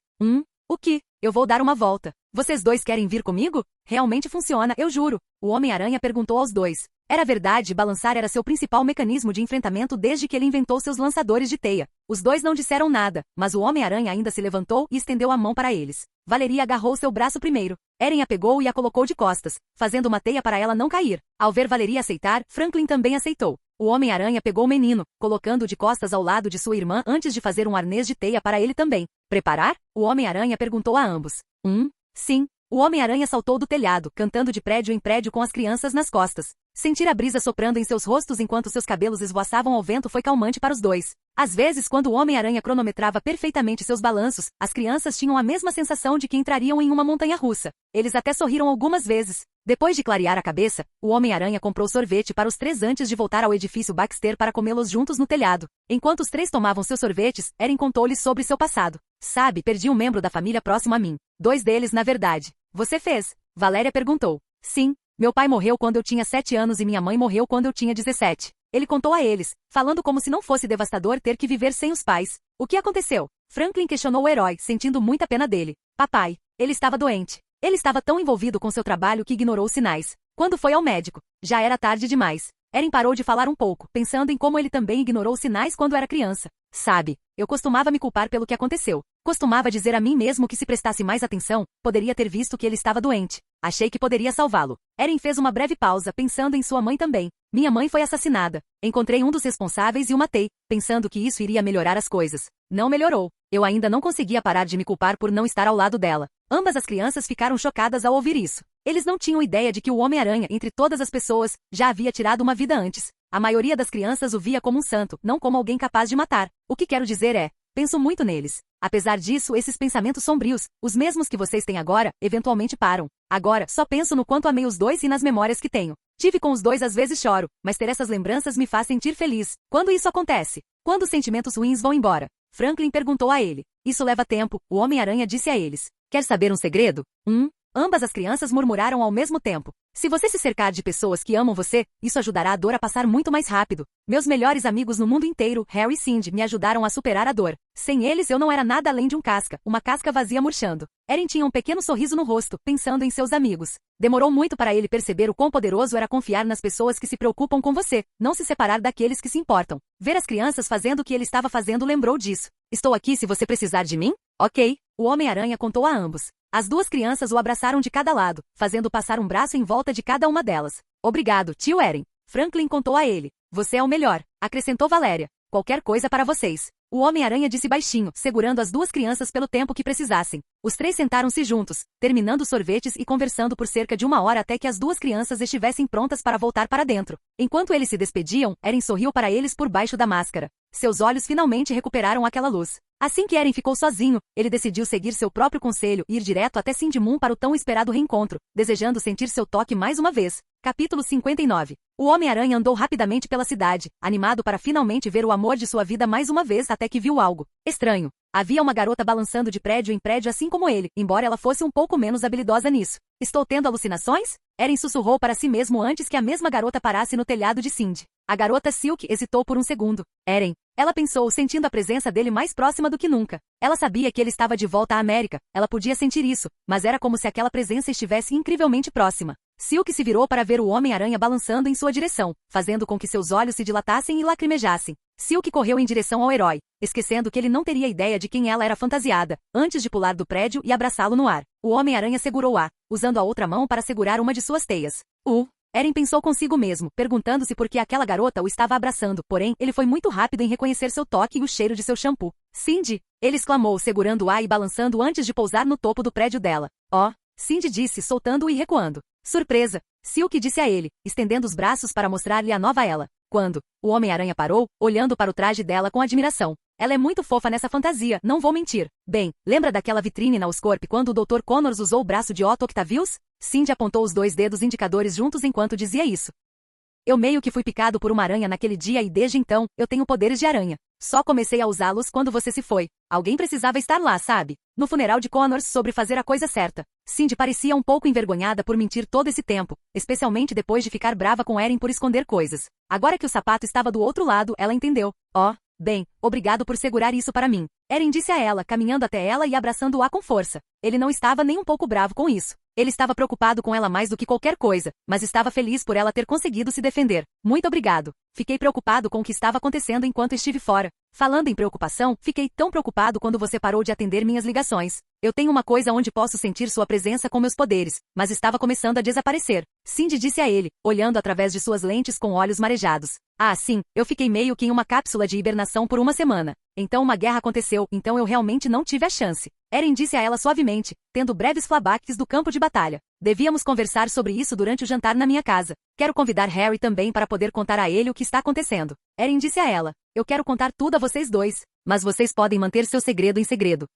A: O que? Eu vou dar uma volta. Vocês dois querem vir comigo? Realmente funciona, eu juro. O Homem-Aranha perguntou aos dois. Era verdade, balançar era seu principal mecanismo de enfrentamento desde que ele inventou seus lançadores de teia. Os dois não disseram nada, mas o Homem-Aranha ainda se levantou e estendeu a mão para eles. Valeria agarrou seu braço primeiro. Eren a pegou e a colocou de costas, fazendo uma teia para ela não cair. Ao ver Valeria aceitar, Franklin também aceitou. O Homem-Aranha pegou o menino, colocando-o de costas ao lado de sua irmã antes de fazer um arnês de teia para ele também. Preparar? O Homem-Aranha perguntou a ambos. Sim. O Homem-Aranha saltou do telhado, cantando de prédio em prédio com as crianças nas costas. Sentir a brisa soprando em seus rostos enquanto seus cabelos esvoaçavam ao vento foi calmante para os dois. Às vezes, quando o Homem-Aranha cronometrava perfeitamente seus balanços, as crianças tinham a mesma sensação de que entrariam em uma montanha-russa. Eles até sorriram algumas vezes. Depois de clarear a cabeça, o Homem-Aranha comprou sorvete para os três antes de voltar ao edifício Baxter para comê-los juntos no telhado. Enquanto os três tomavam seus sorvetes, Eren contou-lhes sobre seu passado. Sabe, perdi um membro da família próximo a mim. 2 deles, na verdade. Você fez? Valéria perguntou. Sim. Meu pai morreu quando eu tinha 7 anos e minha mãe morreu quando eu tinha 17. Ele contou a eles, falando como se não fosse devastador ter que viver sem os pais. O que aconteceu? Franklin questionou o herói, sentindo muita pena dele. Papai. Ele estava doente. Ele estava tão envolvido com seu trabalho que ignorou os sinais. Quando foi ao médico? Já era tarde demais. Eren parou de falar um pouco, pensando em como ele também ignorou os sinais quando era criança. Sabe, eu costumava me culpar pelo que aconteceu. Costumava dizer a mim mesmo que se prestasse mais atenção, poderia ter visto que ele estava doente. Achei que poderia salvá-lo. Eren fez uma breve pausa, pensando em sua mãe também. Minha mãe foi assassinada. Encontrei um dos responsáveis e o matei, pensando que isso iria melhorar as coisas. Não melhorou. Eu ainda não conseguia parar de me culpar por não estar ao lado dela. Ambas as crianças ficaram chocadas ao ouvir isso. Eles não tinham ideia de que o Homem-Aranha, entre todas as pessoas, já havia tirado uma vida antes. A maioria das crianças o via como um santo, não como alguém capaz de matar. O que quero dizer é, penso muito neles. Apesar disso, esses pensamentos sombrios, os mesmos que vocês têm agora, eventualmente param. Agora, só penso no quanto amei os dois e nas memórias que tenho. Tive com os dois, às vezes choro, mas ter essas lembranças me faz sentir feliz. Quando isso acontece? Quando os sentimentos ruins vão embora? Franklin perguntou a ele. Isso leva tempo, o Homem-Aranha disse a eles. Quer saber um segredo? Ambas as crianças murmuraram ao mesmo tempo. Se você se cercar de pessoas que amam você, isso ajudará a dor a passar muito mais rápido. Meus melhores amigos no mundo inteiro, Harry e Cindy, me ajudaram a superar a dor. Sem eles eu não era nada além de uma casca vazia murchando. Erin tinha um pequeno sorriso no rosto, pensando em seus amigos. Demorou muito para ele perceber o quão poderoso era confiar nas pessoas que se preocupam com você, não se separar daqueles que se importam. Ver as crianças fazendo o que ele estava fazendo lembrou disso. Estou aqui se você precisar de mim? Ok. O Homem-Aranha contou a ambos. As duas crianças o abraçaram de cada lado, fazendo passar um braço em volta de cada uma delas. Obrigado, tio Erin. Franklin contou a ele. Você é o melhor, acrescentou Valéria. Qualquer coisa para vocês. O Homem-Aranha disse baixinho, segurando as duas crianças pelo tempo que precisassem. Os três sentaram-se juntos, terminando sorvetes e conversando por cerca de 1 hora até que as duas crianças estivessem prontas para voltar para dentro. Enquanto eles se despediam, Erin sorriu para eles por baixo da máscara. Seus olhos finalmente recuperaram aquela luz. Assim que Erin ficou sozinho, ele decidiu seguir seu próprio conselho e ir direto até Cindy Moon para o tão esperado reencontro, desejando sentir seu toque mais uma vez. Capítulo 59. O Homem-Aranha andou rapidamente pela cidade, animado para finalmente ver o amor de sua vida mais uma vez até que viu algo estranho. Havia uma garota balançando de prédio em prédio assim como ele, embora ela fosse um pouco menos habilidosa nisso. Estou tendo alucinações? Erin sussurrou para si mesmo antes que a mesma garota parasse no telhado de Cindy. A garota Silk hesitou por um segundo. Erin. Ela pensou, sentindo a presença dele mais próxima do que nunca. Ela sabia que ele estava de volta à América, ela podia sentir isso, mas era como se aquela presença estivesse incrivelmente próxima. Silk se virou para ver o Homem-Aranha balançando em sua direção, fazendo com que seus olhos se dilatassem e lacrimejassem. Silk correu em direção ao herói, esquecendo que ele não teria ideia de quem ela era fantasiada, antes de pular do prédio e abraçá-lo no ar. O Homem-Aranha segurou-a, usando a outra mão para segurar uma de suas teias. Erin pensou consigo mesmo, perguntando-se por que aquela garota o estava abraçando, porém, ele foi muito rápido em reconhecer seu toque e o cheiro de seu shampoo. Cindy! Ele exclamou, segurando-a e balançando antes de pousar no topo do prédio dela. Cindy disse, soltando-o e recuando. Surpresa! Silk disse a ele, estendendo os braços para mostrar-lhe a nova ela. Quando o Homem-Aranha parou, olhando para o traje dela com admiração. Ela é muito fofa nessa fantasia, não vou mentir. Bem, lembra daquela vitrine na Oscorp quando o Dr. Connors usou o braço de Otto Octavius? Cindy apontou os 2 dedos indicadores juntos enquanto dizia isso. Eu meio que fui picado por uma aranha naquele dia e desde então, eu tenho poderes de aranha. Só comecei a usá-los quando você se foi. Alguém precisava estar lá, sabe? No funeral de Connors sobre fazer a coisa certa. Cindy parecia um pouco envergonhada por mentir todo esse tempo, especialmente depois de ficar brava com Erin por esconder coisas. Agora que o sapato estava do outro lado, ela entendeu. Bem, obrigado por segurar isso para mim. Erin disse a ela, caminhando até ela e abraçando-a com força. Ele não estava nem um pouco bravo com isso. Ele estava preocupado com ela mais do que qualquer coisa, mas estava feliz por ela ter conseguido se defender. Muito obrigado. Fiquei preocupado com o que estava acontecendo enquanto estive fora. Falando em preocupação, fiquei tão preocupado quando você parou de atender minhas ligações. Eu tenho uma coisa onde posso sentir sua presença com meus poderes, mas estava começando a desaparecer. Cindy disse a ele, olhando através de suas lentes com olhos marejados. Sim, eu fiquei meio que em uma cápsula de hibernação por 1 semana. Então uma guerra aconteceu, então eu realmente não tive a chance. Erin disse a ela suavemente, tendo breves flashbacks do campo de batalha. Devíamos conversar sobre isso durante o jantar na minha casa. Quero convidar Harry também para poder contar a ele o que está acontecendo. Erin disse a ela, eu quero contar tudo a vocês dois, mas vocês podem manter seu segredo em segredo.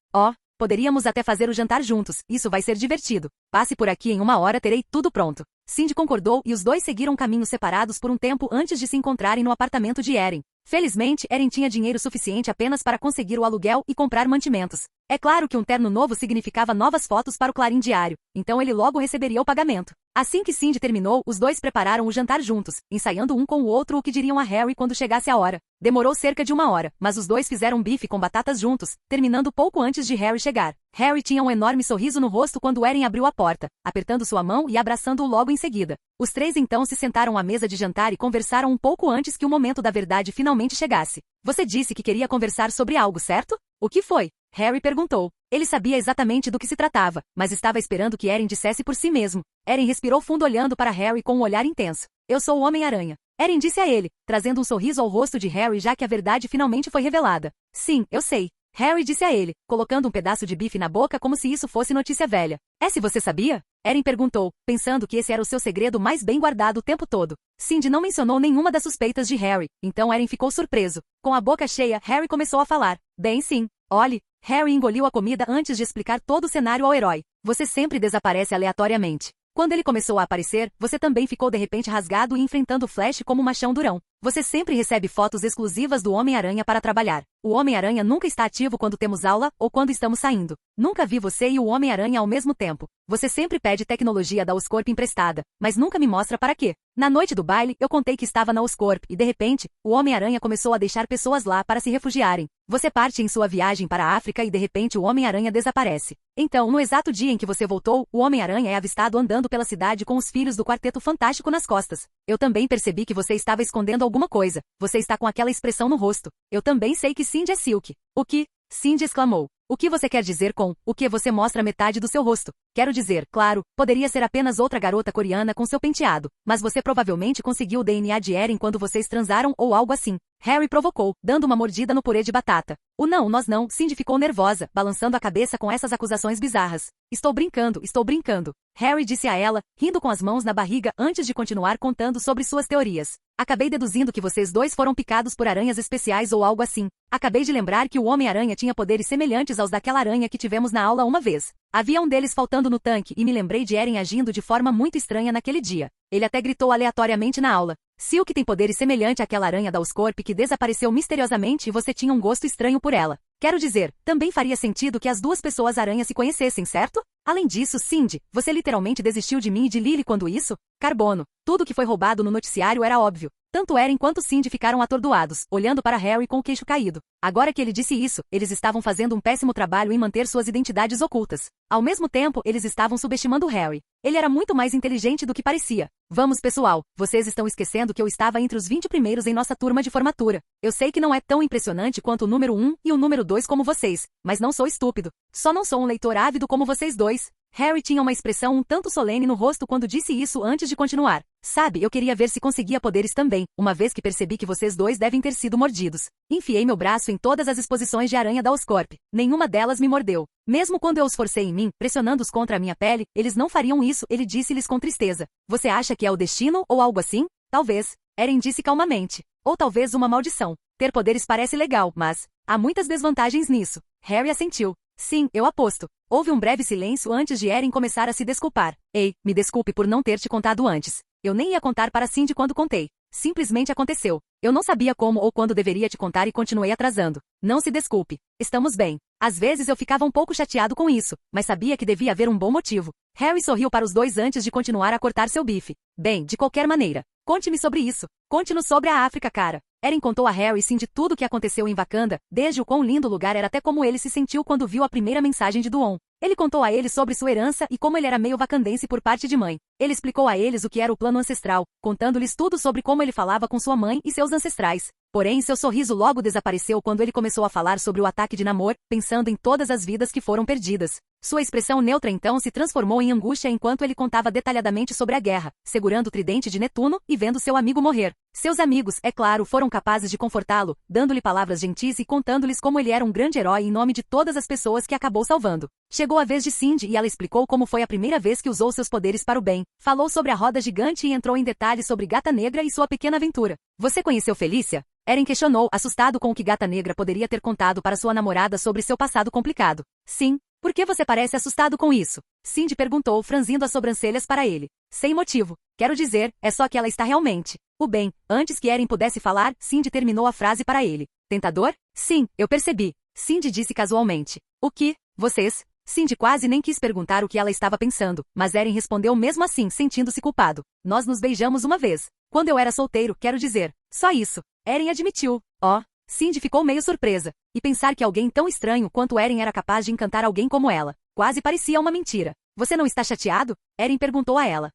A: Poderíamos até fazer o jantar juntos, isso vai ser divertido. Passe por aqui em 1 hora, terei tudo pronto. Cindy concordou e os dois seguiram caminhos separados por um tempo antes de se encontrarem no apartamento de Erin. Felizmente, Erin tinha dinheiro suficiente apenas para conseguir o aluguel e comprar mantimentos. É claro que um terno novo significava novas fotos para o Clarim Diário, então ele logo receberia o pagamento. Assim que Cindy terminou, os dois prepararam o jantar juntos, ensaiando um com o outro o que diriam a Harry quando chegasse a hora. Demorou cerca de 1 hora, mas os dois fizeram bife com batatas juntos, terminando pouco antes de Harry chegar. Harry tinha um enorme sorriso no rosto quando Erin abriu a porta, apertando sua mão e abraçando-o logo em seguida. Os três então se sentaram à mesa de jantar e conversaram um pouco antes que o momento da verdade finalmente chegasse. Você disse que queria conversar sobre algo, certo? O que foi? Harry perguntou. Ele sabia exatamente do que se tratava, mas estava esperando que Erin dissesse por si mesmo. Erin respirou fundo olhando para Harry com um olhar intenso. Eu sou o Homem-Aranha. Erin disse a ele, trazendo um sorriso ao rosto de Harry já que a verdade finalmente foi revelada. Sim, eu sei. Harry disse a ele, colocando um pedaço de bife na boca como se isso fosse notícia velha. Se você sabia? Erin perguntou, pensando que esse era o seu segredo mais bem guardado o tempo todo. Cindy não mencionou nenhuma das suspeitas de Harry, então Erin ficou surpreso. Com a boca cheia, Harry começou a falar. Bem sim. Olhe, Harry engoliu a comida antes de explicar todo o cenário ao herói. Você sempre desaparece aleatoriamente. Quando ele começou a aparecer, você também ficou de repente rasgado e enfrentando Flash como um machão durão. Você sempre recebe fotos exclusivas do Homem-Aranha para trabalhar. O Homem-Aranha nunca está ativo quando temos aula ou quando estamos saindo. Nunca vi você e o Homem-Aranha ao mesmo tempo. Você sempre pede tecnologia da Oscorp emprestada, mas nunca me mostra para quê. Na noite do baile, eu contei que estava na Oscorp e, de repente, o Homem-Aranha começou a deixar pessoas lá para se refugiarem. Você parte em sua viagem para a África e, de repente, o Homem-Aranha desaparece. Então, no exato dia em que você voltou, o Homem-Aranha é avistado andando pela cidade com os filhos do Quarteto Fantástico nas costas. Eu também percebi que você estava escondendo alguma coisa. Você está com aquela expressão no rosto. Eu também sei que Cindy é Silk. O que? Cindy exclamou. O que você quer dizer com o que você mostra metade do seu rosto? Quero dizer, claro, poderia ser apenas outra garota coreana com seu penteado, mas você provavelmente conseguiu o DNA de Eren quando vocês transaram ou algo assim. Harry provocou, dando uma mordida no purê de batata. O não, nós não, Cindy ficou nervosa, balançando a cabeça com essas acusações bizarras. Estou brincando, estou brincando. Harry disse a ela, rindo com as mãos na barriga antes de continuar contando sobre suas teorias. Acabei deduzindo que vocês dois foram picados por aranhas especiais ou algo assim. Acabei de lembrar que o Homem-Aranha tinha poderes semelhantes aos daquela aranha que tivemos na aula uma vez. Havia um deles faltando no tanque e me lembrei de Eren agindo de forma muito estranha naquele dia. Ele até gritou aleatoriamente na aula. Silk tem poderes semelhantes àquela aranha da Oscorp que desapareceu misteriosamente e você tinha um gosto estranho por ela. Quero dizer, também faria sentido que as duas pessoas aranhas se conhecessem, certo? Além disso, Cindy, você literalmente desistiu de mim e de Lily quando isso? Carbono. Tudo que foi roubado no noticiário era óbvio. Tanto Eren quanto Cindy ficaram atordoados, olhando para Harry com o queixo caído. Agora que ele disse isso, eles estavam fazendo um péssimo trabalho em manter suas identidades ocultas. Ao mesmo tempo, eles estavam subestimando Harry. Ele era muito mais inteligente do que parecia. Vamos, pessoal, vocês estão esquecendo que eu estava entre os 20 primeiros em nossa turma de formatura. Eu sei que não é tão impressionante quanto o número 1 e o número 2 como vocês, mas não sou estúpido. Só não sou um leitor ávido como vocês dois. Harry tinha uma expressão um tanto solene no rosto quando disse isso antes de continuar. Sabe, eu queria ver se conseguia poderes também, uma vez que percebi que vocês dois devem ter sido mordidos. Enfiei meu braço em todas as exposições de aranha da Oscorp. Nenhuma delas me mordeu. Mesmo quando eu os forcei em mim, pressionando-os contra a minha pele, eles não fariam isso, ele disse-lhes com tristeza. Você acha que é o destino ou algo assim? Talvez. Eren disse calmamente. Ou talvez uma maldição. Ter poderes parece legal, mas há muitas desvantagens nisso. Harry assentiu. Sim, eu aposto. Houve um breve silêncio antes de Eren começar a se desculpar. Ei, me desculpe por não ter te contado antes. Eu nem ia contar para Cindy quando contei. Simplesmente aconteceu. Eu não sabia como ou quando deveria te contar e continuei atrasando. Não se desculpe. Estamos bem. Às vezes eu ficava um pouco chateado com isso, mas sabia que devia haver um bom motivo. Harry sorriu para os dois antes de continuar a cortar seu bife. Bem, de qualquer maneira. Conte-me sobre isso. Conte-nos sobre a África, cara. Eren contou a Harry e Cindy tudo o que aconteceu em Wakanda, desde o quão lindo o lugar era até como ele se sentiu quando viu a primeira mensagem de Duon. Ele contou a eles sobre sua herança e como ele era meio wakandense por parte de mãe. Ele explicou a eles o que era o plano ancestral, contando-lhes tudo sobre como ele falava com sua mãe e seus ancestrais. Porém, seu sorriso logo desapareceu quando ele começou a falar sobre o ataque de Namor, pensando em todas as vidas que foram perdidas. Sua expressão neutra então se transformou em angústia enquanto ele contava detalhadamente sobre a guerra, segurando o tridente de Netuno e vendo seu amigo morrer. Seus amigos, é claro, foram capazes de confortá-lo, dando-lhe palavras gentis e contando-lhes como ele era um grande herói em nome de todas as pessoas que acabou salvando. Chegou a vez de Cindy e ela explicou como foi a primeira vez que usou seus poderes para o bem. Falou sobre a roda gigante e entrou em detalhes sobre Gata Negra e sua pequena aventura. Você conheceu Felícia? Eren questionou, assustado com o que Gata Negra poderia ter contado para sua namorada sobre seu passado complicado. Sim. Por que você parece assustado com isso? Cindy perguntou, franzindo as sobrancelhas para ele. Sem motivo. Quero dizer, é só que ela está realmente. O bem, antes que Eren pudesse falar, Cindy terminou a frase para ele. Tentador? Sim, eu percebi. Cindy disse casualmente. O que? Vocês? Cindy quase nem quis perguntar o que ela estava pensando, mas Eren respondeu mesmo assim, sentindo-se culpado. Nós nos beijamos uma vez. Quando eu era solteiro, quero dizer. Só isso. Eren admitiu. Oh. Cindy ficou meio surpresa. E pensar que alguém tão estranho quanto Eren era capaz de encantar alguém como ela. Quase parecia uma mentira. Você não está chateado? Eren perguntou a ela.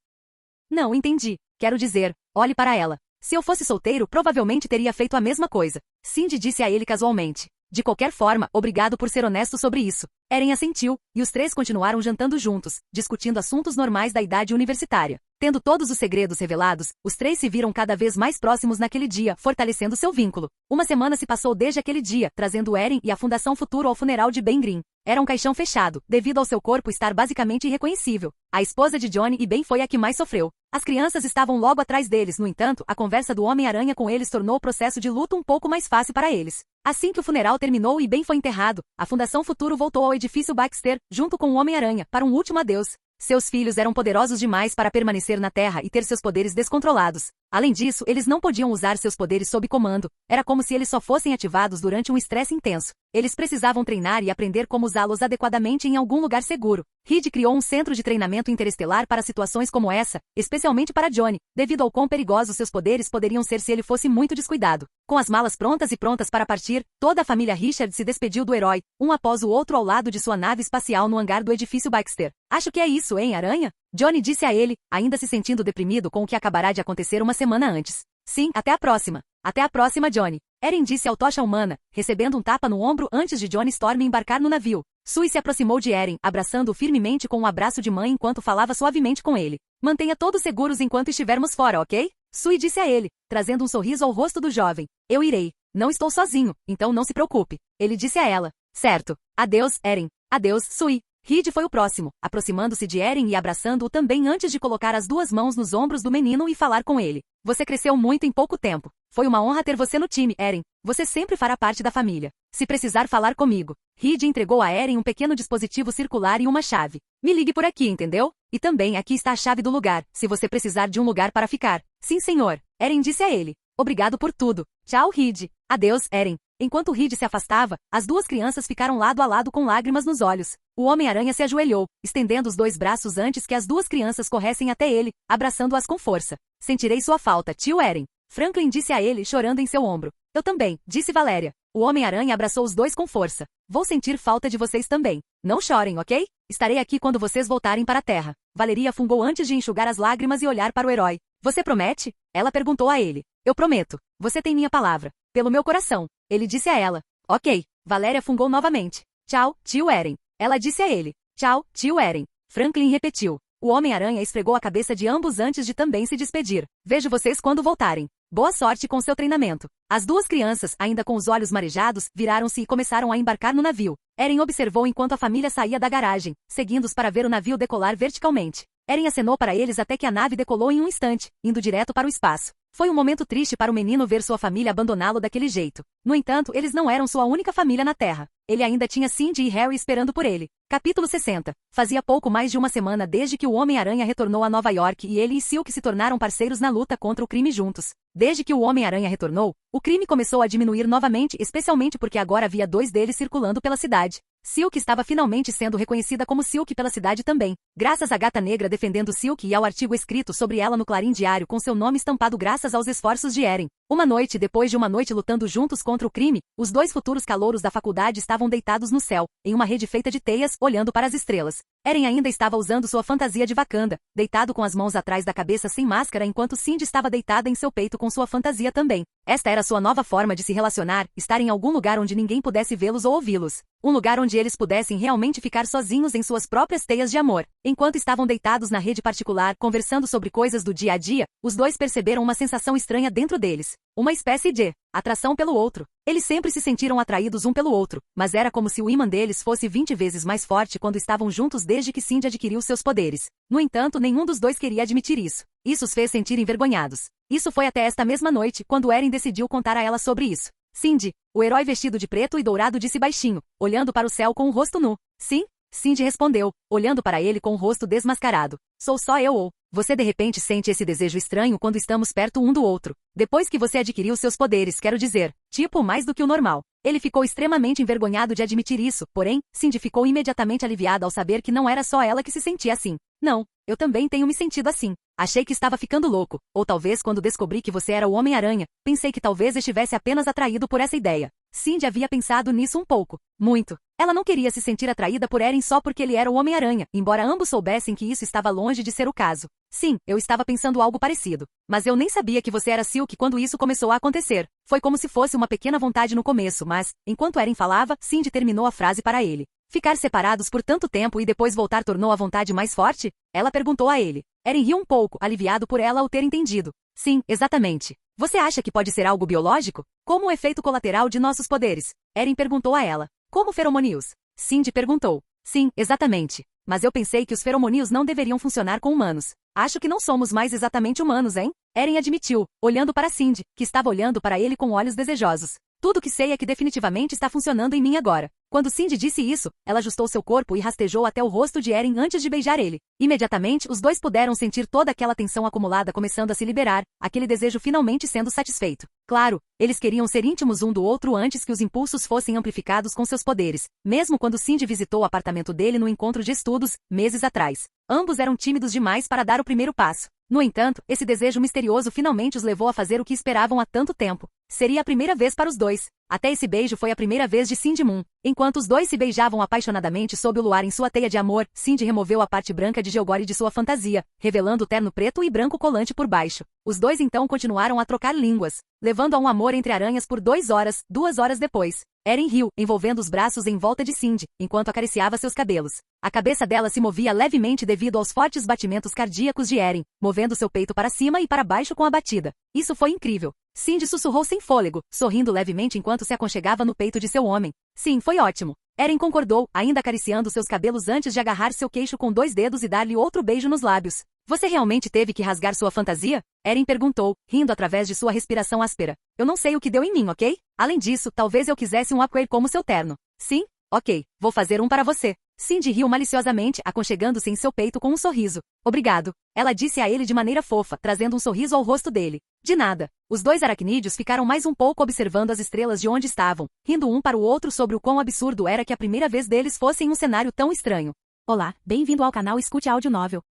A: Não, entendi. Quero dizer, olhe para ela. Se eu fosse solteiro, provavelmente teria feito a mesma coisa. Cindy disse a ele casualmente. De qualquer forma, obrigado por ser honesto sobre isso. Eren assentiu, e os três continuaram jantando juntos, discutindo assuntos normais da idade universitária. Tendo todos os segredos revelados, os três se viram cada vez mais próximos naquele dia, fortalecendo seu vínculo. Uma semana se passou desde aquele dia, trazendo Eren e a Fundação Futuro ao funeral de Ben Grimm. Era um caixão fechado, devido ao seu corpo estar basicamente irreconhecível. A esposa de Johnny e Ben foi a que mais sofreu. As crianças estavam logo atrás deles, no entanto, a conversa do Homem-Aranha com eles tornou o processo de luto um pouco mais fácil para eles. Assim que o funeral terminou e Ben foi enterrado, a Fundação Futuro voltou ao edifício Baxter, junto com o Homem-Aranha, para um último adeus. Seus filhos eram poderosos demais para permanecer na Terra e ter seus poderes descontrolados. Além disso, eles não podiam usar seus poderes sob comando. Era como se eles só fossem ativados durante um estresse intenso. Eles precisavam treinar e aprender como usá-los adequadamente em algum lugar seguro. Reed criou um centro de treinamento interestelar para situações como essa, especialmente para Johnny, devido ao quão perigosos seus poderes poderiam ser se ele fosse muito descuidado. Com as malas prontas para partir, toda a família Richard se despediu do herói, um após o outro ao lado de sua nave espacial no hangar do edifício Baxter. Acho que é isso, hein, Aranha? Johnny disse a ele, ainda se sentindo deprimido com o que acabará de acontecer uma semana antes. Sim, até a próxima. Até a próxima, Johnny. Eren disse ao Tocha Humana, recebendo um tapa no ombro antes de Johnny Storm embarcar no navio. Sui se aproximou de Eren, abraçando-o firmemente com um abraço de mãe enquanto falava suavemente com ele. Mantenha todos seguros enquanto estivermos fora, ok? Sui disse a ele, trazendo um sorriso ao rosto do jovem. Eu irei. Não estou sozinho, então não se preocupe. Ele disse a ela. Certo. Adeus, Eren. Adeus, Sui. Reed foi o próximo, aproximando-se de Eren e abraçando-o também antes de colocar as duas mãos nos ombros do menino e falar com ele. Você cresceu muito em pouco tempo. Foi uma honra ter você no time, Eren. Você sempre fará parte da família. Se precisar falar comigo. Reed entregou a Eren um pequeno dispositivo circular e uma chave. Me ligue por aqui, entendeu? E também aqui está a chave do lugar, se você precisar de um lugar para ficar. Sim, senhor. Eren disse a ele. Obrigado por tudo. Tchau, Reed. Adeus, Eren. Enquanto Reed se afastava, as duas crianças ficaram lado a lado com lágrimas nos olhos. O Homem-Aranha se ajoelhou, estendendo os dois braços antes que as duas crianças corressem até ele, abraçando-as com força. Sentirei sua falta, tio Eren. Franklin disse a ele, chorando em seu ombro. Eu também, disse Valéria. O Homem-Aranha abraçou os dois com força. Vou sentir falta de vocês também. Não chorem, ok? Estarei aqui quando vocês voltarem para a Terra. Valeria fungou antes de enxugar as lágrimas e olhar para o herói. Você promete? Ela perguntou a ele. Eu prometo. Você tem minha palavra. Pelo meu coração. Ele disse a ela. Ok. Valéria fungou novamente. Tchau, tio Eren. Ela disse a ele. Tchau, tio Eren. Franklin repetiu. O Homem-Aranha esfregou a cabeça de ambos antes de também se despedir. Vejo vocês quando voltarem. Boa sorte com seu treinamento. As duas crianças, ainda com os olhos marejados, viraram-se e começaram a embarcar no navio. Eren observou enquanto a família saía da garagem, seguindo-os para ver o navio decolar verticalmente. Eren acenou para eles até que a nave decolou em um instante, indo direto para o espaço. Foi um momento triste para o menino ver sua família abandoná-lo daquele jeito. No entanto, eles não eram sua única família na Terra. Ele ainda tinha Cindy e Harry esperando por ele. Capítulo 60. Fazia pouco mais de uma semana desde que o Homem-Aranha retornou a Nova York e ele e Silk se tornaram parceiros na luta contra o crime juntos. Desde que o Homem-Aranha retornou, o crime começou a diminuir novamente, especialmente porque agora havia dois deles circulando pela cidade. Silk estava finalmente sendo reconhecida como Silk pela cidade também, graças à Gata Negra defendendo Silk e ao artigo escrito sobre ela no Clarim Diário com seu nome estampado graças aos esforços de Eren. Uma noite depois de uma noite lutando juntos contra o crime, os dois futuros calouros da faculdade estavam deitados no céu, em uma rede feita de teias, olhando para as estrelas. Eren ainda estava usando sua fantasia de Wakanda, deitado com as mãos atrás da cabeça sem máscara enquanto Cindy estava deitada em seu peito com sua fantasia também. Esta era sua nova forma de se relacionar, estar em algum lugar onde ninguém pudesse vê-los ou ouvi-los. Um lugar onde eles pudessem realmente ficar sozinhos em suas próprias teias de amor. Enquanto estavam deitados na rede particular, conversando sobre coisas do dia a dia, os dois perceberam uma sensação estranha dentro deles. Uma espécie de atração pelo outro. Eles sempre se sentiram atraídos um pelo outro, mas era como se o ímã deles fosse 20 vezes mais forte quando estavam juntos desde que Cindy adquiriu seus poderes. No entanto, nenhum dos dois queria admitir isso. Isso os fez sentir envergonhados. Isso foi até esta mesma noite, quando Eren decidiu contar a ela sobre isso. Cindy, o herói vestido de preto e dourado disse baixinho, olhando para o céu com o rosto nu. Sim? Cindy respondeu, olhando para ele com o rosto desmascarado. Sou só eu ou... Você de repente sente esse desejo estranho quando estamos perto um do outro. Depois que você adquiriu seus poderes, quero dizer, tipo mais do que o normal. Ele ficou extremamente envergonhado de admitir isso, porém, Cindy ficou imediatamente aliviada ao saber que não era só ela que se sentia assim. Não, eu também tenho me sentido assim. Achei que estava ficando louco, ou talvez quando descobri que você era o Homem-Aranha, pensei que talvez estivesse apenas atraído por essa ideia. Cindy havia pensado nisso um pouco. Muito. Ela não queria se sentir atraída por Eren só porque ele era o Homem-Aranha, embora ambos soubessem que isso estava longe de ser o caso. Sim, eu estava pensando algo parecido. Mas eu nem sabia que você era Silk quando isso começou a acontecer. Foi como se fosse uma pequena vontade no começo, mas, enquanto Eren falava, Cindy terminou a frase para ele. Ficar separados por tanto tempo e depois voltar tornou a vontade mais forte? Ela perguntou a ele. Eren riu um pouco, aliviado por ela o ter entendido. Sim, exatamente. Você acha que pode ser algo biológico? Como um efeito colateral de nossos poderes? Eren perguntou a ela. Como feromônios? Cindy perguntou. Sim, exatamente. Mas eu pensei que os feromônios não deveriam funcionar com humanos. Acho que não somos mais exatamente humanos, hein? Eren admitiu, olhando para Cindy, que estava olhando para ele com olhos desejosos. Tudo que sei é que definitivamente está funcionando em mim agora. Quando Cindy disse isso, ela ajustou seu corpo e rastejou até o rosto de Eren antes de beijar ele. Imediatamente, os dois puderam sentir toda aquela tensão acumulada começando a se liberar, aquele desejo finalmente sendo satisfeito. Claro, eles queriam ser íntimos um do outro antes que os impulsos fossem amplificados com seus poderes, mesmo quando Cindy visitou o apartamento dele no encontro de estudos, meses atrás. Ambos eram tímidos demais para dar o primeiro passo. No entanto, esse desejo misterioso finalmente os levou a fazer o que esperavam há tanto tempo. Seria a primeira vez para os dois. Até esse beijo foi a primeira vez de Cindy Moon. Enquanto os dois se beijavam apaixonadamente sob o luar em sua teia de amor, Cindy removeu a parte branca de Geogori de sua fantasia, revelando o terno preto e branco colante por baixo. Os dois então continuaram a trocar línguas, levando a um amor entre aranhas por 2 horas, 2 horas depois. Eren riu, envolvendo os braços em volta de Cindy, enquanto acariciava seus cabelos. A cabeça dela se movia levemente devido aos fortes batimentos cardíacos de Eren, movendo seu peito para cima e para baixo com a batida. Isso foi incrível. Cindy sussurrou sem fôlego, sorrindo levemente enquanto se aconchegava no peito de seu homem. Sim, foi ótimo. Eren concordou, ainda acariciando seus cabelos antes de agarrar seu queixo com 2 dedos e dar-lhe outro beijo nos lábios. Você realmente teve que rasgar sua fantasia? Eren perguntou, rindo através de sua respiração áspera. Eu não sei o que deu em mim, ok? Além disso, talvez eu quisesse um upgrade como seu terno. Sim? Ok, vou fazer um para você. Cindy riu maliciosamente, aconchegando-se em seu peito com um sorriso. Obrigado. Ela disse a ele de maneira fofa, trazendo um sorriso ao rosto dele. De nada. Os dois aracnídeos ficaram mais um pouco observando as estrelas de onde estavam, rindo um para o outro sobre o quão absurdo era que a primeira vez deles fosse em um cenário tão estranho. Olá, bem-vindo ao canal Escute Áudio Novel.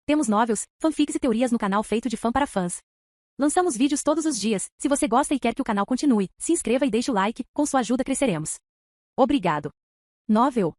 A: Temos novels, fanfics e teorias no canal feito de fã para fãs. Lançamos vídeos todos os dias. Se você gosta e quer que o canal continue, se inscreva e deixe o like, com sua ajuda cresceremos. Obrigado. Novel.